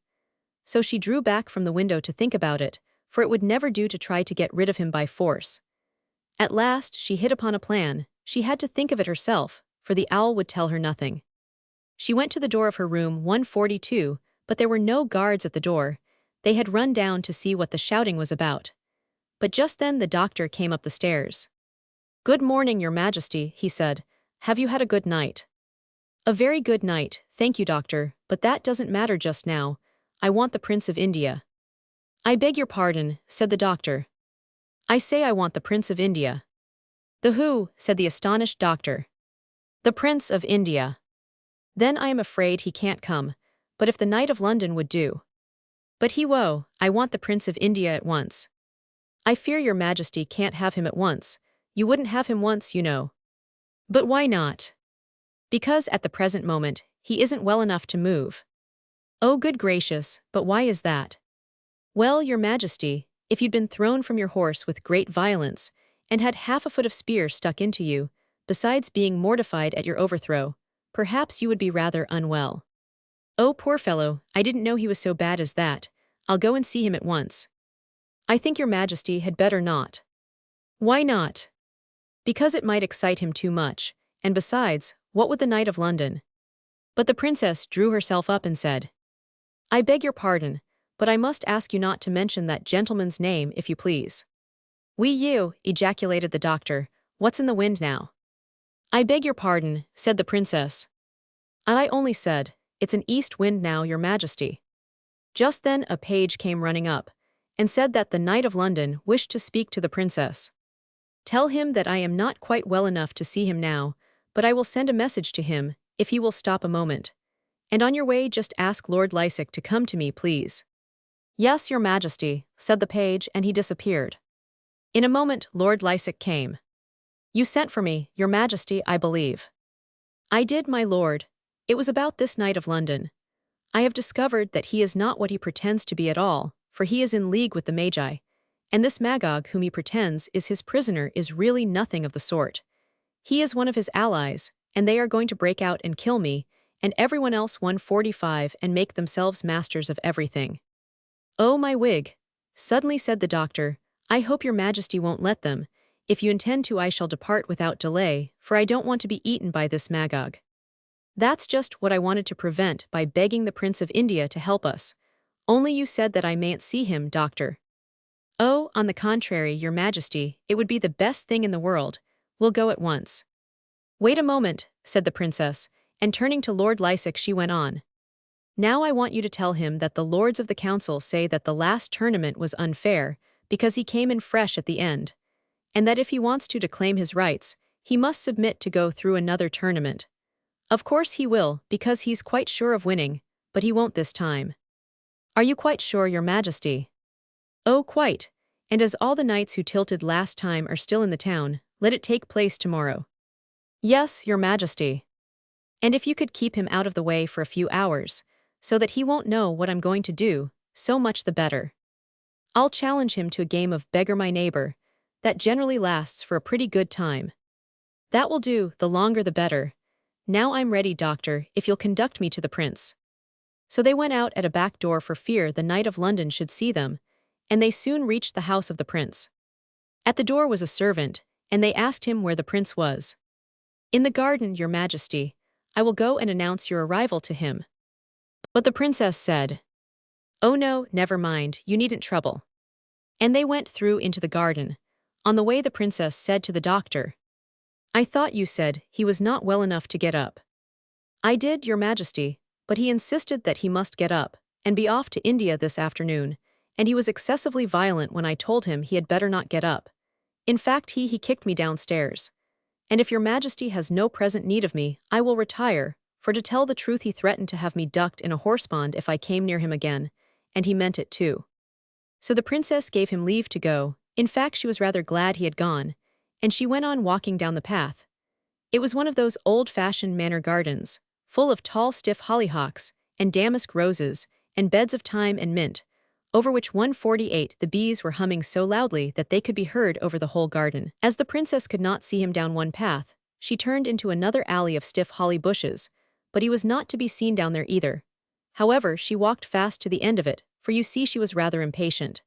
So she drew back from the window to think about it, for it would never do to try to get rid of him by force. At last she hit upon a plan. She had to think of it herself, for the owl would tell her nothing. She went to the door of her room 142, but there were no guards at the door. They had run down to see what the shouting was about. But just then the doctor came up the stairs. "Good morning, your majesty," he said. "Have you had a good night?" "A very good night, thank you, doctor, but that doesn't matter just now. I want the Prince of India." "I beg your pardon," said the doctor. "I say I want the Prince of India." "The who?" said the astonished doctor. "The Prince of India." "Then I am afraid he can't come, but if the Knight of London would do." "But I want the Prince of India at once." "I fear your majesty can't have him at once. You wouldn't have him once, you know." "But why not?" "Because at the present moment, he isn't well enough to move." "Oh, good gracious, but why is that?" "Well, your majesty, if you'd been thrown from your horse with great violence, and had half a foot of spear stuck into you, besides being mortified at your overthrow, perhaps you would be rather unwell." "Oh, poor fellow, I didn't know he was so bad as that. I'll go and see him at once." "I think your majesty had better not." "Why not?" "Because it might excite him too much, and besides, what would the Knight of London?" But the princess drew herself up and said, "I beg your pardon, but I must ask you not to mention that gentleman's name, if you please." You," ejaculated the doctor. "What's in the wind now?" "I beg your pardon," said the princess. "I only said, it's an east wind now, your majesty." Just then a page came running up, and said that the Knight of London wished to speak to the princess. "Tell him that I am not quite well enough to see him now, but I will send a message to him, if he will stop a moment. And on your way just ask Lord Lysick to come to me, please." "Yes, your majesty," said the page, and he disappeared. In a moment Lord Lysick came. "You sent for me, your majesty, I believe." "I did, my lord. It was about this Knight of London. I have discovered that he is not what he pretends to be at all, for he is in league with the Magi, and this Magog whom he pretends is his prisoner is really nothing of the sort. He is one of his allies, and they are going to break out and kill me, and everyone else 145 and make themselves masters of everything." "Oh, my wig," suddenly said the doctor, "I hope your majesty won't let them. If you intend to, I shall depart without delay, for I don't want to be eaten by this Magog." "That's just what I wanted to prevent by begging the Prince of India to help us. Only you said that I mayn't see him, doctor." "Oh, on the contrary, your majesty, it would be the best thing in the world. We'll go at once." "Wait a moment," said the princess, and turning to Lord Lysick she went on. "Now I want you to tell him that the lords of the council say that the last tournament was unfair, because he came in fresh at the end, and that if he wants to claim his rights, he must submit to go through another tournament. Of course he will, because he's quite sure of winning, but he won't this time. Are you quite sure, Your Majesty? Oh, quite. And as all the knights who tilted last time are still in the town, let it take place tomorrow. Yes, Your Majesty. And if you could keep him out of the way for a few hours, so that he won't know what I'm going to do, so much the better. I'll challenge him to a game of beggar my neighbor. That generally lasts for a pretty good time. That will do, the longer the better. Now I'm ready, doctor, if you'll conduct me to the prince. So they went out at a back door for fear the Knight of London should see them, and they soon reached the house of the prince. At the door was a servant, and they asked him where the prince was. In the garden, Your Majesty. I will go and announce your arrival to him. But the princess said, Oh no, never mind, you needn't trouble. And they went through into the garden. On the way the princess said to the doctor, I thought you said he was not well enough to get up. I did, Your Majesty, but he insisted that he must get up and be off to India this afternoon, and he was excessively violent when I told him he had better not get up. In fact, he kicked me downstairs. And if Your Majesty has no present need of me, I will retire, for to tell the truth he threatened to have me ducked in a horsepond if I came near him again, and he meant it too. So the princess gave him leave to go. In fact, she was rather glad he had gone, and she went on walking down the path. It was one of those old-fashioned manor gardens, full of tall stiff hollyhocks, and damask roses, and beds of thyme and mint, over which 148 the bees were humming so loudly that they could be heard over the whole garden. As the princess could not see him down one path, she turned into another alley of stiff holly bushes, but he was not to be seen down there either. However, she walked fast to the end of it, for you see she was rather impatient.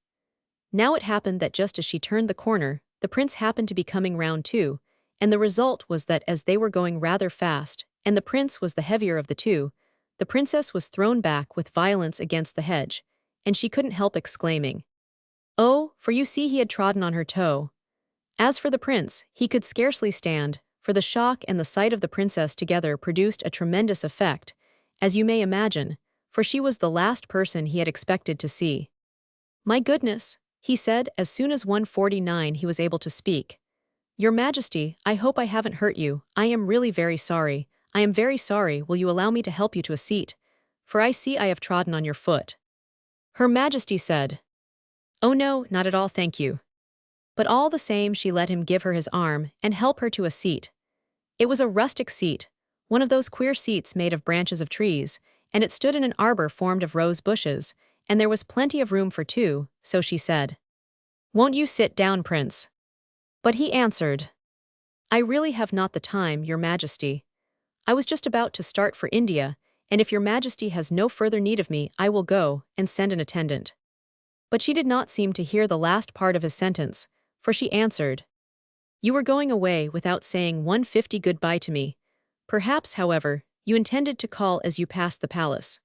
Now it happened that just as she turned the corner, the prince happened to be coming round too, and the result was that as they were going rather fast, and the prince was the heavier of the two, the princess was thrown back with violence against the hedge, and she couldn't help exclaiming, Oh, for you see he had trodden on her toe. As for the prince, he could scarcely stand, for the shock and the sight of the princess together produced a tremendous effect, as you may imagine, for she was the last person he had expected to see. My goodness, he said as soon as 149 he was able to speak. Your Majesty, I hope I haven't hurt you. I am really very sorry. I am very sorry. Will you allow me to help you to a seat? For I see I have trodden on your foot. Her Majesty said, Oh no, not at all, thank you. But all the same she let him give her his arm and help her to a seat. It was a rustic seat, one of those queer seats made of branches of trees, and it stood in an arbor formed of rose bushes, and there was plenty of room for two, so she said, Won't you sit down, Prince? But he answered, I really have not the time, Your Majesty. I was just about to start for India, and if Your Majesty has no further need of me, I will go and send an attendant. But she did not seem to hear the last part of his sentence, for she answered, You were going away without saying 150 goodbye to me. Perhaps, however, you intended to call as you passed the palace.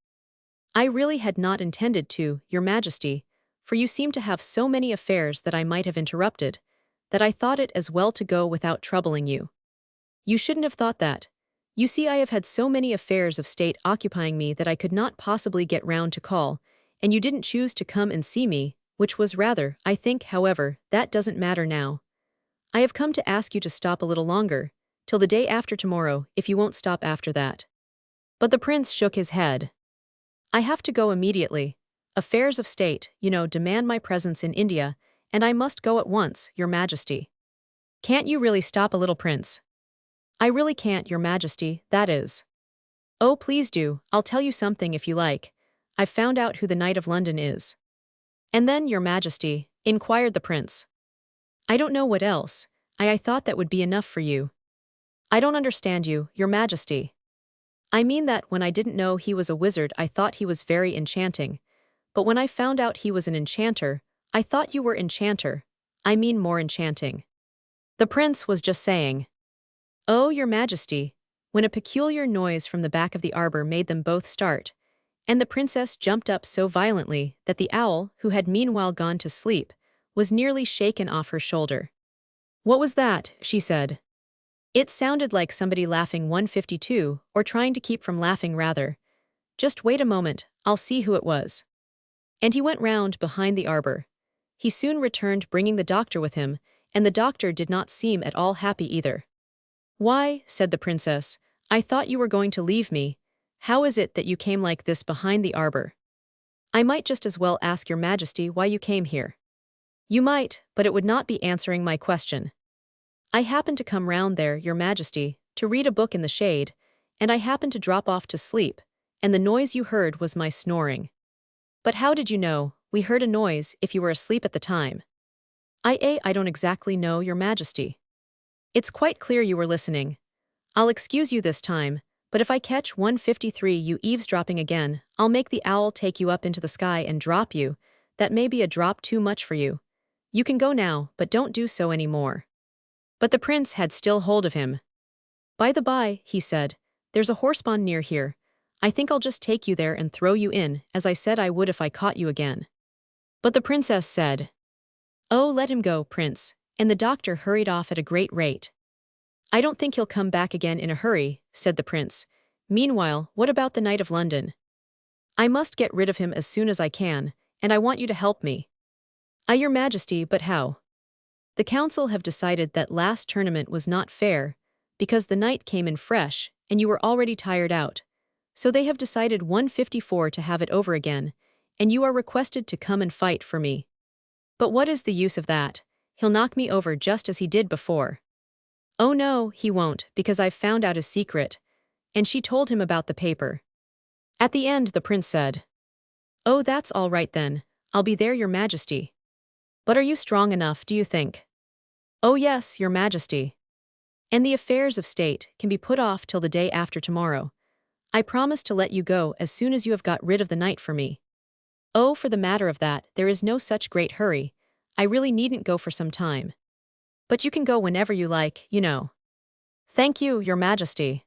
I really had not intended to, Your Majesty, for you seem to have so many affairs that I might have interrupted, that I thought it as well to go without troubling you. You shouldn't have thought that. You see, I have had so many affairs of state occupying me that I could not possibly get round to call, and you didn't choose to come and see me, which was rather, I think, however, that doesn't matter now. I have come to ask you to stop a little longer, till the day after tomorrow, if you won't stop after that. But the prince shook his head. I have to go immediately. Affairs of state, demand my presence in India, and I must go at once, Your Majesty. Can't you really stop a little, Prince? I really can't, Your Majesty, that is. Oh, please do, I'll tell you something if you like. I've found out who the Knight of London is. And then, Your Majesty, inquired the prince. I don't know what else. I thought that would be enough for you. I don't understand you, Your Majesty. I mean that when I didn't know he was a wizard I thought he was very enchanting, but when I found out he was an enchanter, I thought you were enchanter. I mean more enchanting. The prince was just saying, Oh, Your Majesty, when a peculiar noise from the back of the arbor made them both start, and the princess jumped up so violently that the owl, who had meanwhile gone to sleep, was nearly shaken off her shoulder. What was that? She said. It sounded like somebody laughing 152, or trying to keep from laughing rather. Just wait a moment, I'll see who it was. And he went round behind the arbor. He soon returned bringing the doctor with him, and the doctor did not seem at all happy either. "Why," said the princess, "I thought you were going to leave me. How is it that you came like this behind the arbor? I might just as well ask your majesty why you came here." "You might, but it would not be answering my question. I happened to come round there, your majesty, to read a book in the shade, and I happened to drop off to sleep, and the noise you heard was my snoring." "But how did you know we heard a noise if you were asleep at the time?" I don't exactly know, your majesty. It's quite clear you were listening. I'll excuse you this time, but if I catch 153 you eavesdropping again, I'll make the owl take you up into the sky and drop you. That may be a drop too much for you. You can go now, but don't do so any more." But the prince had still hold of him. "By the by," he said, "there's a horse-pond near here. I think I'll just take you there and throw you in, as I said I would if I caught you again." But the princess said, "Oh, let him go, prince," and the doctor hurried off at a great rate. "I don't think he'll come back again in a hurry," said the prince. "Meanwhile, what about the Knight of London? I must get rid of him as soon as I can, and I want you to help me." Your majesty, but how?" "The council have decided that last tournament was not fair, because the knight came in fresh, and you were already tired out. So they have decided 154 to have it over again, and you are requested to come and fight for me." "But what is the use of that? He'll knock me over just as he did before." "Oh no, he won't, because I've found out his secret." And she told him about the paper. At the end the prince said, "Oh, that's all right then, I'll be there, your majesty." "But are you strong enough, do you think?" "Oh yes, your majesty. And the affairs of state can be put off till the day after tomorrow. I promise to let you go as soon as you have got rid of the knight for me." "Oh, for the matter of that, there is no such great hurry. I really needn't go for some time. But you can go whenever you like, you know." "Thank you, your majesty."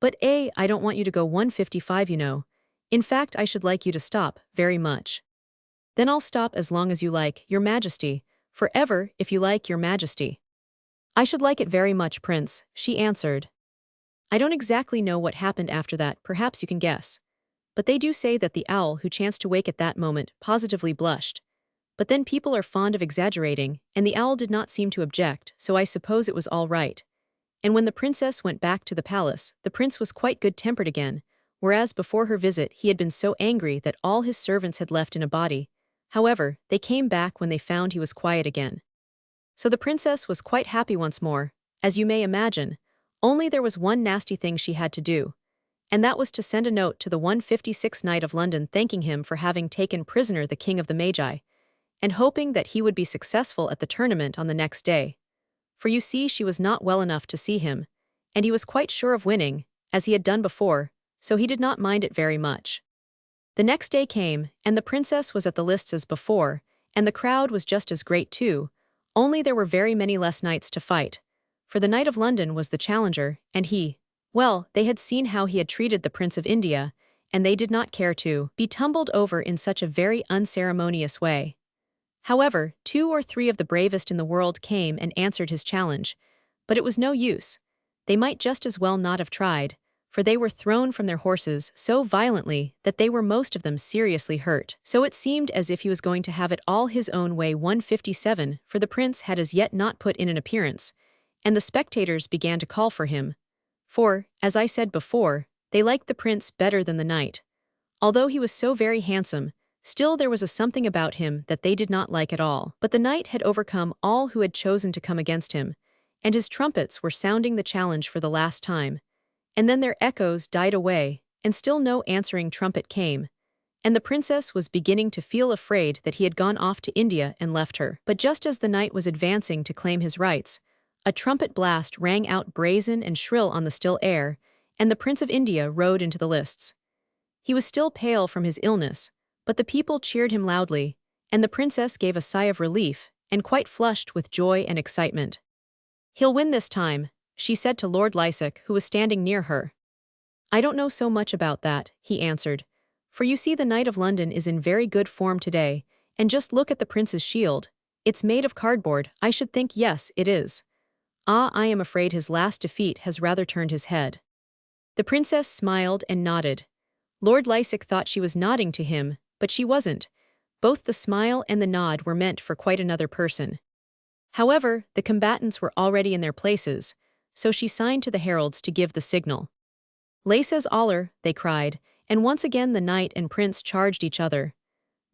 "But I don't want you to go 155, you know. In fact, I should like you to stop, very much." "Then I'll stop as long as you like, your majesty, forever, if you like, your majesty." "I should like it very much, prince," she answered. I don't exactly know what happened after that, perhaps you can guess. But they do say that the owl who chanced to wake at that moment positively blushed. But then people are fond of exaggerating, and the owl did not seem to object, so I suppose it was all right. And when the princess went back to the palace, the prince was quite good-tempered again, whereas before her visit he had been so angry that all his servants had left in a body. However, they came back when they found he was quiet again. So the princess was quite happy once more, as you may imagine, only there was one nasty thing she had to do, and that was to send a note to the 156th Knight of London thanking him for having taken prisoner the King of the Magi, and hoping that he would be successful at the tournament on the next day. For you see, she was not well enough to see him, and he was quite sure of winning, as he had done before, so he did not mind it very much. The next day came, and the princess was at the lists as before, and the crowd was just as great too, only there were very many less knights to fight. For the Knight of London was the challenger, and they had seen how he had treated the Prince of India, and they did not care to be tumbled over in such a very unceremonious way. However, 2 or 3 of the bravest in the world came and answered his challenge, but it was no use. They might just as well not have tried, for they were thrown from their horses so violently that they were most of them seriously hurt. So it seemed as if he was going to have it all his own way. 157, for the prince had as yet not put in an appearance, and the spectators began to call for him. For, as I said before, they liked the prince better than the knight. Although he was so very handsome, still there was a something about him that they did not like at all. But the knight had overcome all who had chosen to come against him, and his trumpets were sounding the challenge for the last time. And then their echoes died away, and still no answering trumpet came, and the princess was beginning to feel afraid that he had gone off to India and left her. But just as the knight was advancing to claim his rights, a trumpet blast rang out brazen and shrill on the still air, and the Prince of India rode into the lists. He was still pale from his illness, but the people cheered him loudly, and the princess gave a sigh of relief, and quite flushed with joy and excitement. "He'll win this time," she said to Lord Lysick, who was standing near her. "I don't know so much about that," he answered, "for you see the Knight of London is in very good form today, and just look at the prince's shield. It's made of cardboard, I should think. Yes, it is. I am afraid his last defeat has rather turned his head." The princess smiled and nodded. Lord Lysick thought she was nodding to him, but she wasn't. Both the smile and the nod were meant for quite another person. However, the combatants were already in their places, so she signed to the heralds to give the signal. "Laces aller," they cried, and once again the knight and prince charged each other.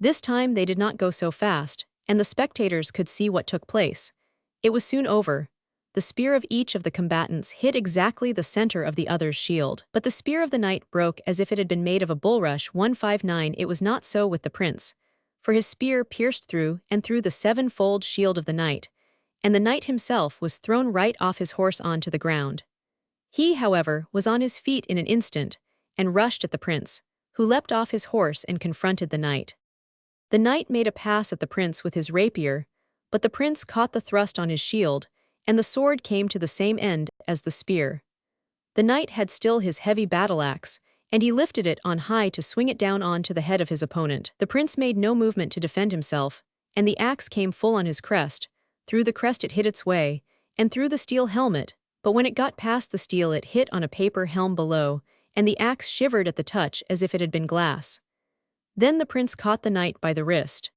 This time they did not go so fast, and the spectators could see what took place. It was soon over. The spear of each of the combatants hit exactly the center of the other's shield. But the spear of the knight broke as if it had been made of a bulrush. 159. It was not so with the prince, for his spear pierced through and through the seven-fold shield of the knight, and the knight himself was thrown right off his horse onto the ground. He, however, was on his feet in an instant, and rushed at the prince, who leapt off his horse and confronted the knight. The knight made a pass at the prince with his rapier, but the prince caught the thrust on his shield, and the sword came to the same end as the spear. The knight had still his heavy battle-axe, and he lifted it on high to swing it down onto the head of his opponent. The prince made no movement to defend himself, and the axe came full on his crest. Through the crest it hit its way, and through the steel helmet, but when it got past the steel it hit on a paper helm below, and the axe shivered at the touch as if it had been glass. Then the prince caught the knight by the wrist.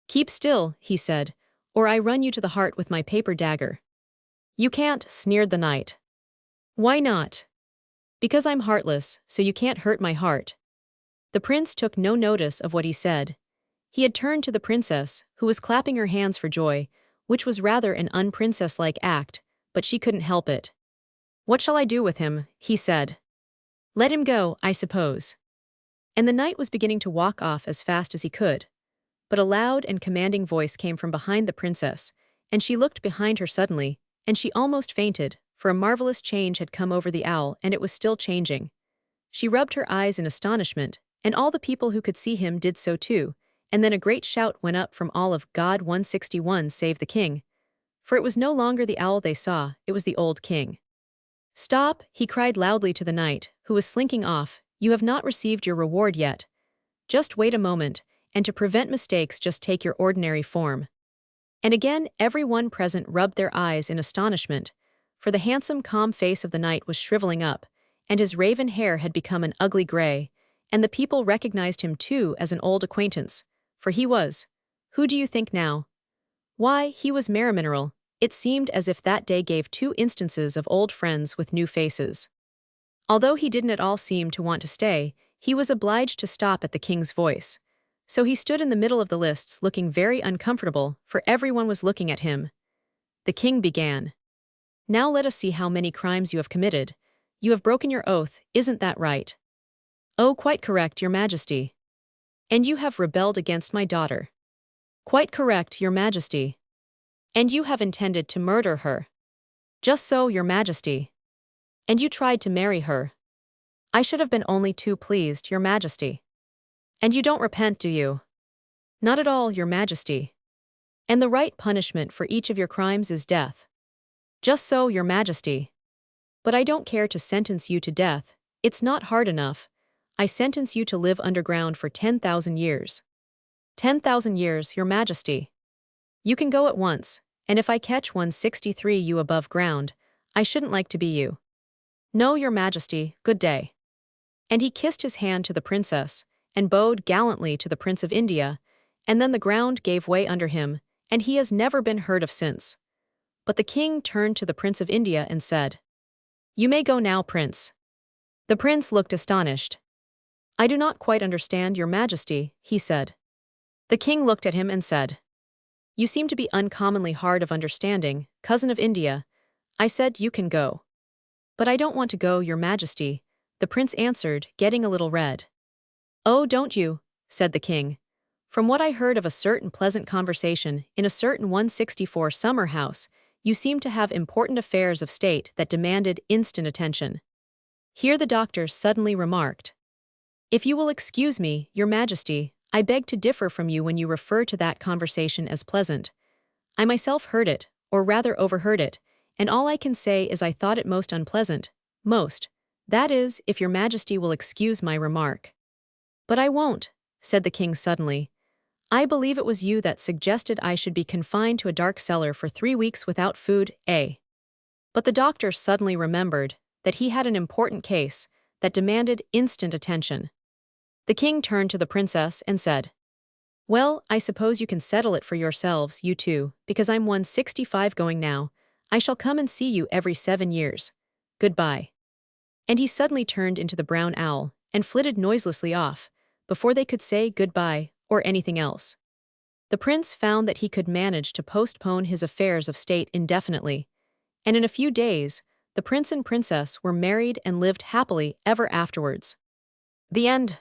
"Keep still," he said, "or I run you to the heart with my paper dagger." "You can't," sneered the knight. "Why not?" "Because I'm heartless, so you can't hurt my heart." The prince took no notice of what he said. He had turned to the princess, who was clapping her hands for joy, which was rather an unprincess-like act, but she couldn't help it. "What shall I do with him?" he said. "Let him go, I suppose." And the knight was beginning to walk off as fast as he could. But a loud and commanding voice came from behind the princess, and she looked behind her suddenly, and she almost fainted, for a marvelous change had come over the owl and it was still changing. She rubbed her eyes in astonishment, and all the people who could see him did so too, and then a great shout went up from all of God 161 save the king. For it was no longer the owl they saw, it was the old king. "Stop," he cried loudly to the knight, who was slinking off, "you have not received your reward yet. Just wait a moment, and to prevent mistakes just take your ordinary form." And again every one present rubbed their eyes in astonishment, for the handsome calm face of the knight was shriveling up, and his raven hair had become an ugly gray, and the people recognized him too as an old acquaintance, for he was— who do you think now? Why, he was Merimineral. It seemed as if that day gave two instances of old friends with new faces. Although he didn't at all seem to want to stay, he was obliged to stop at the king's voice. So he stood in the middle of the lists looking very uncomfortable, for everyone was looking at him. The king began. "Now let us see how many crimes you have committed. You have broken your oath, isn't that right?" "Oh, quite correct, your majesty." "And you have rebelled against my daughter." "Quite correct, your majesty." "And you have intended to murder her." "Just so, your majesty." "And you tried to marry her." "I should have been only too pleased, your majesty." "And you don't repent, do you?" "Not at all, your majesty." "And the right punishment for each of your crimes is death." "Just so, your majesty." "But I don't care to sentence you to death, it's not hard enough. I sentence you to live underground for 10,000 years. 10,000 years, your majesty." "You can go at once, and if I catch 163 you above ground, I shouldn't like to be you." "No, your majesty, good day." And he kissed his hand to the princess, and bowed gallantly to the Prince of India, and then the ground gave way under him, and he has never been heard of since. But the king turned to the Prince of India and said, "You may go now, prince." The prince looked astonished. "I do not quite understand, your majesty," he said. The king looked at him and said, "You seem to be uncommonly hard of understanding, cousin of India. I said you can go." "But I don't want to go, your majesty," the prince answered, getting a little red. "Oh, don't you?" said the king. "From what I heard of a certain pleasant conversation in a certain 164 summer house, you seem to have important affairs of state that demanded instant attention." Here the doctor suddenly remarked, "If you will excuse me, your majesty, I beg to differ from you when you refer to that conversation as pleasant. I myself heard it, or rather overheard it, and all I can say is I thought it most unpleasant, most. That is, if your majesty will excuse my remark." "But I won't," said the king suddenly. "I believe it was you that suggested I should be confined to a dark cellar for 3 weeks without food, eh?" But the doctor suddenly remembered that he had an important case that demanded instant attention. The king turned to the princess and said, "Well, I suppose you can settle it for yourselves, you two, because I'm 165 going now. I shall come and see you every 7 years. Goodbye." And he suddenly turned into the brown owl and flitted noiselessly off, before they could say goodbye or anything else. The prince found that he could manage to postpone his affairs of state indefinitely, and in a few days, the prince and princess were married and lived happily ever afterwards. The end.